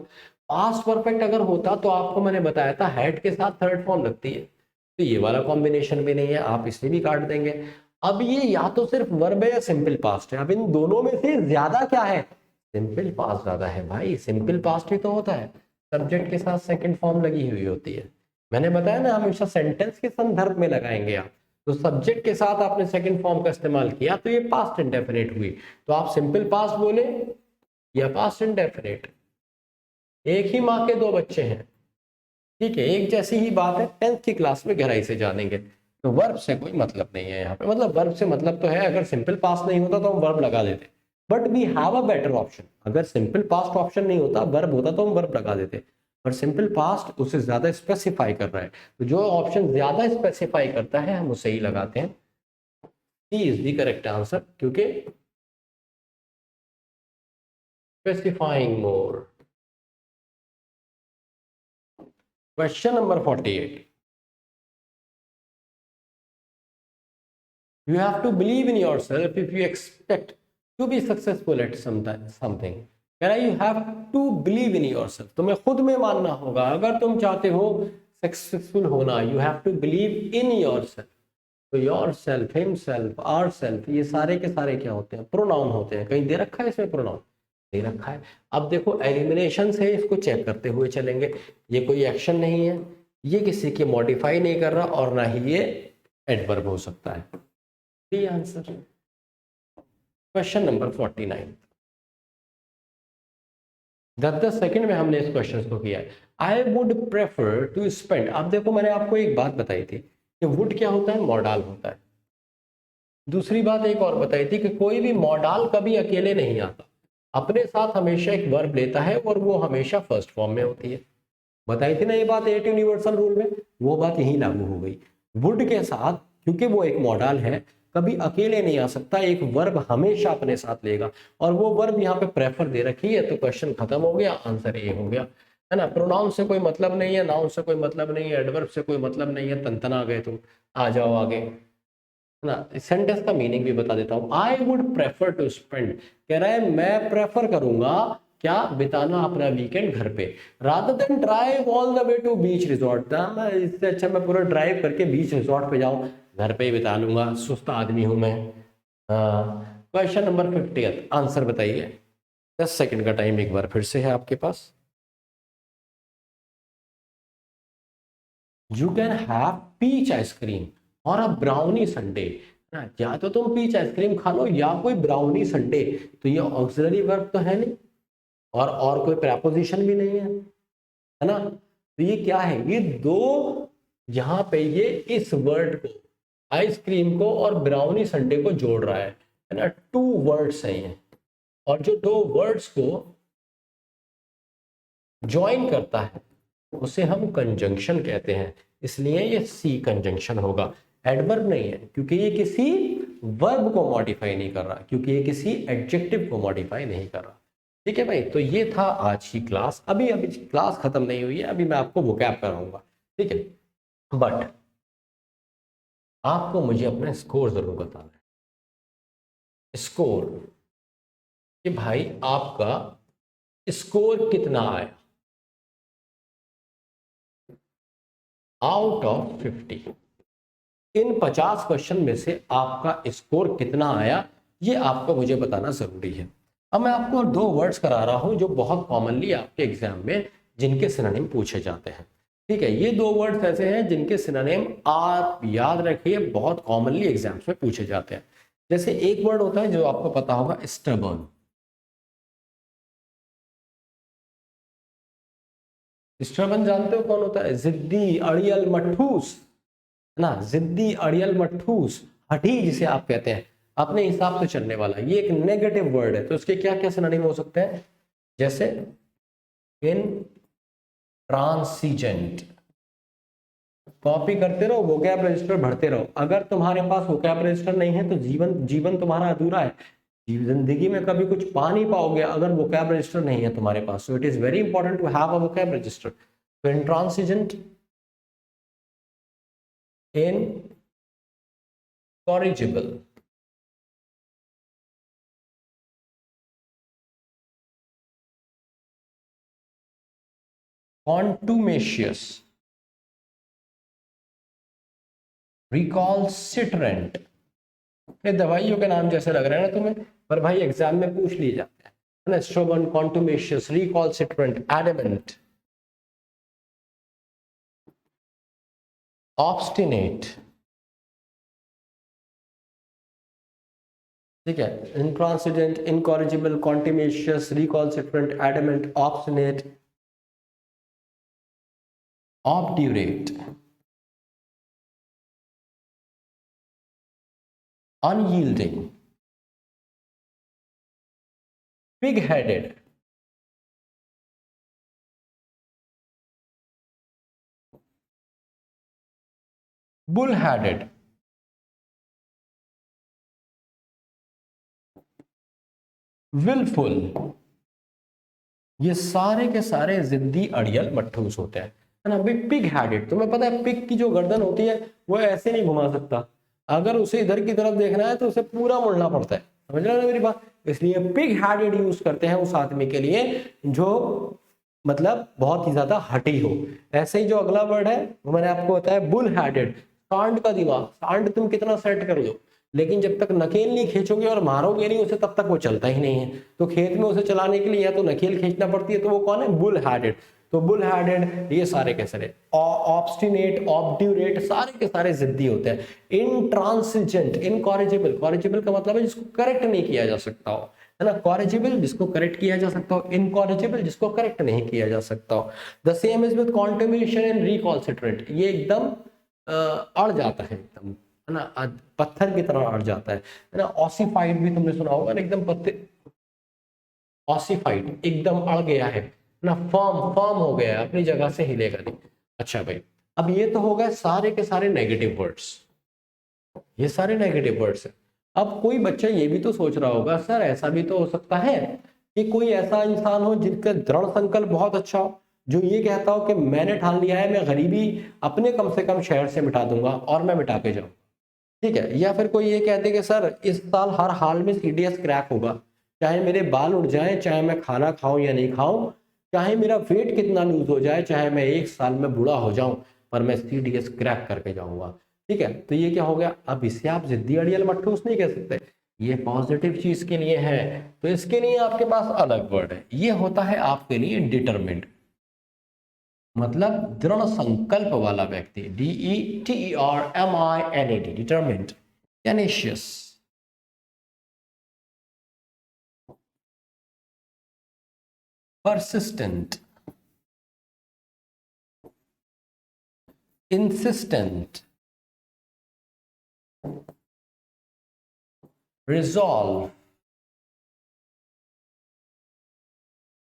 पास्ट परफेक्ट अगर होता तो आपको मैंने बताया था हेड के साथ थर्ड फॉर्म लगती है, तो ये वाला कॉम्बिनेशन भी नहीं है, आप इसे भी काट देंगे। अब ये या तो सिर्फ वर्ब है या सिंपल पास्ट है, अब इन दोनों में से ज्यादा क्या है, सिंपल पास्ट ज्यादा है भाई, सिंपल पास्ट ही तो होता है, सब्जेक्ट के साथ सेकंड फॉर्म लगी हुई होती है। मैंने बताया ना, हमेशा सेंटेंस के संदर्भ में लगाएंगे आप, तो सब्जेक्ट के साथ आपने सेकंड फॉर्म का इस्तेमाल किया तो ये पास्ट इंडेफिनिट हुई, तो आप सिंपल पास्ट बोले या पास्ट इंडेफिनिट, एक ही माँ के दो बच्चे हैं, ठीक है, एक जैसी ही बात है, 10th की क्लास में गहराई से जानेंगे। तो वर्ब से कोई मतलब नहीं है यहाँ पे, मतलब वर्ब से मतलब तो है, अगर सिंपल पास्ट नहीं होता तो हम वर्ब लगा देते, but we have a better option, अगर सिंपल पास्ट ऑप्शन नहीं होता वर्ब होता तो हम वर्ब लगा देते, पर सिंपल पास्ट उससे ज्यादा स्पेसिफाई कर रहा है, तो जो ऑप्शन ज्यादा स्पेसिफाई करता है हम उसे ही लगाते हैं। सी इज द करेक्ट आंसर, क्योंकि specifying more. Question number 48, you have to believe in yourself if you expect to be successful at something। कह रहा है you have to believe in yourself, तुम्हें खुद में मानना होगा अगर तुम चाहते हो सक्सेसफुल होना, you have to believe in yourself। तो yourself, himself, ourself ये सारे के सारे क्या होते हैं, प्रोनाउन होते हैं। कहीं दे रखा है इसमें प्रोनाउन, दे रखा है। अब देखो एलिमिनेशन से इसको चेक करते हुए चलेंगे, ये कोई एक्शन नहीं है, ये किसी के मॉडिफाई नहीं कर रहा और ना ही ये एडवर्ब हो सकता है, B answer. Question number 49, 10-10 second में हमने इस क्वेश्चन को किया है। I would prefer to spend, अब देखो मैंने आपको एक बात बताई थी कि वुड क्या होता है, मॉडल होता है। दूसरी बात एक और बताई थी कि कोई भी मॉडल कभी अकेले नहीं आता, अपने साथ हमेशा एक वर्ब लेता है और वो हमेशा फर्स्ट फॉर्म में होती है। बताई थी ना ये बात 8 यूनिवर्सल रूल में, वो बात यही लागू हो गई। वुड के साथ क्योंकि वो एक मॉडल है, कभी अकेले नहीं आ सकता, एक वर्ब हमेशा अपने साथ लेगा, और वो वर्ब यहाँ पे प्रेफर दे रखी है, तो क्वेश्चन खत्म हो गया, आंसर ए हो गया, है ना। प्रोनाउन से कोई मतलब नहीं है, नाउन से कोई मतलब नहीं है, एडवर्ब से कोई मतलब नहीं है, तंतना आ गए तुम, आ जाओ आगे, है ना। सेंटेंस का मीनिंग भी बता देता हूँ, I would prefer to spend, कह रहा है मैं प्रेफर करूंगा क्या, बिताना अपना वीकेंड घर पे, rather than drive all the way to beach resort, इससे अच्छा मैं पूरा ड्राइव करके बीच रिजॉर्ट पे जाऊं, घर पे ही बिता लूंगा, सुस्त आदमी हूं मैं। क्वेश्चन नंबर 50, आंसर बताइए। 10 सेकंड का टाइम एक बार फिर से है आपके पास। You can have peach ice cream और अ ब्राउनी संडे ना, या तो तुम पीच आइसक्रीम खा लो या कोई ब्राउनी संडे, तो ये ऑक्सिलरी वर्ब तो है नहीं और कोई प्रेपोजिशन भी नहीं है ना। तो ये क्या है, ये दो, यहाँ पे ये इस वर्ड को, आइसक्रीम को और ब्राउनी संडे को जोड़ रहा है ना, टू वर्ड्स हैं ये, और जो दो वर्ड्स को ज्वाइन करता है उसे हम कंजंक्शन कहते हैं, इसलिए ये सी कंजंक्शन होगा, एडवर्ब नहीं है, क्योंकि ये किसी वर्ब को मॉडिफाई नहीं कर रहा, क्योंकि ये किसी एडजेक्टिव को मॉडिफाई नहीं कर रहा। ठीक है भाई, तो ये था आज की क्लास। अभी क्लास खत्म नहीं हुई है, अभी मैं आपको वोकैब कराऊंगा, ठीक है, बट आपको मुझे अपना स्कोर जरूर बताना है। स्कोर कि भाई आपका स्कोर कितना आया आउट ऑफ 50। इन 50 क्वेश्चन में से आपका स्कोर कितना आया, ये आपको मुझे बताना जरूरी है। अब मैं आपको दो वर्ड्स करा रहा हूं जो बहुत कॉमनली आपके एग्जाम में जिनके सिनोनिम पूछे जाते हैं। ठीक है, ये दो वर्ड्स ऐसे हैं जिनके सिनोनिम आप याद रखिए बहुत कॉमनली एग्जाम्स में पूछे जाते हैं। जैसे एक वर्ड होता है जो आपको पता होगा, स्टबर्न। स्टबर्न जानते हो कौन होता है? जिद्दी, अड़ियल, मठूस, है ना, जिद्दी, अड़ियल, मठूस, हठी जिसे आप कहते हैं, अपने हिसाब से चलने वाला, ये एक नेगेटिव वर्ड है। तो इसके क्या क्या सिनोनिम हो सकते हैं? जैसे इंट्रांसिजेंट। कॉपी करते रहो, वोकैब रजिस्टर भरते रहो। अगर तुम्हारे पास वोकैब रजिस्टर नहीं है तो जीवन तुम्हारा अधूरा है। जिंदगी में कभी कुछ पा नहीं पाओगे अगर वोकैब रजिस्टर नहीं है तुम्हारे पास। So it is very important to have a vocab register. तो इंट्रांसिजेंट, incorrigible, contumacious, recalcitrant। ये दवाइयों के नाम जैसे लग रहे हैं ना तुम्हें, पर भाई एग्जाम में पूछ लिए जाते हैं ना। स्ट्रोबन, contumacious, recalcitrant, adamant, obstinate। ठीक है, intransigent, incorrigible, contumacious, recalcitrant, adamant, obstinate, obdurate, unyielding, pig-headed, bull-headed, willful। ये सारे के सारे जिद्दी, अड़ियल, मठूस होते हैं, है ना भाई। पिग हैडेड, तुम्हें पता है पिग की जो गर्दन होती है वो ऐसे नहीं घुमा सकता, अगर उसे इधर की तरफ देखना है तो उसे पूरा मुड़ना पड़ता है। समझ रहे हो ना मेरी बात? इसलिए पिग हैडेड यूज करते हैं उस आदमी के लिए जो मतलब बहुत ही ज्यादा हठी हो। ऐसे ही जो अगला वर्ड है वो मैंने आपको बताया, बुल हैडेड, सांड का दिमाग। सांड तुम कितना सेट कर लो, लेकिन जब तक नकेल नहीं खींचोगे और मारोगे नहीं उसे तब तक वो चलता ही नहीं है। तो खेत में उसे चलाने के लिए या तो नकेल खींचना पड़ती है, तो वो कौन है? Bull headed. तो बुल हैडेड ये सारे के सारे, ऑब्स्टिनेट, ऑब्ड्यूरेट, सारे के सारे जिद्दी होते हैं। इंट्रांसिजेंट, इनकॉरिजिबल, कॉरिजिबल का मतलब है जिसको करेक्ट नहीं किया जा सकता हो, है ना। कॉरिजिबल जिसको करेक्ट किया जा सकता हो, इनकॉरिजिबल जिसको करेक्ट नहीं किया जा सकता हो। The same is with contumacious and recalcitrant, ये एकदम अड़ जाता है, एकदम, है ना, पत्थर की तरह अड़ जाता है ना। ऑसिफाइड भी तुमने सुना होगा ना, एकदम पत्थर, ऑसिफाइड एकदम अड़ गया है ना, फर्म हो गया है, अपनी जगह से हिलेगा नहीं। अच्छा भाई, अब ये तो हो गए सारे के सारे नेगेटिव वर्ड्स, ये सारे नेगेटिव वर्ड्स है। अब कोई बच्चा ये भी तो सोच रहा होगा, सर ऐसा भी तो हो सकता है कि कोई ऐसा इंसान हो जिसका दृढ़ संकल्प बहुत अच्छा हो, जो ये कहता हो कि मैंने ठान लिया है मैं गरीबी अपने कम से कम शहर से मिटा दूंगा और मैं मिटा के जाऊं। ठीक है, या फिर कोई ये कहते कि सर इस साल हर हाल में सीडीएस क्रैक होगा, चाहे मेरे बाल उड़ जाएं, चाहे मैं खाना खाऊं या नहीं खाऊं, चाहे मेरा वेट कितना लूज हो जाए, चाहे मैं 1 साल में बूढ़ा हो जाऊं, पर मैं सीडीएस क्रैक करके जाऊंगा। ठीक है, तो ये क्या हो गया? अब इसे आप जिद्दी, अड़ियल, मठूस नहीं कह सकते, ये पॉजिटिव चीज के लिए है। तो इसके लिए आपके पास अलग वर्ड है, ये होता है आपके लिए डिटरमिन्ड, मतलब दृढ़ संकल्प वाला व्यक्ति, DETERMINED, determined. tenacious, persistent, insistent, resolve,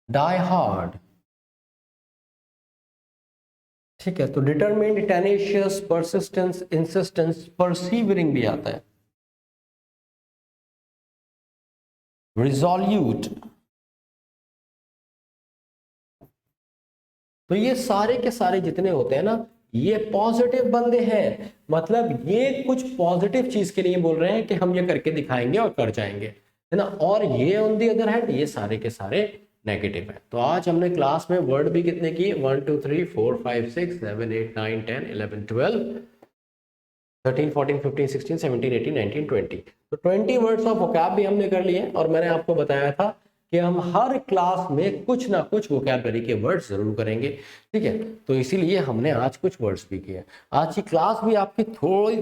die hard। ठीक है, तो डिटरमिन्ड, टेनेशियस, परसिस्टेंस, इंसिस्टेंस, परसीवरिंग भी आता है, रिजोल्यूट। तो ये सारे के सारे जितने होते हैं ना, ये पॉजिटिव बंदे हैं, मतलब ये कुछ पॉजिटिव चीज के लिए बोल रहे हैं कि हम ये करके दिखाएंगे और कर जाएंगे, है ना। और ये ऑन दी अदर हैंड ये सारे के सारे नेगेटिव है। तो आज हमने क्लास में वर्ड भी कितने किए, 1 2 3 4 5 6 7 8 9 10 11 12 13 14 15 16 17 18 19 20। तो 20 वर्ड्स ऑफ वोकैब भी हमने कर लिए, और मैंने आपको बताया था कि हम हर क्लास में कुछ ना कुछ वोकैबलरी के वर्ड्स जरूर करेंगे, ठीक है। तो इसीलिए हमने आज कुछ वर्ड्स भी किए। आज की क्लास भी आपकी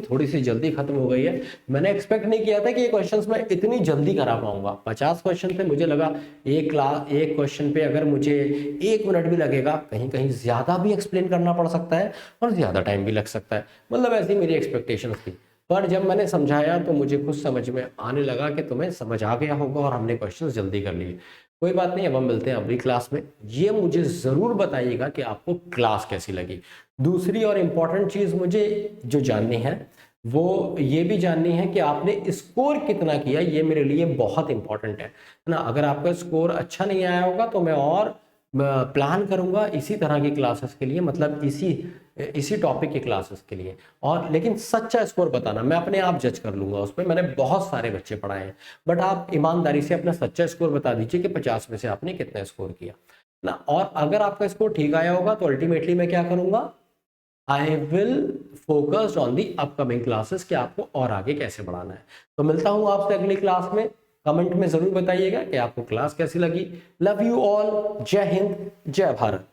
थोड़ी सी जल्दी खत्म हो गई है। मैंने एक्सपेक्ट नहीं किया था कि ये क्वेश्चंस मैं इतनी जल्दी करा पाऊंगा। 50 क्वेश्चन थे, मुझे लगा एक क्वेश्चन पे अगर मुझे 1 मिनट भी लगेगा, कहीं कहीं ज्यादा भी एक्सप्लेन करना पड़ सकता है और ज्यादा टाइम भी लग सकता है, मतलब ऐसी मेरी एक्सपेक्टेशन थी। पर जब मैंने समझाया तो मुझे खुद समझ में आने लगा कि तुम्हें समझ आ गया होगा और हमने क्वेश्चंस जल्दी कर लिए। कोई बात नहीं, अब हम मिलते हैं अगली क्लास में। ये मुझे ज़रूर बताइएगा कि आपको क्लास कैसी लगी। दूसरी और इम्पॉर्टेंट चीज़ मुझे जो जाननी है वो ये भी जाननी है कि आपने स्कोर कितना किया, ये मेरे लिए बहुत इंपॉर्टेंट है ना। अगर आपका स्कोर अच्छा नहीं आया होगा तो मैं और प्लान करूंगा इसी तरह की क्लासेस के लिए, मतलब इसी टॉपिक की क्लासेस के लिए। और लेकिन सच्चा स्कोर बताना, मैं अपने आप जज कर लूंगा उस पर। मैंने बहुत सारे बच्चे पढ़ाए हैं, बट आप ईमानदारी से अपना सच्चा स्कोर बता दीजिए कि 50 में से आपने कितना स्कोर किया ना। और अगर आपका स्कोर ठीक आया होगा तो अल्टीमेटली मैं क्या करूंगा, I will focused on the upcoming classes कि आपको और आगे कैसे बढ़ाना है। तो मिलता हूं आपसे अगली क्लास में। कमेंट में जरूर बताइएगा कि आपको क्लास कैसी लगी। लव यू ऑल, जय हिंद, जय भारत।